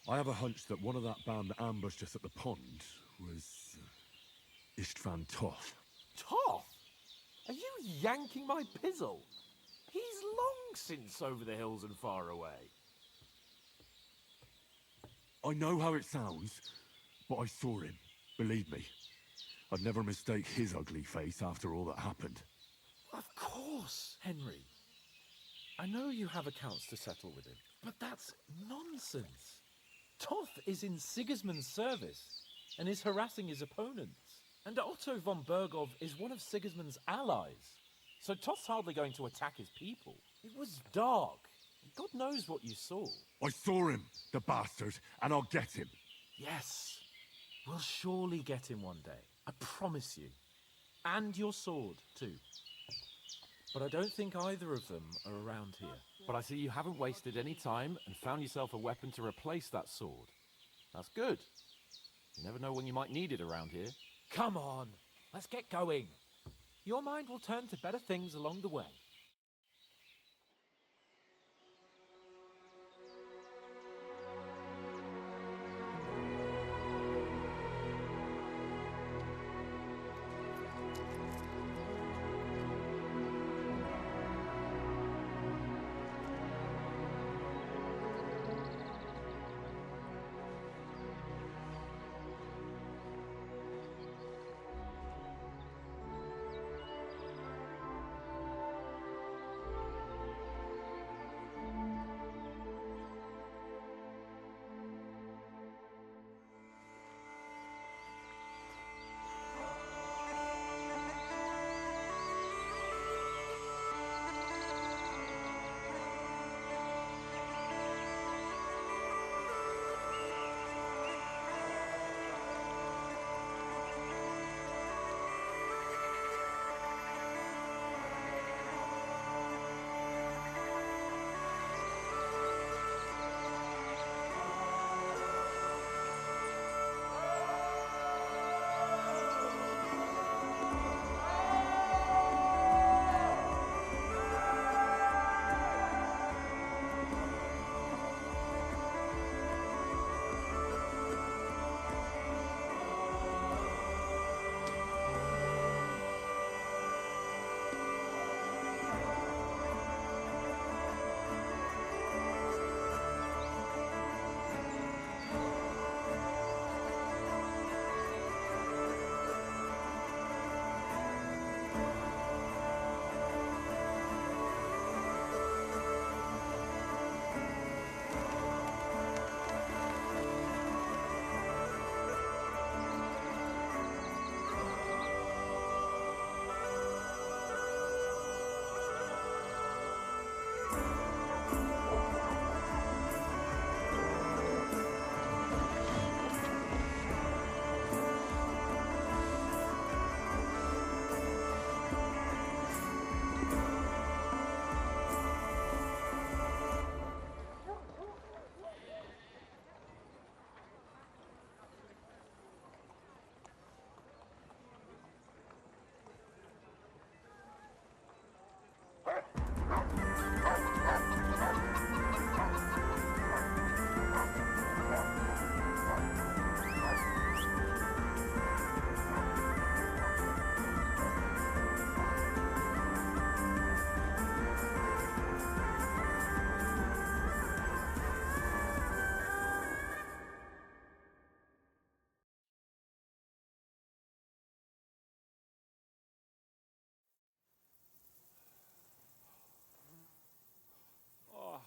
D: I have a hunch that one of that band that ambushed us at the pond was Istvan Toth.
G: Toth? Are you yanking my pizzle? He's long since over the hills and far away.
D: I know how it sounds, but I saw him. Believe me. I'd never mistake his ugly face after all that happened.
G: Of course, Henry. I know you have accounts to settle with him, but that's nonsense. Toth is in Sigismund's service and is harassing his opponents. And Otto von Bergov is one of Sigismund's allies. So Toth's hardly going to attack his people. It was dark. God knows what you saw.
D: I saw him, the bastard, and I'll get him.
G: Yes. We'll surely get him one day. I promise you. And your sword, too. But I don't think either of them are around here. But I see you haven't wasted any time and found yourself a weapon to replace that sword. That's good. You never know when you might need it around here. Come on, let's get going. Your mind will turn to better things along the way.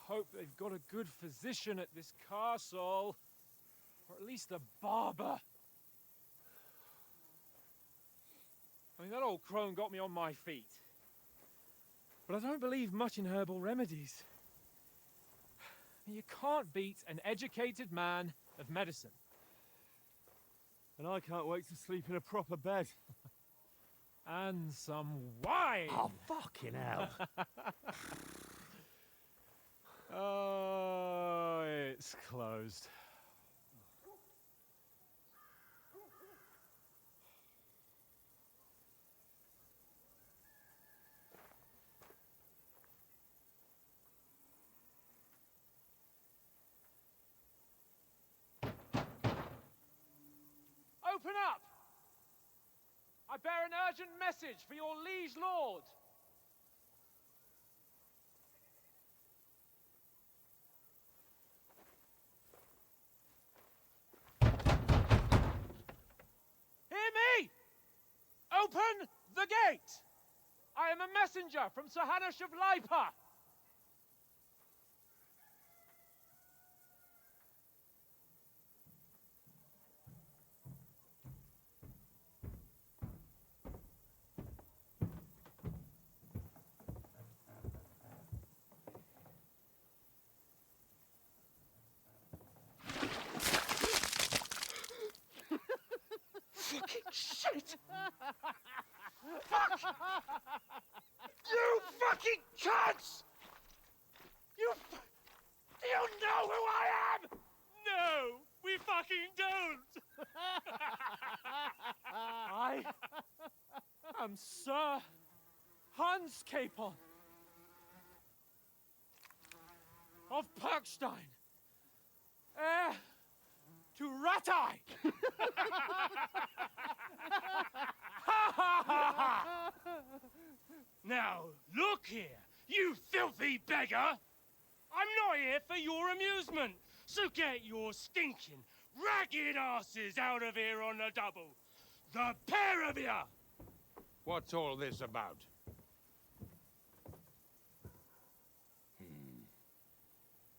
G: Hope they've got a good physician at this castle. Or at least a barber. I mean, that old crone got me on my feet. But I don't believe much in herbal remedies. You can't beat an educated man of medicine.
F: And I can't wait to sleep in a proper bed.
B: And some wine!
L: Oh, fucking hell.
B: Oh, it's closed. bear an urgent message for your liege lord. Hear me! Open the gate! I am a messenger from Sir Hanush of Lipa. Fucking shit! Fuck! You fucking cunts! Do you know who I am? No, we fucking don't! I am Sir Hans Capon of Perkstein, heir to Ratai! Now, look here, you filthy beggar! I'm not here for your amusement, so get your stinking, ragged asses out of here on the double! The pair of you!
Q: What's all this about?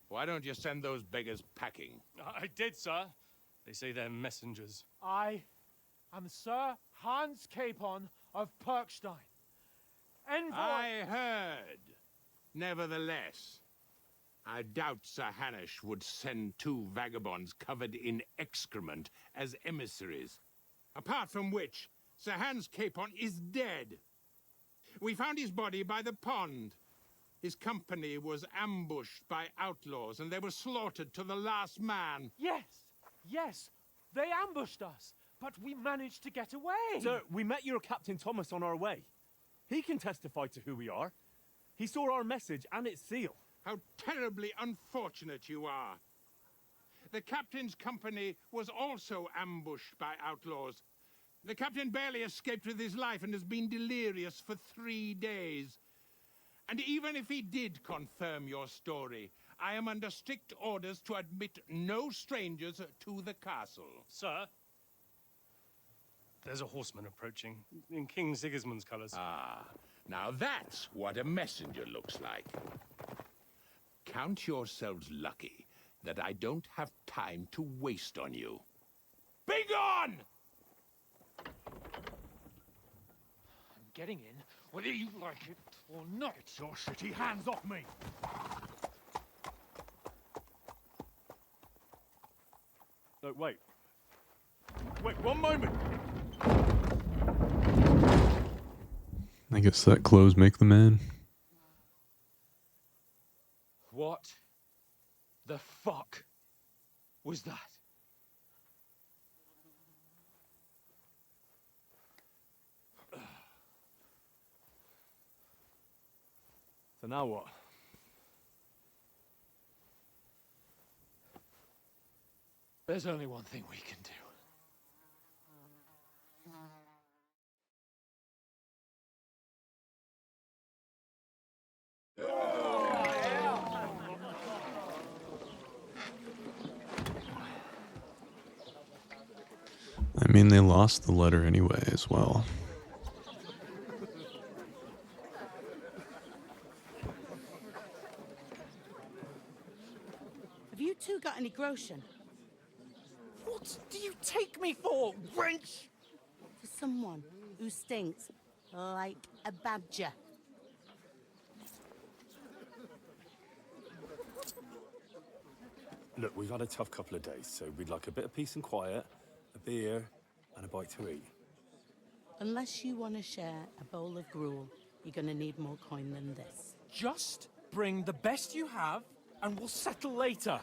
Q: Why don't you send those beggars packing?
B: I did, sir. They say they're messengers. I am Sir Hans Capon of Perkstein. Envoy...
Q: I heard. Nevertheless, I doubt Sir Hanush would send two vagabonds covered in excrement as emissaries. Apart from which, Sir Hans Capon is dead. We found his body by the pond. His company was ambushed by outlaws, and they were slaughtered to the last man.
B: Yes, they ambushed us, but we managed to get away.
F: Sir, we met your Captain Thomas on our way. He can testify to who we are. He saw our message and its seal.
Q: How terribly unfortunate you are. The captain's company was also ambushed by outlaws. The captain barely escaped with his life and has been delirious for 3 days. And even if he did confirm your story, I am under strict orders to admit no strangers to the castle.
B: Sir, there's a horseman approaching, in King Sigismund's colours.
Q: Ah, now that's what a messenger looks like. Count yourselves lucky that I don't have time to waste on you. Be gone!
B: I'm getting in, whether you like it or not.
F: Your shitty hands off me! No, wait. Wait, one moment!
C: I guess that clothes make the man.
B: What the fuck was that?
F: So now what?
B: There's only one thing we can do.
C: I mean, they lost the letter anyway as well.
R: Have you two got any groschen?
B: What do you take me for, wench?
R: For someone who stinks like a badger.
F: Look, we've had a tough couple of days, so we'd like a bit of peace and quiet, a beer, and a bite to eat.
R: Unless you want to share a bowl of gruel, you're going to need more coin than this.
B: Just bring the best you have, and we'll settle later.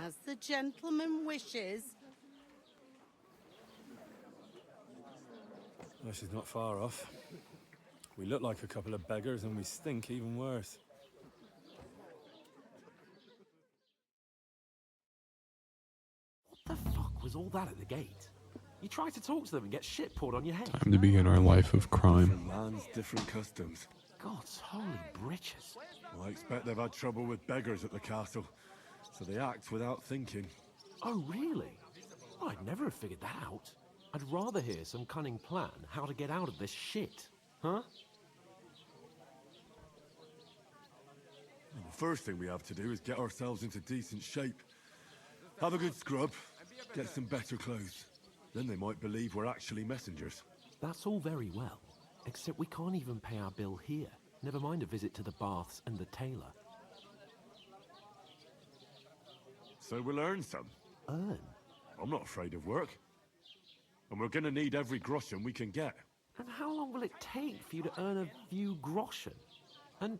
R: As the gentleman wishes.
F: Well, she's not far off. We look like a couple of beggars, and we stink even worse.
G: What the fuck was all that at the gate? You try to talk to them and get shit poured on your head.
C: Time to begin our life of crime.
D: Different lands, different customs.
G: God's holy britches.
D: Well, I expect they've had trouble with beggars at the castle, so they act without thinking.
G: Oh, really? Well, I'd never have figured that out. I'd rather hear some cunning plan how to get out of this shit. Huh?
D: Well, the first thing we have to do is get ourselves into decent shape. Have a good scrub, get some better clothes. Then they might believe we're actually messengers.
G: That's all very well, except we can't even pay our bill here. Never mind a visit to the baths and the tailor.
D: So we'll earn some.
G: Earn?
D: I'm not afraid of work. And we're gonna need every groschen we can get.
G: And how long will it take for you to earn a few groschen? And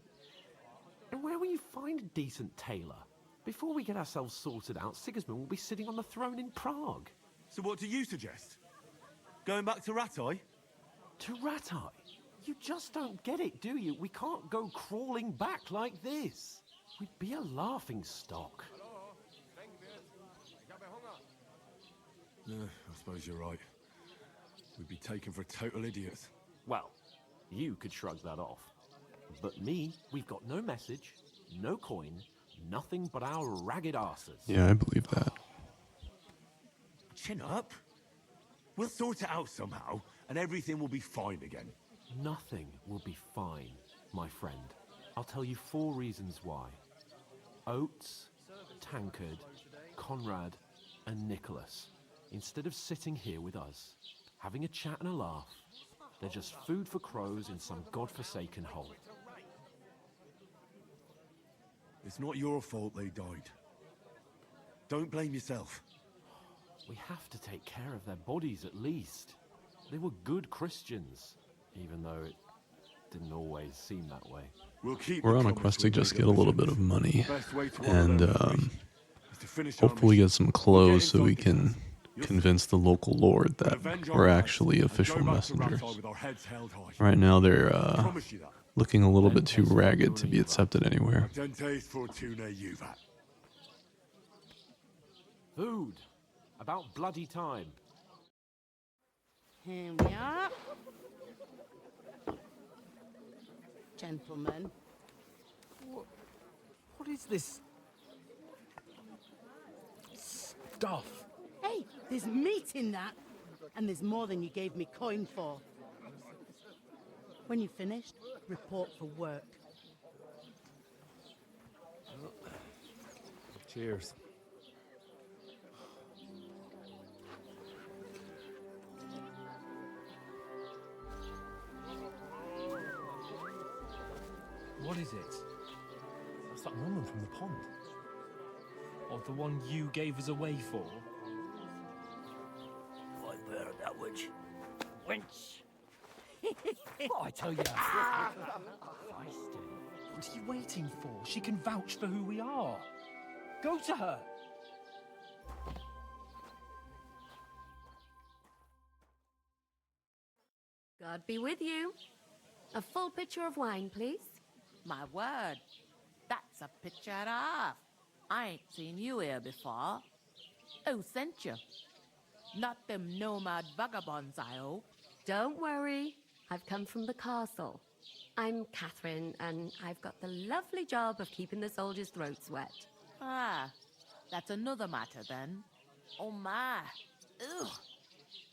G: where will you find a decent tailor? Before we get ourselves sorted out, Sigismund will be sitting on the throne in Prague.
D: So what do you suggest? Going back to Rattay?
G: To Rattay? You just don't get it, do you? We can't go crawling back like this. We'd be a laughing stock.
D: I suppose you're right. We'd be taken for total idiots.
G: Well, you could shrug that off. But me, we've got no message, no coin, nothing but our ragged arses.
C: Yeah, I believe that.
D: Chin up. We'll sort it out somehow, and everything will be fine again.
G: Nothing will be fine, my friend. I'll tell you 4 reasons why. Oates, Tankard, Conrad, and Nicholas. Instead of sitting here with us, having a chat and a laugh, they're just food for crows in some godforsaken hole.
D: It's not your fault they died. Don't blame yourself.
G: We have to take care of their bodies at least. They were good Christians, even though it didn't always seem that way.
C: We're on a quest to just get a little bit of money and hopefully get some clothes so we can convince the local lord that we're actually official messengers. Right now they're looking a little bit too ragged to be accepted anywhere.
G: Food! About bloody time.
I: Here we are. Gentlemen.
G: What is this stuff?
I: Hey, there's meat in that. And there's more than you gave me coin for. When you're finished, report for work.
G: Cheers.
B: What is it? That's that woman from the pond. Or the one you gave us away for?
J: I bear that witch. Wench.
B: What I tell you? What are you waiting for? She can vouch for who we are. Go to her.
V: God be with you. A full pitcher of wine, please.
W: My word, that's a picture and a half. I ain't seen you here before. Who sent you? Not them nomad vagabonds, I hope.
V: Don't worry. I've come from the castle. I'm Catherine, and I've got the lovely job of keeping the soldiers' throats wet.
W: Ah, that's another matter then. Oh my. Ugh.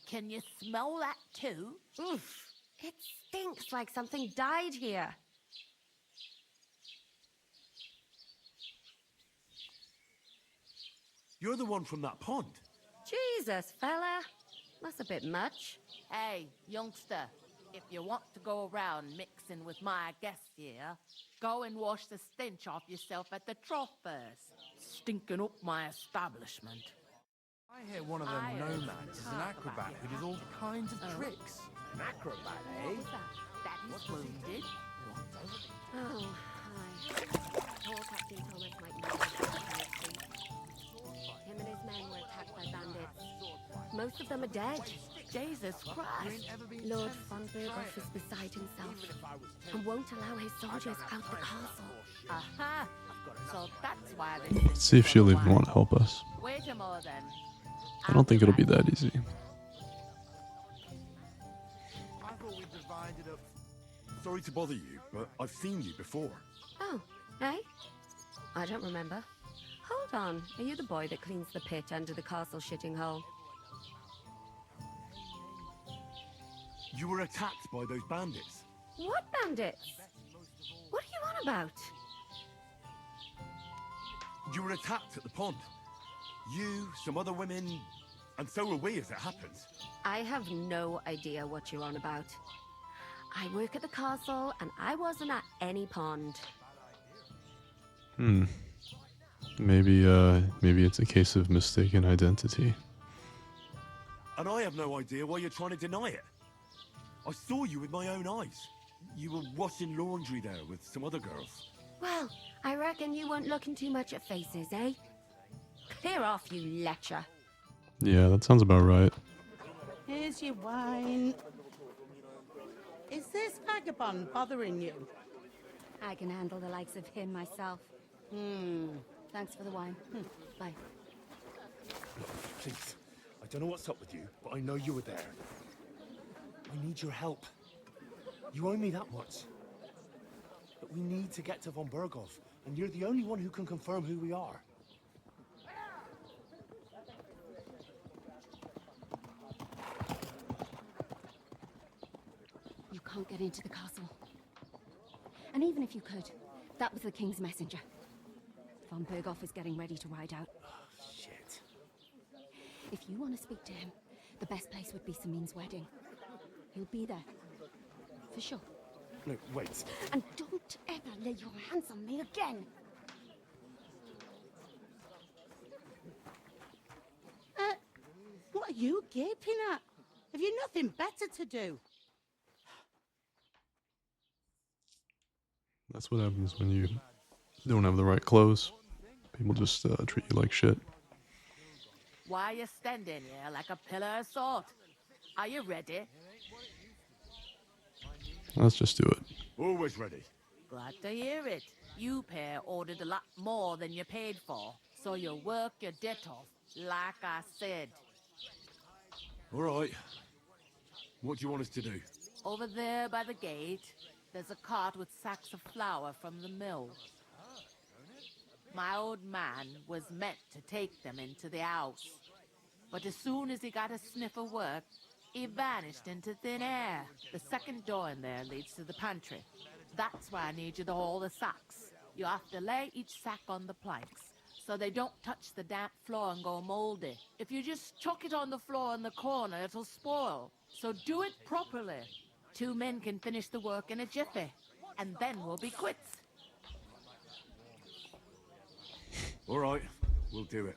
W: Can you smell that too?
V: Oof. It stinks like something died here.
D: You're the one from that pond.
V: Jesus, fella. That's a bit much.
W: Hey, youngster, if you want to go around mixing with my guests here, go and wash the stench off yourself at the trough first. Stinking up my establishment.
E: I hear one of them nomads is an acrobat who does all kinds of tricks.
W: An acrobat, eh? That is wounded.
V: Oh, hi. Poor Captain Thomas might know this. Him and his men were attacked by bandits. Most of them are dead.
W: Jesus Christ.
V: Lord Fonberg is beside himself and won't allow his soldiers out the castle.
W: Aha! So that's why they...
C: Let's see if she'll even want to help us.
W: Wait a more then.
C: I don't think it'll be that easy.
D: Sorry to bother you, but I've seen you before.
V: Oh, hey? I don't remember. Hold on, are you the boy that cleans the pit under the castle shitting hole?
D: You were attacked by those bandits.
V: What bandits? What are you on about?
D: You were attacked at the pond. You, some other women, and so were we as it happens.
V: I have no idea what you're on about. I work at the castle, and I wasn't at any pond.
C: Maybe it's a case of mistaken identity.
D: And I have no idea why you're trying to deny it. I saw you with my own eyes. You were washing laundry there with some other girls.
V: Well, I reckon you weren't looking too much at faces, eh? Clear off, you lecher.
C: Yeah, that sounds about right.
I: Here's your wine. Is this vagabond bothering you?
V: I can handle the likes of him myself. Thanks for the wine. Bye.
O: Please, I don't know what's up with you, but I know you were there. I need your help. You owe me that much. But we need to get to von Berghoff, and you're the only one who can confirm who we are.
V: You can't get into the castle. And even if you could, that was the king's messenger. Von Berghoff is getting ready to ride out.
O: Shit.
V: If you want to speak to him, the best place would be Samin's wedding. He'll be there. For sure.
O: No, wait.
V: And don't ever lay your hands on me again!
I: What are you gaping at? Have you nothing better to do?
C: That's what happens when you don't have the right clothes. People just treat you like shit.
W: Why you standing here like a pillar of salt? Are you ready?
C: Let's just do it.
D: Always ready.
W: Glad to hear it. You pair ordered a lot more than you paid for, so you work your debt off, like I said.
D: All right. What do you want us to do?
W: Over there by the gate, there's a cart with sacks of flour from the mill. My old man was meant to take them into the house, but as soon as he got a sniff of work, he vanished into thin air. The second door in there leads to the pantry. That's why I need you to haul the sacks. You have to lay each sack on the planks, so they don't touch the damp floor and go moldy. If you just chuck it on the floor in the corner, it'll spoil. So do it properly. 2 men can finish the work in a jiffy, and then we'll be quits.
D: All right, we'll do it.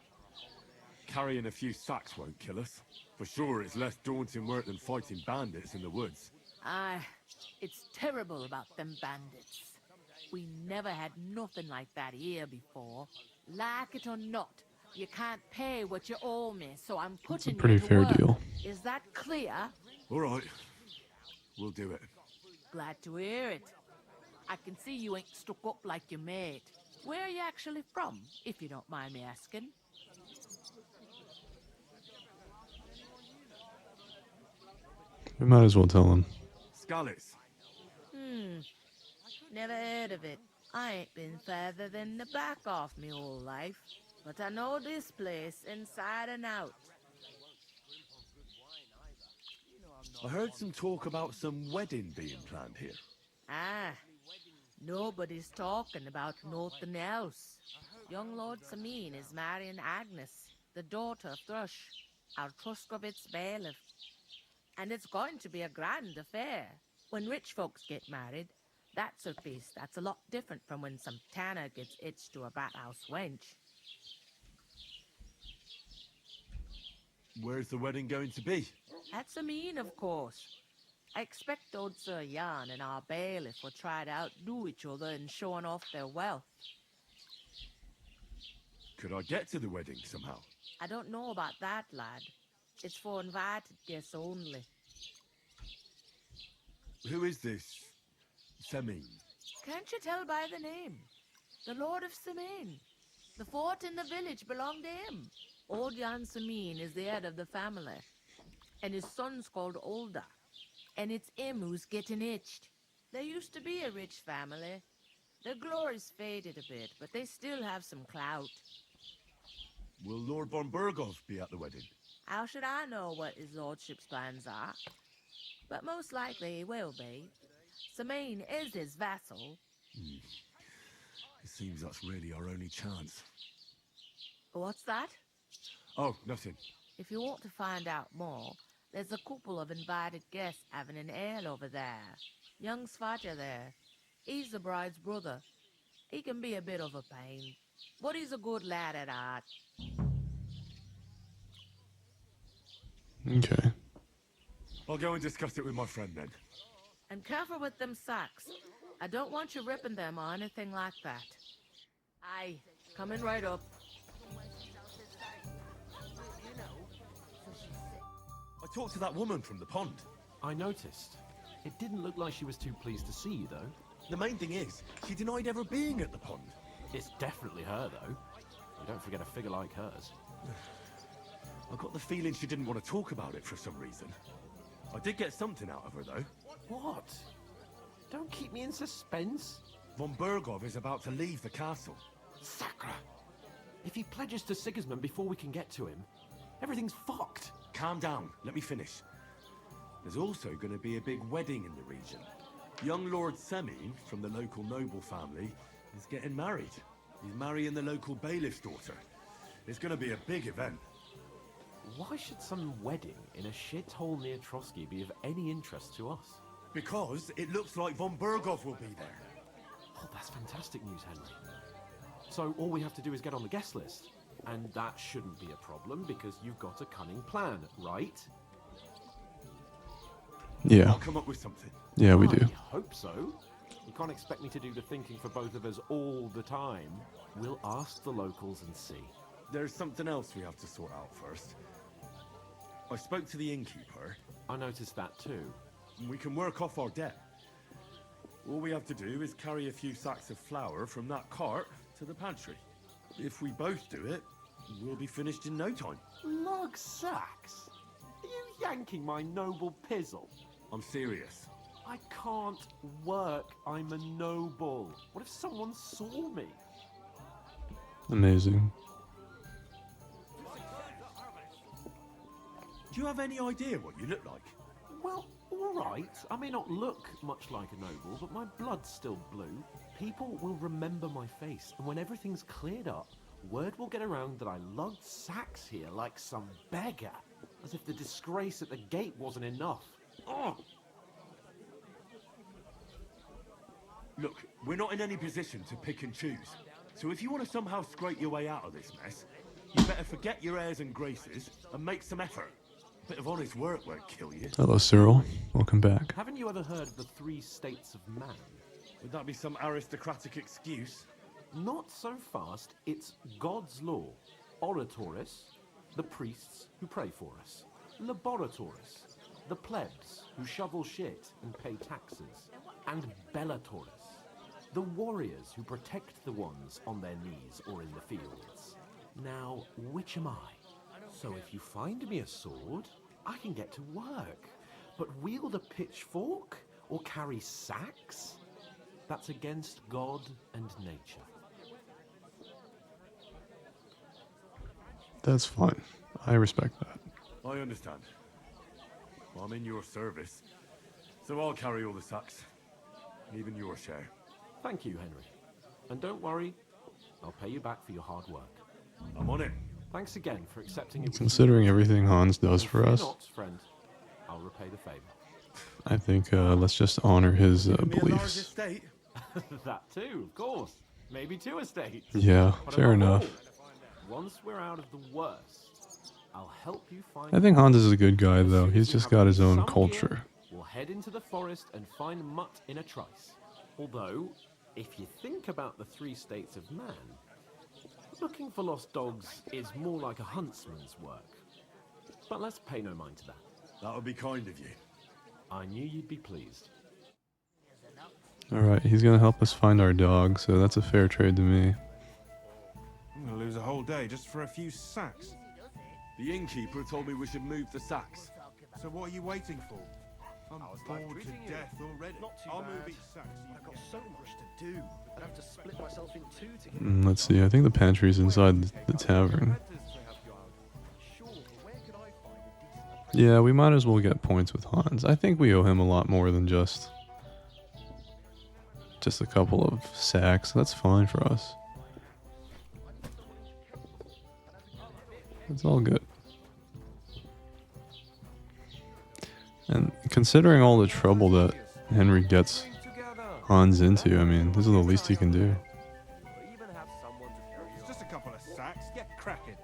D: Carrying a few sacks won't kill us. For sure, it's less daunting work than fighting bandits in the woods.
W: Aye, it's terrible about them bandits. We never had nothing like that here before. Like it or not, you can't pay what you owe me, so I'm putting
C: pretty
W: you to
C: fair
W: work.
C: deal.
W: Is that clear?
D: All right, we'll do it.
W: Glad to hear it. I can see you ain't stuck up like your mate. Where are you actually from, if you don't mind me asking?
C: We might as well tell him.
D: Scallis.
W: Never heard of it. I ain't been further than the back off me whole life. But I know this place inside and out.
D: I heard some talk about some wedding being planned here.
W: Ah, nobody's talking about nothing else. Young Lord Samin is marrying Agnes, the daughter of Thrush, our Truskovitz bailiff. And it's going to be a grand affair. When rich folks get married, that's a feast that's a lot different from when some tanner gets hitched to a brat house wench.
D: Where's the wedding going to be?
W: At Samin, of course. I expect old Sir Jan and our bailiff will try to outdo each other in showing off their wealth.
D: Could I get to the wedding somehow?
W: I don't know about that, lad. It's for invited guests only.
D: Who is this Semin?
W: Can't you tell by the name? The Lord of Samin. The fort in the village belonged to him. Old Jan Samin is the head of the family, and his son's called Olda, and it's him who's getting hitched. There used to be a rich family. Their glory's faded a bit, but they still have some clout.
D: Will Lord von Burgov be at the wedding?
W: How should I know what his lordship's plans are? But most likely he will be. Samine is his vassal.
D: It seems that's really our only chance.
W: What's that?
D: Oh, nothing.
W: If you want to find out more, there's a couple of invited guests having an ale over there. Young Svaja there. He's the bride's brother. He can be a bit of a pain, but he's a good lad at heart.
C: Okay.
D: I'll go and discuss it with my friend then.
W: And careful with them socks. I don't want you ripping them or anything like that. Aye, coming right up.
D: I talked to that woman from the pond.
G: I noticed. It didn't look like she was too pleased to see you, though.
D: The main thing is, she denied ever being at the pond.
G: It's definitely her, though. You don't forget a figure like hers.
D: I got the feeling she didn't want to talk about it for some reason. I did get something out of her, though.
G: What? Don't keep me in suspense.
D: Von Burgov is about to leave the castle.
G: Sacra! If he pledges to Sigismund before we can get to him, everything's fucked.
D: Calm down, let me finish. There's also going to be a big wedding in the region. Young Lord Semine, from the local noble family, is getting married. He's marrying the local bailiff's daughter. It's going to be a big event.
G: Why should some wedding in a shithole near Trotsky be of any interest to us?
D: Because it looks like von Burgov will be there.
G: Oh, that's fantastic news, Henry. So all we have to do is get on the guest list. And that shouldn't be a problem because you've got a cunning plan, right?
C: Yeah.
D: I'll come up with something.
C: Yeah, we do.
G: I hope so. You can't expect me to do the thinking for both of us all the time. We'll ask the locals and see.
D: There's something else we have to sort out first. I spoke to the innkeeper.
G: I noticed that too.
D: We can work off our debt. All we have to do is carry a few sacks of flour from that cart to the pantry. If we both do it, we'll be finished in no time.
G: Lug sacks? Are you yanking my noble pizzle?
D: I'm serious.
G: I can't work. I'm a noble. What if someone saw me?
C: Amazing.
D: Do you have any idea what you look like?
G: Well, alright. I may not look much like a noble, but my blood's still blue. People will remember my face, and when everything's cleared up, word will get around that I lugged sacks here like some beggar. As if the disgrace at the gate wasn't enough. Oh!
D: Look, we're not in any position to pick and choose. So if you want to somehow scrape your way out of this mess, you better forget your airs and graces and make some effort. A bit of honest work won't kill you.
C: Hello, Cyril. Welcome back.
G: Haven't you ever heard of the 3 states of man?
D: Would that be some aristocratic excuse?
G: Not so fast. It's God's law. Oratoris, the priests who pray for us. Laboratoris, the plebs who shovel shit and pay taxes. And Bellatoris, the warriors who protect the ones on their knees or in the fields. Now, which am I? So if you find me a sword, I can get to work. But wield a pitchfork or carry sacks? That's against God and nature.
C: That's fine. I respect that.
D: I understand. I'm in your service, so I'll carry all the sacks. Even your share.
G: Thank you, Henry. And don't worry, I'll pay you back for your hard work.
D: I'm on it.
G: Thanks again for accepting it.
C: Considering everything Hans does for us,
G: Not, friend. I'll repay the favor.
C: I think let's just honor his
D: Give me a large
C: beliefs.
D: estate.
G: That too, of course. Maybe 2 estates.
C: Yeah,
G: But
C: fair
G: above
C: enough.
G: all, once we're out of the worst, I'll help you find.
C: I think Hans is a good guy, though.
G: As soon
C: He's
G: as you
C: just
G: have
C: got his own
G: some
C: culture.
G: gear, we'll head into the forest and find Mutt in a trice. Although, if you think about the 3 states of man, looking for lost dogs is more like a huntsman's work. But let's pay no mind to that.
D: That would be kind of you.
G: I knew you'd be pleased.
C: Alright, he's gonna help us find our dog, so that's a fair trade to me.
F: I'm gonna lose a whole day just for a few sacks.
D: The innkeeper told me we should move the sacks.
F: So what are you waiting for?
A: I'm
J: I was
A: bored to
J: treating you.
A: death already.
O: Not too
A: I'll
O: bad.
A: move each sack so you
O: I've
A: can
O: got
A: get
O: so much to do. I'd have to split myself in two to get
C: Let's see. I think the pantry's inside the tavern. Yeah, we might as well get points with Hans. I think we owe him a lot more than just a couple of sacks. That's fine for us. It's all good. And considering all the trouble that Henry gets Hans into, I mean, this is the least he can do.
A: It's just a couple of sacks. Get cracking.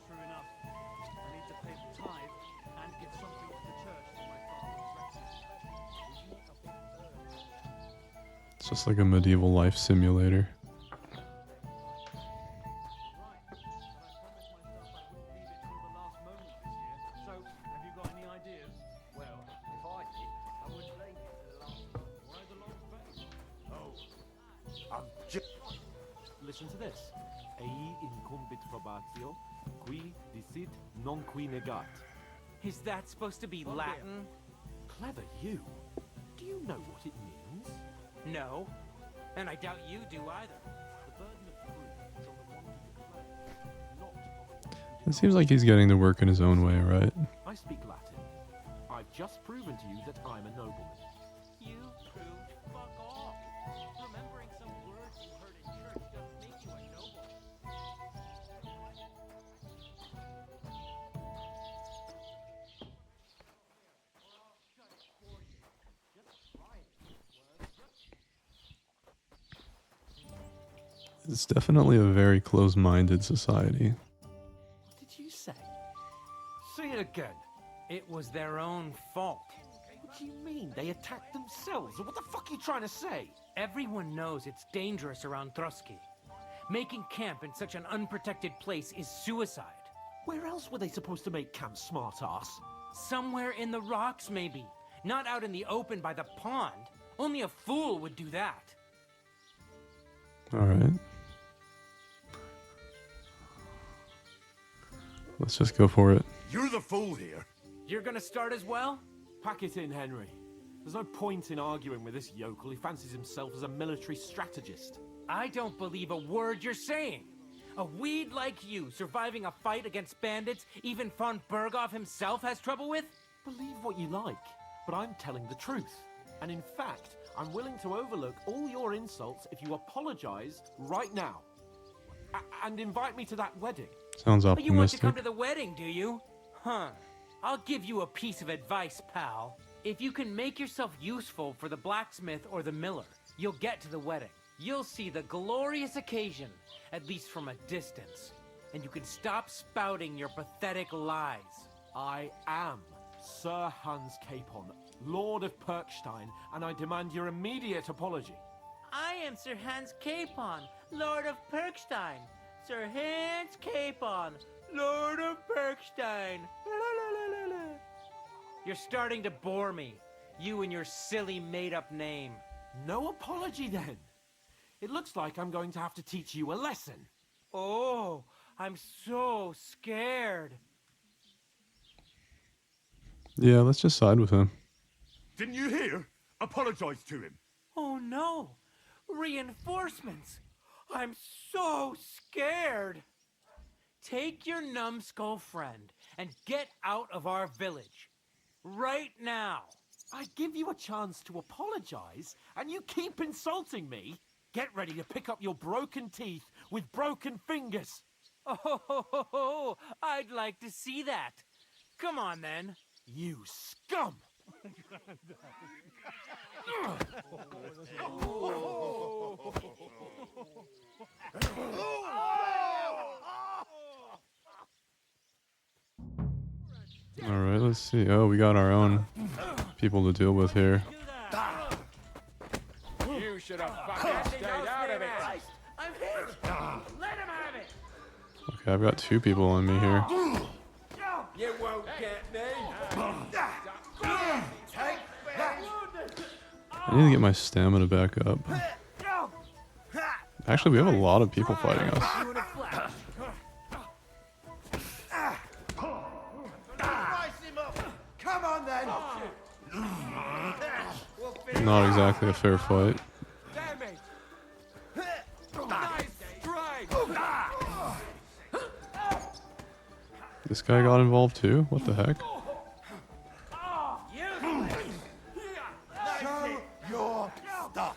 J: True enough. I need to pay the tithe and give something to the church for my father's rescue.
C: It's just like a medieval life simulator.
J: So, have you got any ideas? Well, if I did, I wouldn't leave it to the last moment. Why the long face?
G: Oh, I'm just... Listen to this. Ei incumbit probatio, qui dicit non qui negat.
H: Is that supposed to be Latin?
G: Clever you. Do you know what it means?
H: No. And I doubt you do either.
G: The burden of proof is on the one to declare, not on the one.
C: It seems like he's getting to work in his own way, right?
G: I speak Latin. I've just proven to you that I'm a nobleman.
H: You proved fuck off. Remembering some words you heard in church doesn't make you a noble.
C: It's definitely a very close-minded society.
G: What did you say?
H: Say it again. It was their own fault.
G: What do you mean? They attacked themselves? What the fuck are you trying to say?
H: Everyone knows it's dangerous around Trotsky. Making camp in such an unprotected place is suicide.
G: Where else were they supposed to make camp, smartass?
H: Somewhere in the rocks, maybe. Not out in the open by the pond. Only a fool would do that.
C: Alright. Let's just go for it.
A: You're the fool here.
H: You're gonna start as well?
G: Pack it in, Henry. There's no point in arguing with this yokel who fancies himself as a military strategist.
H: I don't believe a word you're saying. A weed like you surviving a fight against bandits even von Berghoff himself has trouble with?
G: Believe what you like, but I'm telling the truth. And in fact, I'm willing to overlook all your insults if you apologize right now. And invite me to that wedding.
C: Sounds
H: But you want to
C: optimistic.
H: come to the wedding, do you? Huh. I'll give you a piece of advice, pal. If you can make yourself useful for the blacksmith or the miller, you'll get to the wedding. You'll see the glorious occasion, at least from a distance. And you can stop spouting your pathetic lies.
G: I am Sir Hans Capon, Lord of Perkstein, and I demand your immediate apology.
H: I am Sir Hans Capon, Lord of Perkstein. Sir Hans Capon, Lord of Perkstein. You're starting to bore me. You and your silly made-up name.
G: No apology, then. It looks like I'm going to have to teach you a lesson.
H: Oh, I'm so scared.
C: Yeah, let's just side with him.
A: Didn't you hear? Apologize to him.
H: Oh no! Reinforcements! I'm so scared! Take your numbskull friend and get out of our village. Right now!
G: I give you a chance to apologize, and you keep insulting me. Get ready to pick up your broken teeth with broken fingers.
H: Oh, I'd like to see that. Come on then.
G: You scum!
C: Alright, let's see. Oh, we got our own people to deal with here.
E: You should have fucking stayed out of it.
J: I'm hit! Let him have it!
C: Okay, I've got two people on me here.
E: You won't get me.
J: Take that!
C: I need to get my stamina back up. Actually, we have a lot of people fighting us.
J: Come
C: Not exactly a fair fight. This guy got involved too? What the heck?
A: Show your stuff.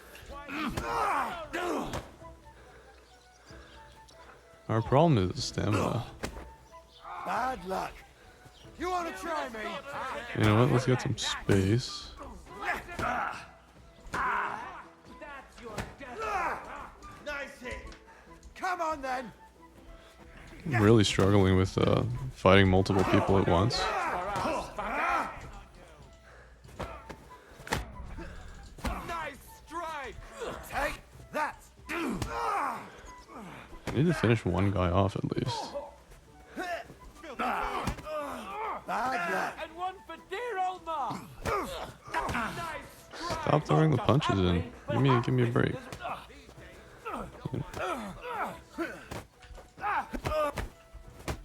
C: Our problem is stamina.
A: Bad luck. You want to try me?
C: You know what? Let's get some space.
A: Nice hit. Come on then.
C: I'm really struggling with fighting multiple people at once.
A: Nice strike. Take that.
C: I need to finish one guy off at least.
A: Bad luck.
G: And one for dear old Ma.
C: Stop throwing the punches in. Give me a break.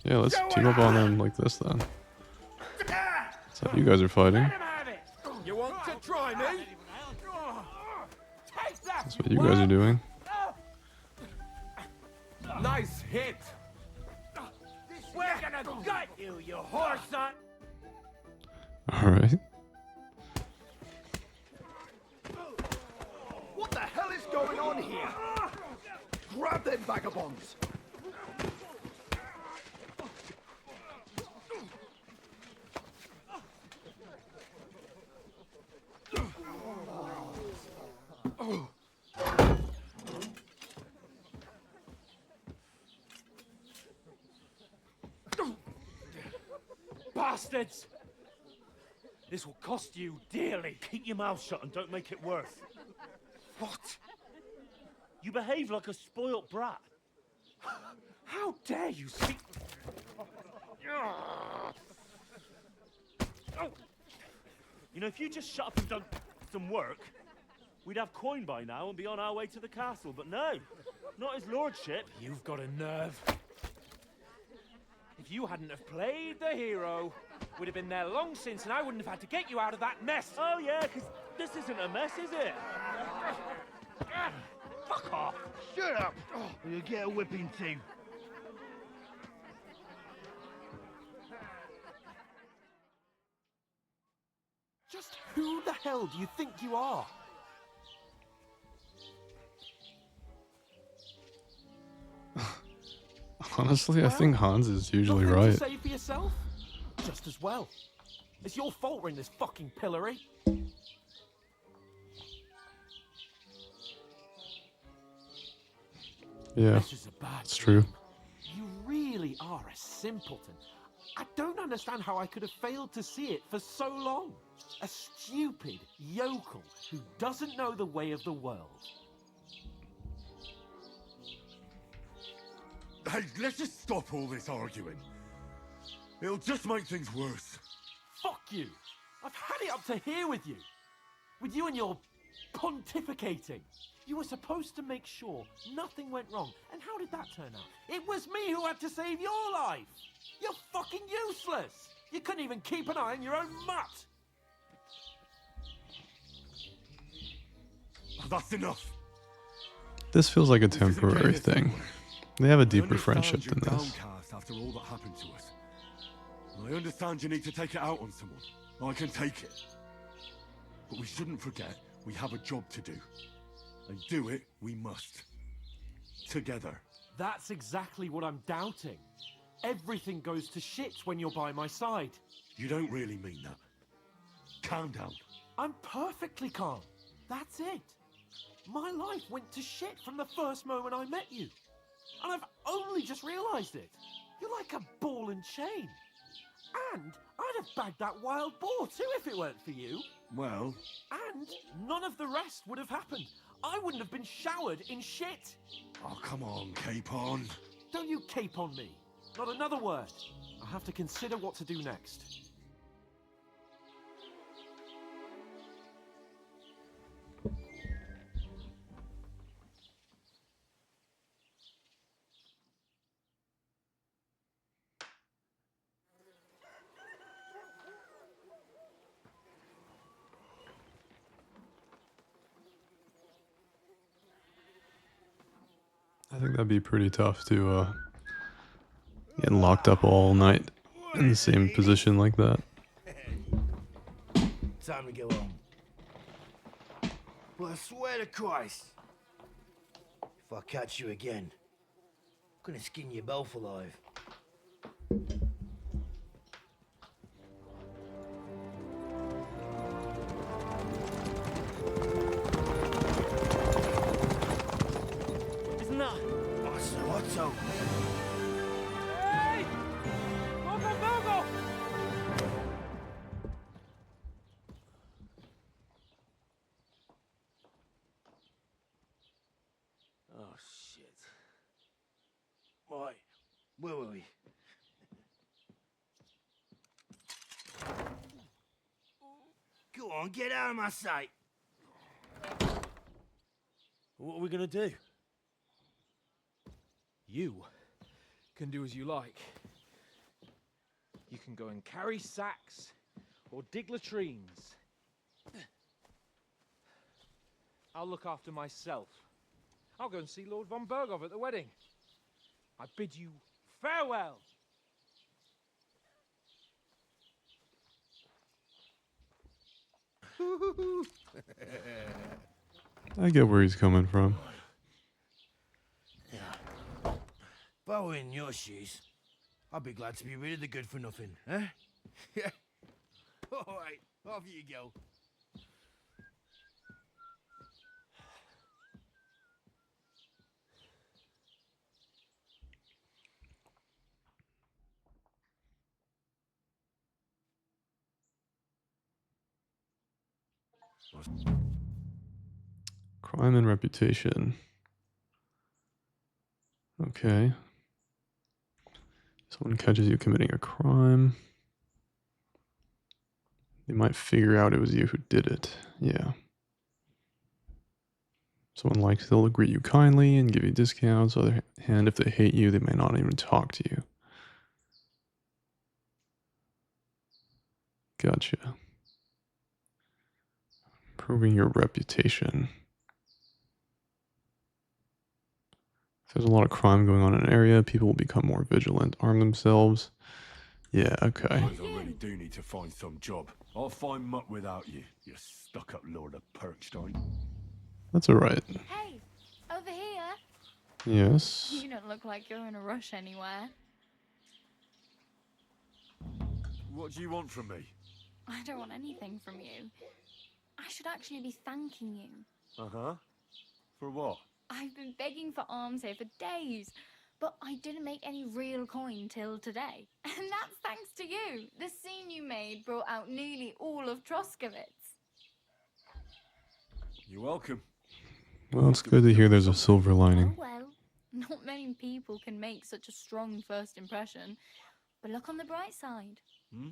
C: Yeah, let's team up on them like this then. That's how you guys are fighting.
A: You want to try me?
C: That's what you guys are doing.
A: Nice hit.
J: We're gonna gut you, you horse son.
C: Alright.
A: What the hell is going on here? Grab them vagabonds.
T: Bastards! This will cost you dearly.
F: Keep your mouth shut and don't make it worse.
T: What?
F: You behave like a spoilt brat.
T: How dare you speak?
F: You know, if you just shut up and done some work, we'd have coin by now and be on our way to the castle. But no, not his lordship.
T: You've got a nerve. If you hadn't have played the hero, we'd have been there long since, and I wouldn't have had to get you out of that mess.
F: Oh yeah, because this isn't a mess, is it?
T: Fuck off!
A: Shut up, or you'll get a whipping too.
G: Just who the hell do you think you are?
C: Honestly, I think Hans is usually
G: Nothing
C: right.
G: to say for yourself? Just as well. It's your fault we're in this fucking pillory.
C: Yeah,
G: This is a bad
C: it's true.
G: You really are a simpleton. I don't understand how I could have failed to see it for so long. A stupid yokel who doesn't know the way of the world.
A: Hey, let's just stop all this arguing. It'll just make things worse.
G: Fuck you! I've had it up to here with you. With you and your pontificating. You were supposed to make sure nothing went wrong. And how did that turn out? It was me who had to save your life. You're fucking useless. You couldn't even keep an eye on your own mutt.
A: That's enough.
C: This feels like a temporary
A: this
C: thing.
A: anymore.
C: They have a
A: I
C: deeper
A: understand
C: friendship
A: you're
C: than this.
A: downcast after all that happened to us. I understand you need to take it out on someone. I can take it. But we shouldn't forget we have a job to do. And do it we must. Together.
G: That's exactly what I'm doubting. Everything goes to shit when you're by my side.
A: You don't really mean that. Calm down.
G: I'm perfectly calm. That's it. My life went to shit from the first moment I met you. And I've only just realized it. You're like a ball and chain. And I'd have bagged that wild boar too if it weren't for you.
A: Well,
G: And none of the rest would have happened. I wouldn't have been showered in shit.
A: oh come on, Capon.
G: Don't you cape on me. Not another word. I have to consider what to do next.
C: I think that'd be pretty tough to get locked up all night in the same position like that.
O: Time to go home. Well, I swear to Christ, if I catch you again, I'm gonna skin you both alive.
J: Isn't that?
O: Otto.
B: Hey! Go!
O: Oh, shit. Right, where were we? Go on, get out of my sight.
E: What are we gonna do?
B: You can do as you like. You can go and carry sacks or dig latrines. I'll look after myself. I'll go and see Lord von Berghoff at the wedding. I bid you farewell.
C: I get where he's coming from.
O: Yeah. If I were in your shoes, I'd be glad to be rid of the good for nothing, eh? Yeah. All right, off you go.
C: Crime and reputation. Okay. Someone catches you committing a crime. They might figure out it was you who did it. Yeah. Someone likes, they'll greet you kindly and give you discounts. On the other hand, if they hate you, they may not even talk to you. Gotcha. Improving your reputation. If there's a lot of crime going on in an area, people will become more vigilant, arm themselves. Yeah, okay.
D: I really do need to find some job. I'll find muck without you, you stuck-up Lord of Perkstein.
C: That's alright.
N: Hey, over here.
C: Yes.
N: You don't look like you're in a rush anywhere.
D: What do you want from me?
N: I don't want anything from you. I should actually be thanking you.
D: Uh-huh. For what?
N: I've been begging for alms here for days, but I didn't make any real coin till today. And that's thanks to you. The scene you made brought out nearly all of Troskowitz.
D: You're welcome.
C: Well, it's good to hear there's a silver lining.
N: Oh well, not many people can make such a strong first impression. But look on the bright side.
D: Hmm?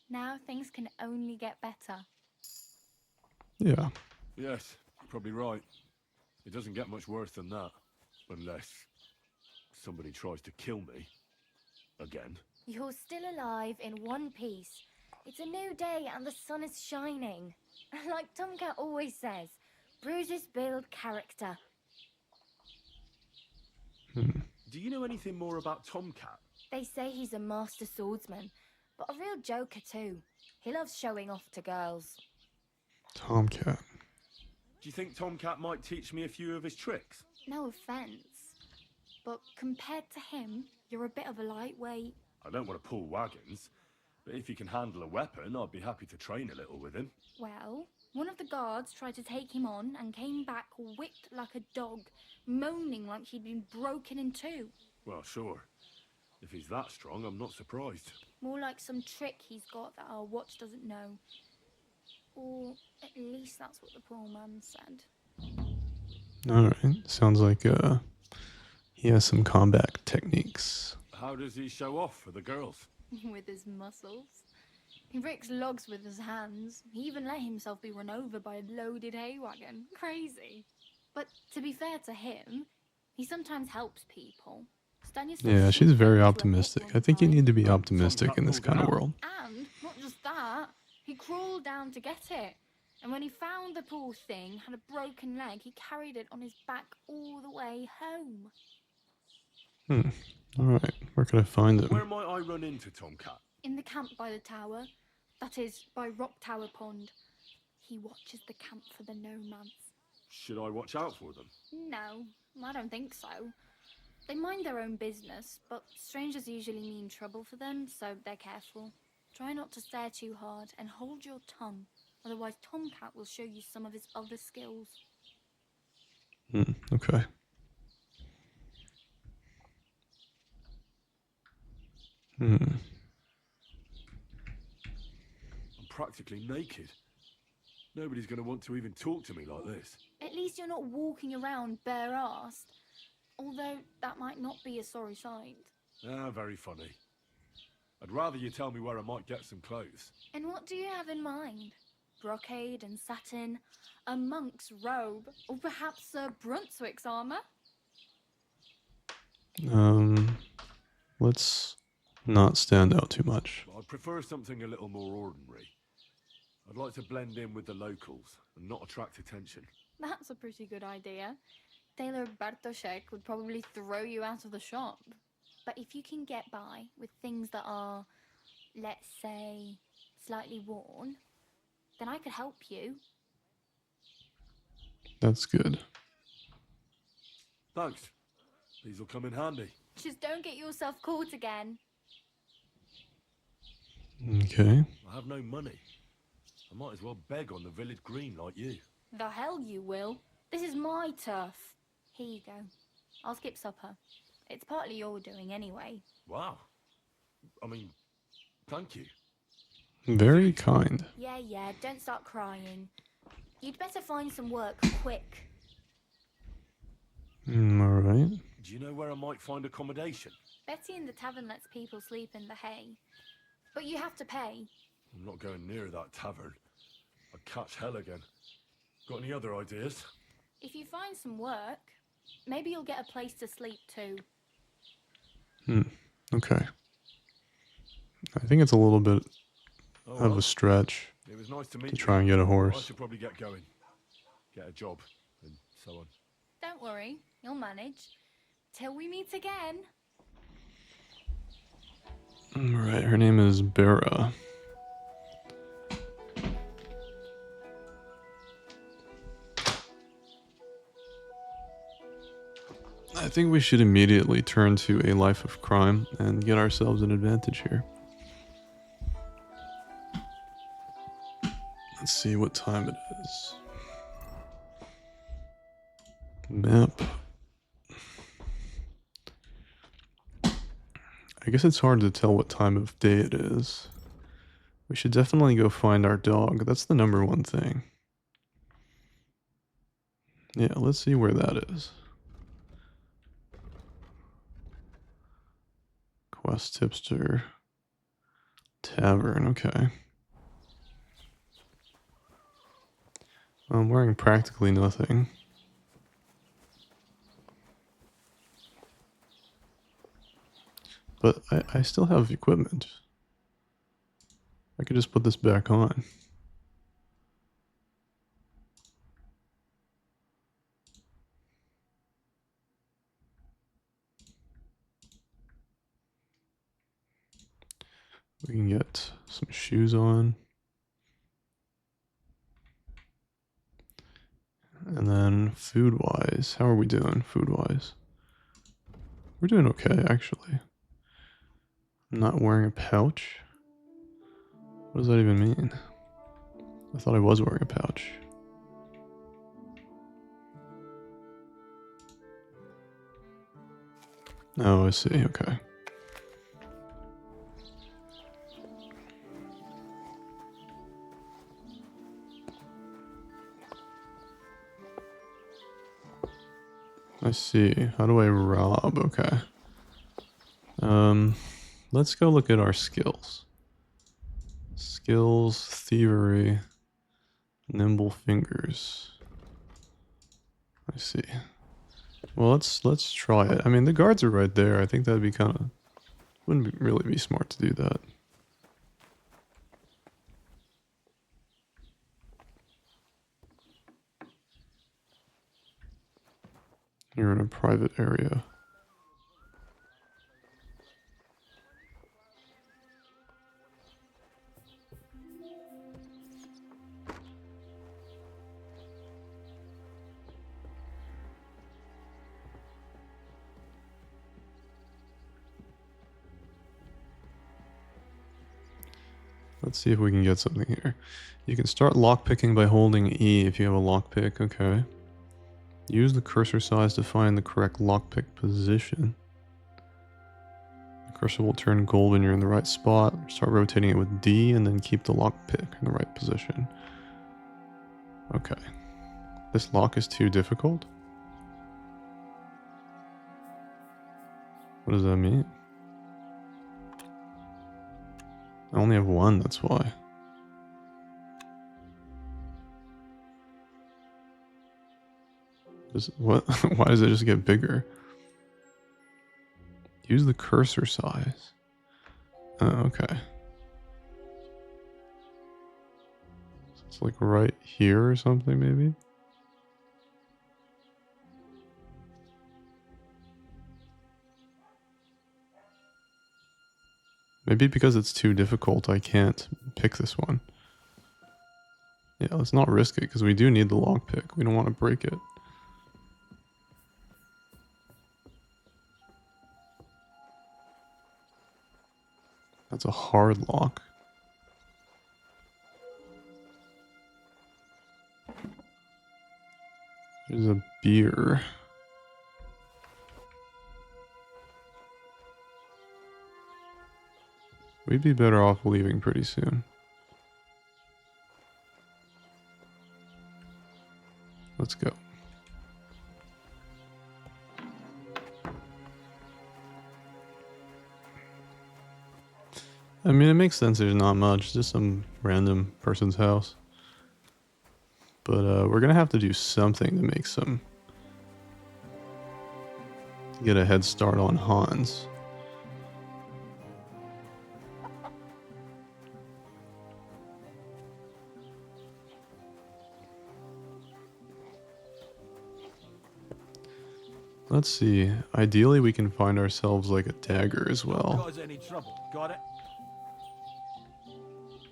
N: Now things can only get better.
C: Yeah.
D: Yes, you're probably right. It doesn't get much worse than that. Unless somebody tries to kill me. Again.
N: You're still alive in one piece. It's a new day and the sun is shining. Like Tomcat always says, bruises build character.
D: Do you know anything more about Tomcat?
N: They say he's a master swordsman, but a real joker too. He loves showing off to girls.
C: Tomcat.
D: Do you think Tomcat might teach me a few of his tricks?
N: No offense, but compared to him, you're a bit of a lightweight.
D: I don't want to pull wagons, but if he can handle a weapon, I'd be happy to train a little with him.
N: Well, one of the guards tried to take him on and came back whipped like a dog, moaning like he'd been broken in two.
D: Well, sure. If he's that strong, I'm not surprised.
N: More like some trick he's got that our watch doesn't know. Or at least that's what the poor man said.
C: Alright, sounds like he has some combat techniques.
D: How does he show off for the girls?
N: With his muscles. He breaks logs with his hands. He even let himself be run over by a loaded hay wagon. Crazy. But to be fair to him, he sometimes helps people.
C: Yeah, she's very optimistic. I think you need to be optimistic in this kind of world.
N: And not just that, he crawled down to get it.
K: And when he found the poor thing had a broken leg, he carried it on his back all the way home.
C: Alright, where can I find him?
D: Where might I run into Tomcat?
K: In the camp by the tower, that is, by Rock Tower Pond. He watches the camp for the nomads.
D: Should I watch out for them?
K: No, I don't think so. They mind their own business, but strangers usually mean trouble for them, so they're careful. Try not to stare too hard and hold your tongue, otherwise Tomcat will show you some of his other skills.
C: Okay.
D: I'm practically naked. Nobody's going to want to even talk to me like this.
K: At least you're not walking around bare-assed, although that might not be a sorry sight.
D: Ah, very funny. I'd rather you tell me where I might get some clothes.
K: And what do you have in mind? Brocade and satin, a monk's robe, or perhaps a Brunswick's armor?
C: Let's not stand out too much.
D: I'd prefer something a little more ordinary. I'd like to blend in with the locals and not attract attention.
K: That's a pretty good idea. Tailor Bartoszek would probably throw you out of the shop. But if you can get by with things that are, let's say, slightly worn, then I could help you.
C: That's good.
D: Thanks. These will come in handy.
K: Just don't get yourself caught again.
C: Okay.
D: I have no money. I might as well beg on the village green like you.
K: The hell you will. This is my turf. Here you go. I'll skip supper. It's partly your doing anyway.
D: Wow. I mean, thank you.
C: Very kind.
K: Yeah, don't start crying. You'd better find some work quick.
C: Alright.
D: Do you know where I might find accommodation?
K: Betty in the tavern lets people sleep in the hay. But you have to pay.
D: I'm not going near that tavern. I'd catch hell again. Got any other ideas?
K: If you find some work, maybe you'll get a place to sleep too.
C: Okay. I think it's a little bit of a stretch
D: It was nice to meet
C: to try and get a
D: I
C: horse.
D: should probably get going. Get a job, and so on.
K: Don't worry, you'll manage. Till we meet again.
C: Alright, her name is Bera. I think we should immediately turn to a life of crime and get ourselves an advantage here. Let's see what time it is. Map. I guess it's hard to tell what time of day it is. We should definitely go find our dog. That's the number one thing. Yeah, let's see where that is. Quest Tipster Tavern, okay. I'm wearing practically nothing. But I still have equipment. I could just put this back on. We can get some shoes on. And then food-wise, how are we doing food-wise? We're doing okay, actually. I'm not wearing a pouch. What does that even mean? I thought I was wearing a pouch. Oh, I see, okay. I see. How do I rob? Okay. Let's go look at our skills. Skills, thievery, nimble fingers. I see. Well, let's try it. I mean, the guards are right there. I think that'd be kind of really be smart to do that. You're in a private area. Let's see if we can get something here. You can start lockpicking by holding E if you have a lockpick. Okay. Use the cursor size to find the correct lockpick position. The cursor will turn gold when you're in the right spot. Start rotating it with D and then keep the lockpick in the right position. Okay. This lock is too difficult? What does that mean? I only have one, that's why. What? Why does it just get bigger? Use the cursor size. Oh, okay. So it's like right here or something, maybe? Maybe because it's too difficult, I can't pick this one. Yeah, let's not risk it, because we do need the lockpick. We don't want to break it. That's a hard lock. There's a beer. We'd be better off leaving pretty soon. Let's go. I mean, it makes sense there's not much, just some random person's house. But we're gonna have to do something to make some... get a head start on Hans. Let's see. Ideally, we can find ourselves like a dagger as well.
D: Cause any trouble? Got it?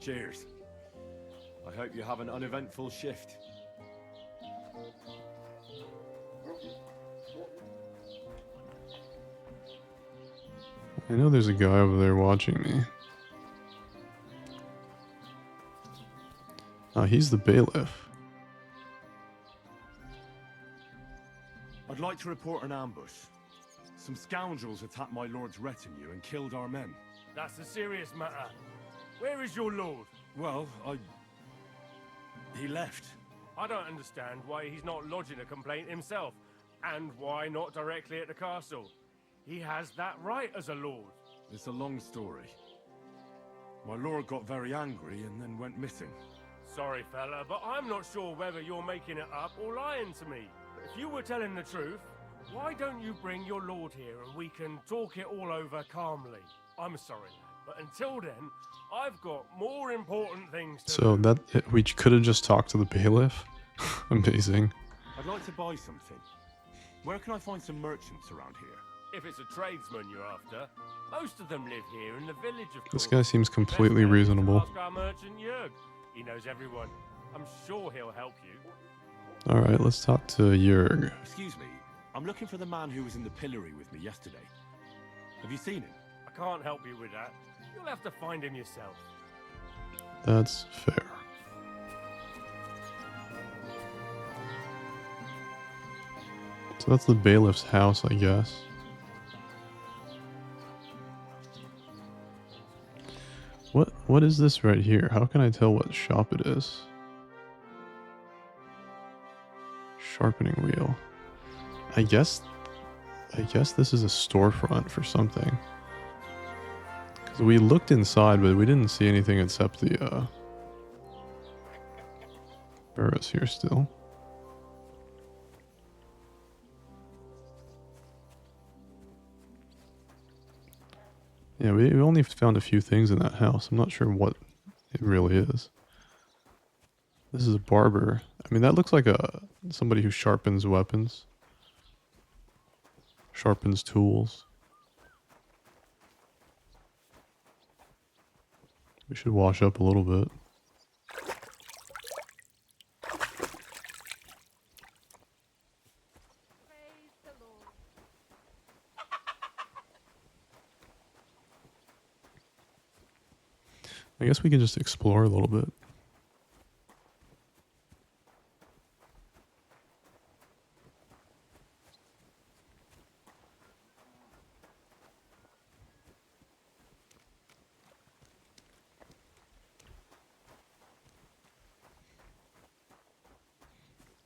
D: Cheers. I hope you have an uneventful shift.
C: I know there's a guy over there watching me. Oh, he's the bailiff.
A: I'd like to report an ambush. Some scoundrels attacked my lord's retinue and killed our men.
T: That's a serious matter. Where is your lord?
A: Well, he left.
T: I don't understand why he's not lodging a complaint himself, and why not directly at the castle. He has that right as a lord.
A: It's a long story. My lord got very angry and then went missing.
T: Sorry, fella, but I'm not sure whether you're making it up or lying to me. If you were telling the truth, why don't you bring your lord here and we can talk it all over calmly? I'm sorry, lad, but until then, I've got more important things to
C: So
T: do.
C: we could have just talked to the bailiff? Amazing.
A: I'd like to buy something. Where can I find some merchants around here?
T: If it's a tradesman you're after, most of them live here in the village, of course.
C: This guy seems completely reasonable.
T: Ask our merchant Jörg. He knows everyone. I'm sure he'll help you.
C: Alright, let's talk to Jörg.
A: Excuse me, I'm looking for the man who was in the pillory with me yesterday. Have you seen him?
T: I can't help you with that. You'll have to find him yourself.
C: That's fair. So that's the bailiff's house, I guess. What is this right here? How can I tell what shop it is? Sharpening wheel. I guess this is a storefront for something. Because we looked inside, but we didn't see anything except the barrows here still. Yeah, we only found a few things in that house. I'm not sure what it really is. This is a barber. I mean, that looks like somebody who sharpens weapons. Sharpens tools. We should wash up a little bit. I guess we can just explore a little bit.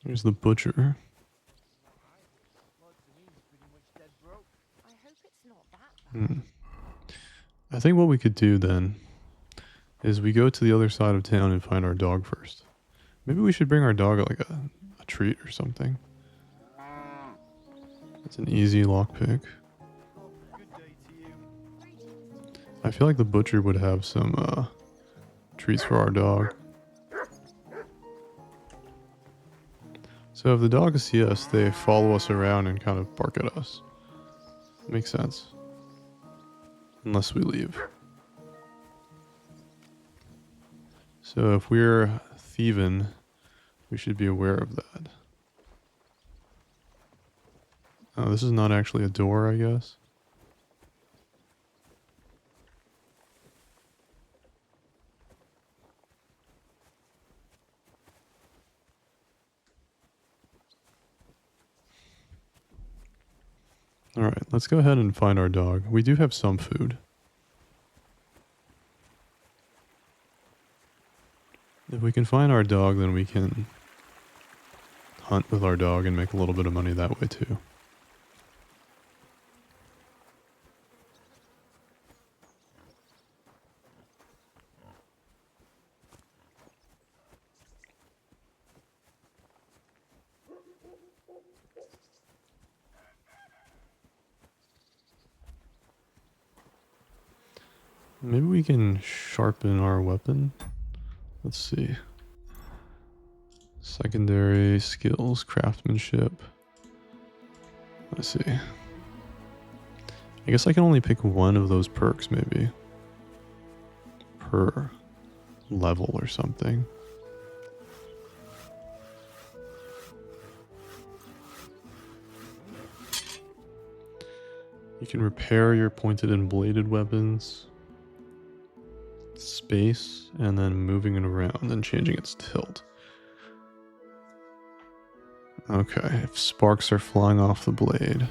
C: There's the butcher.
V: I hope it's not that.
C: I think what we could do then is we go to the other side of town and find our dog first. Maybe we should bring our dog like a treat or something. It's an easy lockpick. I feel like the butcher would have some treats for our dog. So if the dogs see us, they follow us around and kind of bark at us. Makes sense. Unless we leave. So if we're thieving, we should be aware of that. Oh, this is not actually a door, I guess. Alright, let's go ahead and find our dog. We do have some food. If we can find our dog, then we can hunt with our dog and make a little bit of money that way too. Maybe we can sharpen our weapon. Let's see. Secondary skills, craftsmanship. Let's see. I guess I can only pick one of those perks maybe. Per level or something. You can repair your pointed and bladed weapons. Space, and then moving it around and changing its tilt. Okay, if sparks are flying off the blade.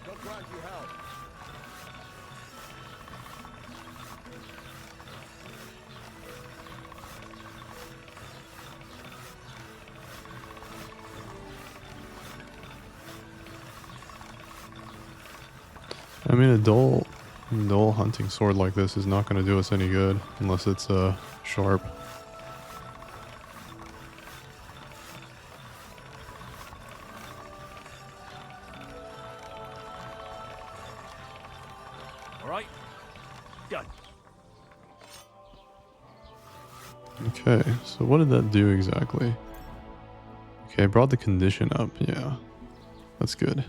L: Don't grant you help.
C: I mean, a dull hunting sword like this is not going to do us any good unless it's sharp.
E: All right, done.
C: Okay, so what did that do exactly? Okay, I brought the condition up. Yeah, that's good.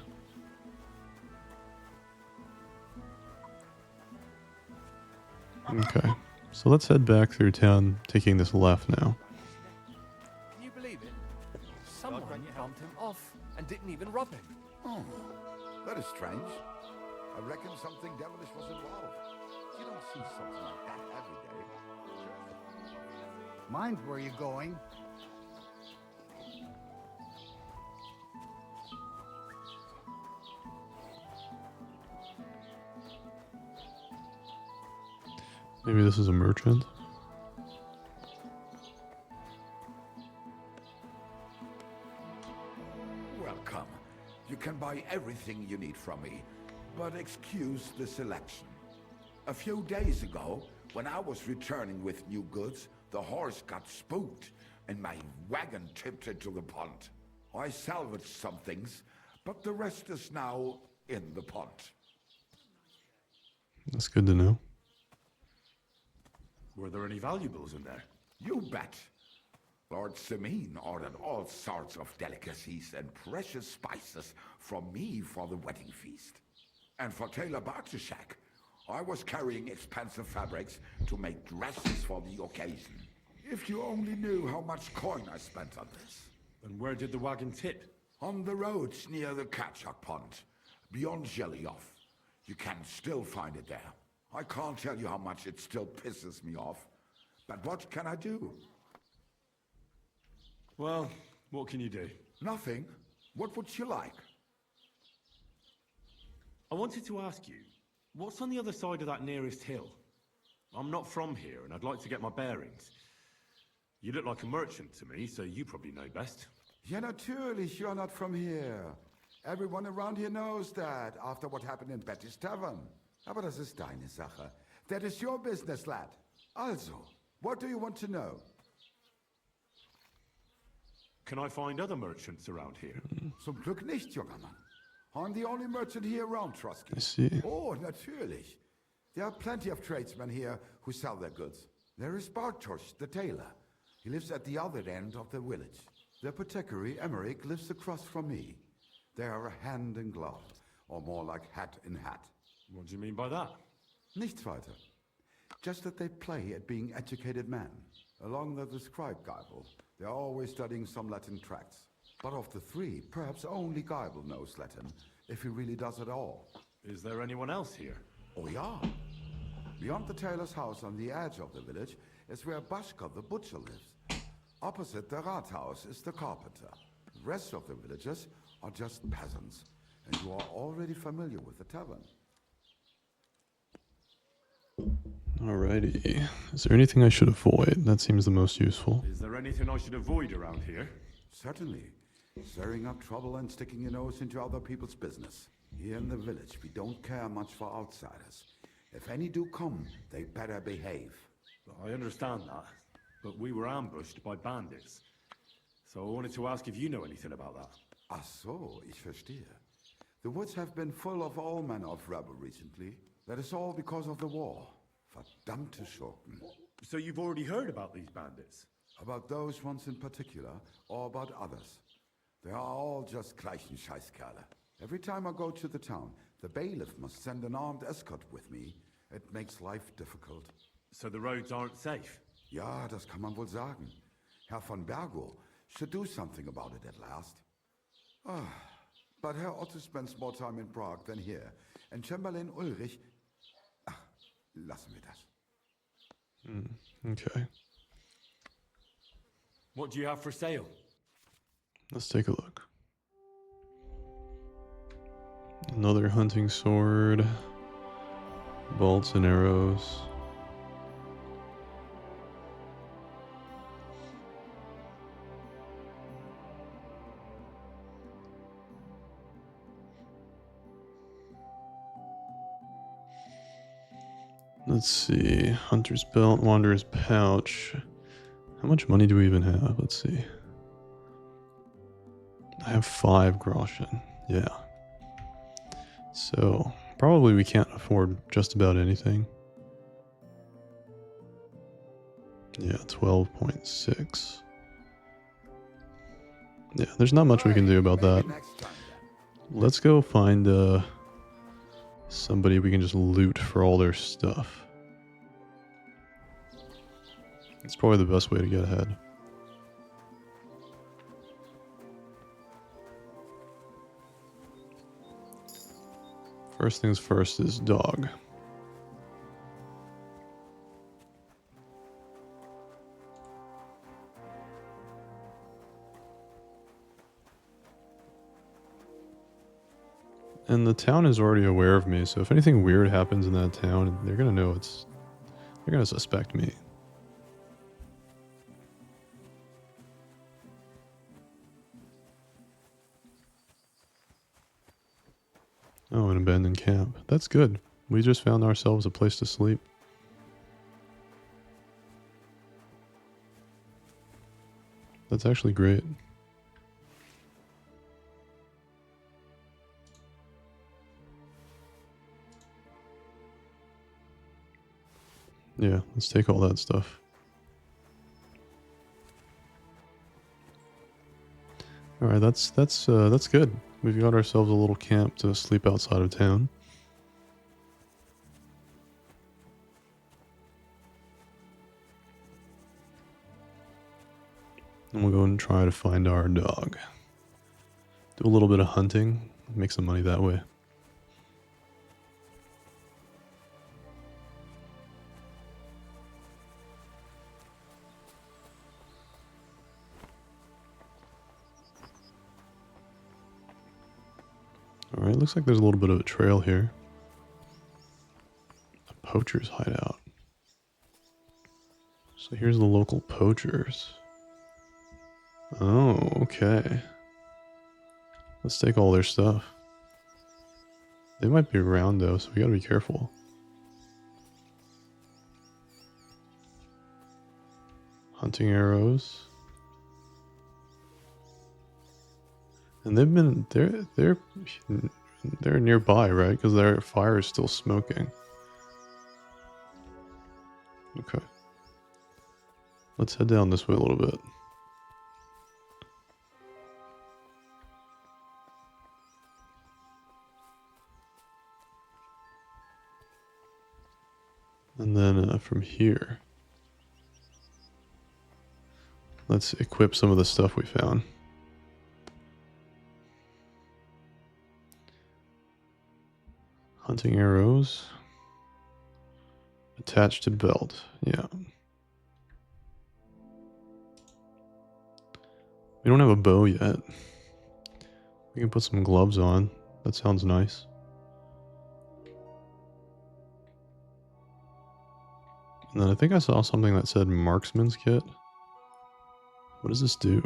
C: Okay, so let's head back through town, taking this left now.
J: Can you believe it? Someone bumped him off and didn't even rob him.
M: Oh, that is strange. I reckon something devilish was involved. You don't see something like that every day.
P: Mind where you're going.
C: Maybe this is a merchant.
M: Welcome. You can buy everything you need from me, but excuse the selection. A few days ago, when I was returning with new goods, the horse got spooked and my wagon tipped into the pond. I salvaged some things, but the rest is now in the pond.
C: That's good to know.
A: Were there any valuables in there?
M: You bet. Lord Semin ordered all sorts of delicacies and precious spices from me for the wedding feast. And for Taylor Bartishak, I was carrying expensive fabrics to make dresses for the occasion. If you only knew how much coin I spent on this.
A: And where did the wagon tip?
M: On the roads near the Katchak Pond, beyond Jelioff. You can still find it there. I can't tell you how much it still pisses me off. But what can I do?
A: Well, what can you do?
M: Nothing. What would you like?
A: I wanted to ask you, what's on the other side of that nearest hill? I'm not from here, and I'd like to get my bearings. You look like a merchant to me, so you probably know best.
M: Ja, natürlich, you're not from here. Everyone around here knows that, after what happened in Betty's Tavern. Aber das ist deine Sache. That is your business, lad. Also, what do you want to know?
A: Can I find other merchants around here?
M: Zum Glück nicht, junger Mann. I'm the only merchant here around, Trusky.
C: I see.
M: Oh, natürlich. There are plenty of tradesmen here who sell their goods. There is Bartosz, the tailor. He lives at the other end of the village. The apothecary, Emmerich, lives across from me. They are hand in glove, or more like hat in hat.
A: What do you mean by that?
M: Nichts weiter. Just that they play at being educated men. Along the described Geibel, they are always studying some Latin tracts. But of the three, perhaps only Geibel knows Latin, if he really does at all.
A: Is there anyone else here?
M: Oh yeah. Beyond the tailor's house on the edge of the village is where Bashka the butcher lives. Opposite the Rathaus is the carpenter. The rest of the villagers are just peasants, and you are already familiar with the tavern.
C: Alrighty. Is there anything I should avoid? That seems the most useful.
A: Is there anything I should avoid around here?
M: Certainly. Stirring up trouble and sticking your nose into other people's business. Here in the village, we don't care much for outsiders. If any do come, they better behave.
A: I understand that, but we were ambushed by bandits. So I wanted to ask if you know anything about that.
M: Ach so, ich verstehe. The woods have been full of all manner of rebel recently. That is all because of the war. Verdammte Schurken.
A: So you've already heard about these bandits?
M: About those ones in particular, or about others. They are all just gleichen Scheißkerle. Every time I go to the town, the bailiff must send an armed escort with me. It makes life difficult.
A: So the roads aren't safe?
M: Ja, das kann man wohl sagen. Herr von Bergo should do something about it at last. But Herr Otto spends more time in Prague than here. And Chamberlain Ulrich... Ach, lassen wir das.
C: Okay.
A: What do you have for sale?
C: Let's take a look. Another hunting sword. Bolts and arrows. Let's see. Hunter's belt, wanderer's pouch. How much money do we even have? Let's see. I have 5 groschen. Yeah. So, probably we can't afford just about anything. Yeah, 12.6. Yeah, there's not much we can do about that. Let's go find somebody we can just loot for all their stuff. It's probably the best way to get ahead. First things first is dog. And the town is already aware of me, so if anything weird happens in that town, they're gonna know they're gonna suspect me. Oh, an abandoned camp. That's good. We just found ourselves a place to sleep. That's actually great. let's take all that stuff. All right, that's good. We've got ourselves a little camp to sleep outside of town. And we'll go and try to find our dog. Do a little bit of hunting, make some money that way. Alright, looks like there's a little bit of a trail here. A poacher's hideout. So here's the local poachers. Oh, okay. Let's take all their stuff. They might be around though, so we gotta be careful. Hunting arrows. And they've been they're nearby, right? Because their fire is still smoking. Okay. Let's head down this way a little bit. And then from here, let's equip some of the stuff we found. Hunting arrows. Attached to belt. Yeah. We don't have a bow yet. We can put some gloves on. That sounds nice. And then I think I saw something that said marksman's kit. What does this do?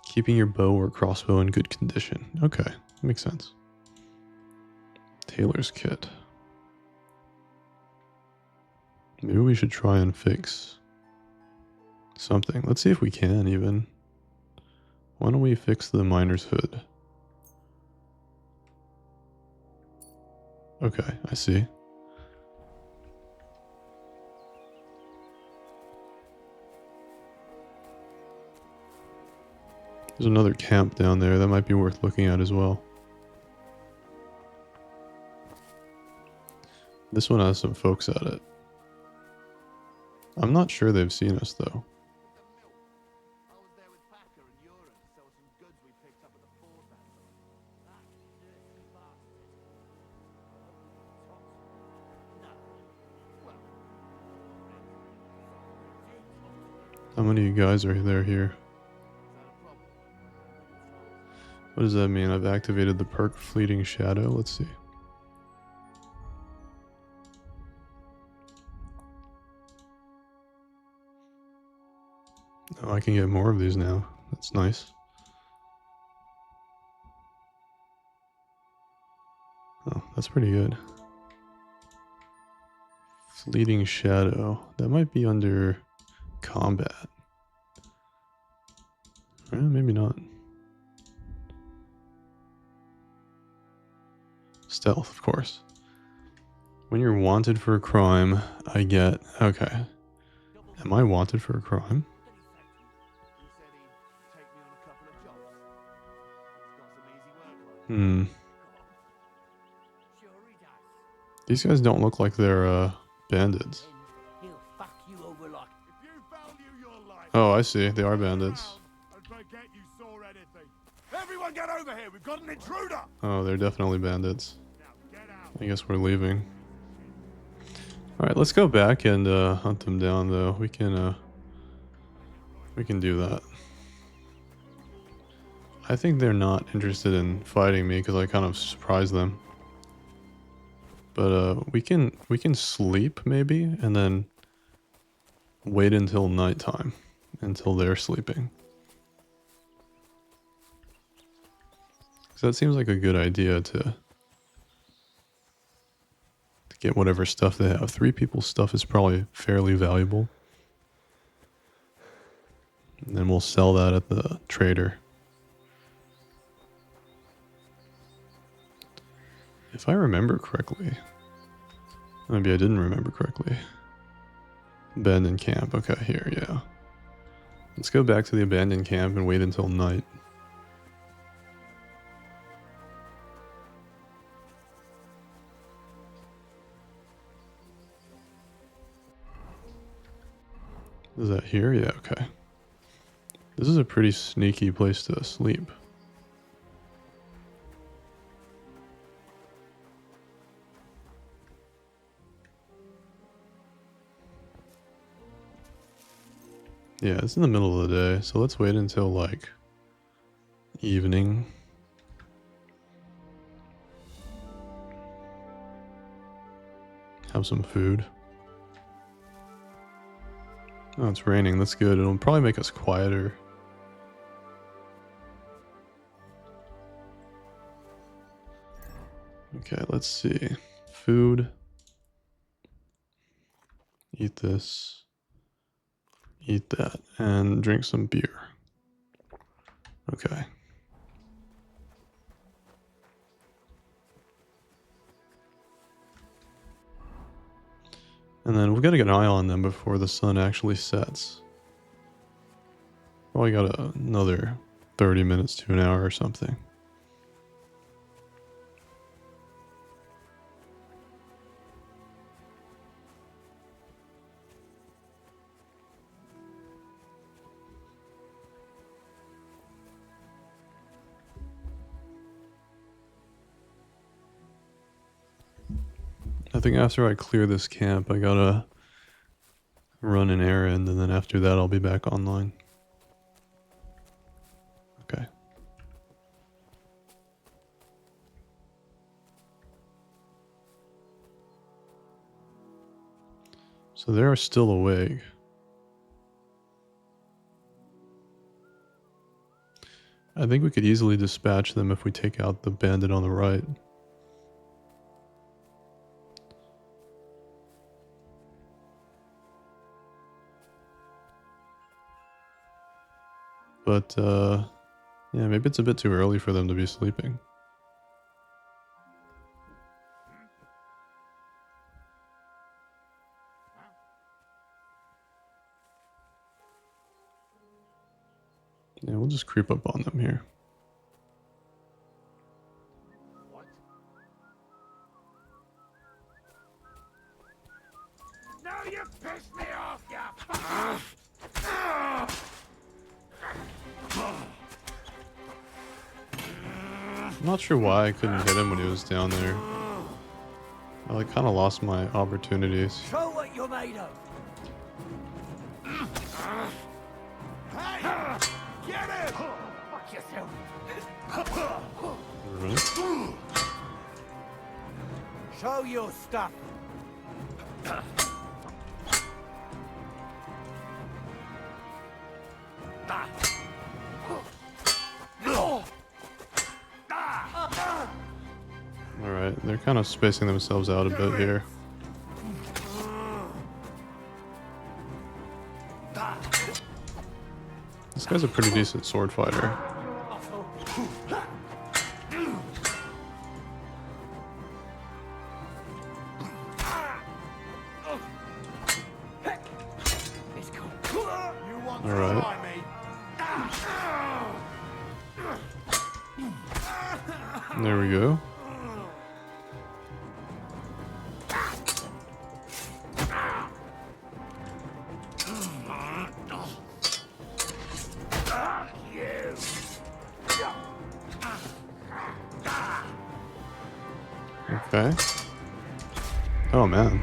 C: Keeping your bow or crossbow in good condition. Okay, that makes sense. Tailor's kit. Maybe we should try and fix something. Let's see if we can even. Why don't we fix the miner's hood? Okay, I see. There's another camp down there that might be worth looking at as well. This one has some folks at it. I'm not sure they've seen us though. How many of you guys are there here? What does that mean? I've activated the perk Fleeting Shadow. Let's see. Oh, I can get more of these now. That's nice. Oh, that's pretty good. Fleeting Shadow. That might be under combat. Maybe not. Stealth, of course. When you're wanted for a crime, I get... Okay. Am I wanted for a crime? These guys don't look like they're bandits. Oh, I see. They are bandits.
D: Everyone get over here! We've got an intruder!
C: Oh, they're definitely bandits. I guess we're leaving. Alright, let's go back and hunt them down though. We can do that. I think they're not interested in fighting me because I kind of surprised them. But we can sleep maybe and then wait until nighttime until they're sleeping. So that seems like a good idea to get whatever stuff they have. 3 people's stuff is probably fairly valuable. And then we'll sell that at the trader. If I remember correctly, Maybe I didn't remember correctly. Abandoned camp. Okay, here, yeah. Let's go back to the abandoned camp and wait until night. Is that here? Yeah, okay. This is a pretty sneaky place to sleep. Yeah, it's in the middle of the day, so let's wait until like evening. Have some food. Oh, it's raining. That's good. It'll probably make us quieter. Okay, let's see. Food. Eat this. Eat that. And drink some beer. Okay. And then we've got to get an eye on them before the sun actually sets. Probably got another 30 minutes to an hour or something. I think after I clear this camp, I gotta run an errand, and then after that I'll be back online. Okay. So they are still awake. I think we could easily dispatch them if we take out the bandit on the right. But, yeah, maybe it's a bit too early for them to be sleeping. Yeah, we'll just creep up on them here.
J: Now you pissed me off, you
C: I'm not sure why I couldn't hit him when he was down there. I like kind of lost my opportunities.
J: Show what you're made of. Hey! Get him! Fuck yourself.
C: Alright.
J: Show your stuff.
C: Alright, they're kind of spacing themselves out a bit here. This guy's a pretty decent sword fighter. Alright. There we go. Okay. Oh man.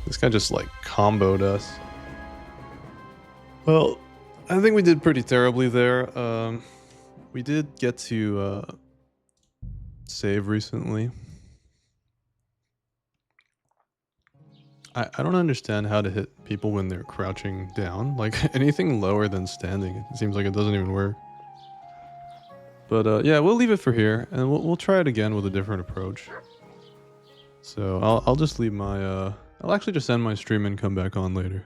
C: This guy just like comboed us. Well, I think we did pretty terribly there. We did get to save recently. I don't understand how to hit people when they're crouching down. Like anything lower than standing, it seems like it doesn't even work. But yeah, we'll leave it for here, and we'll try it again with a different approach. So I'll just leave my I'll actually just end my stream and come back on later.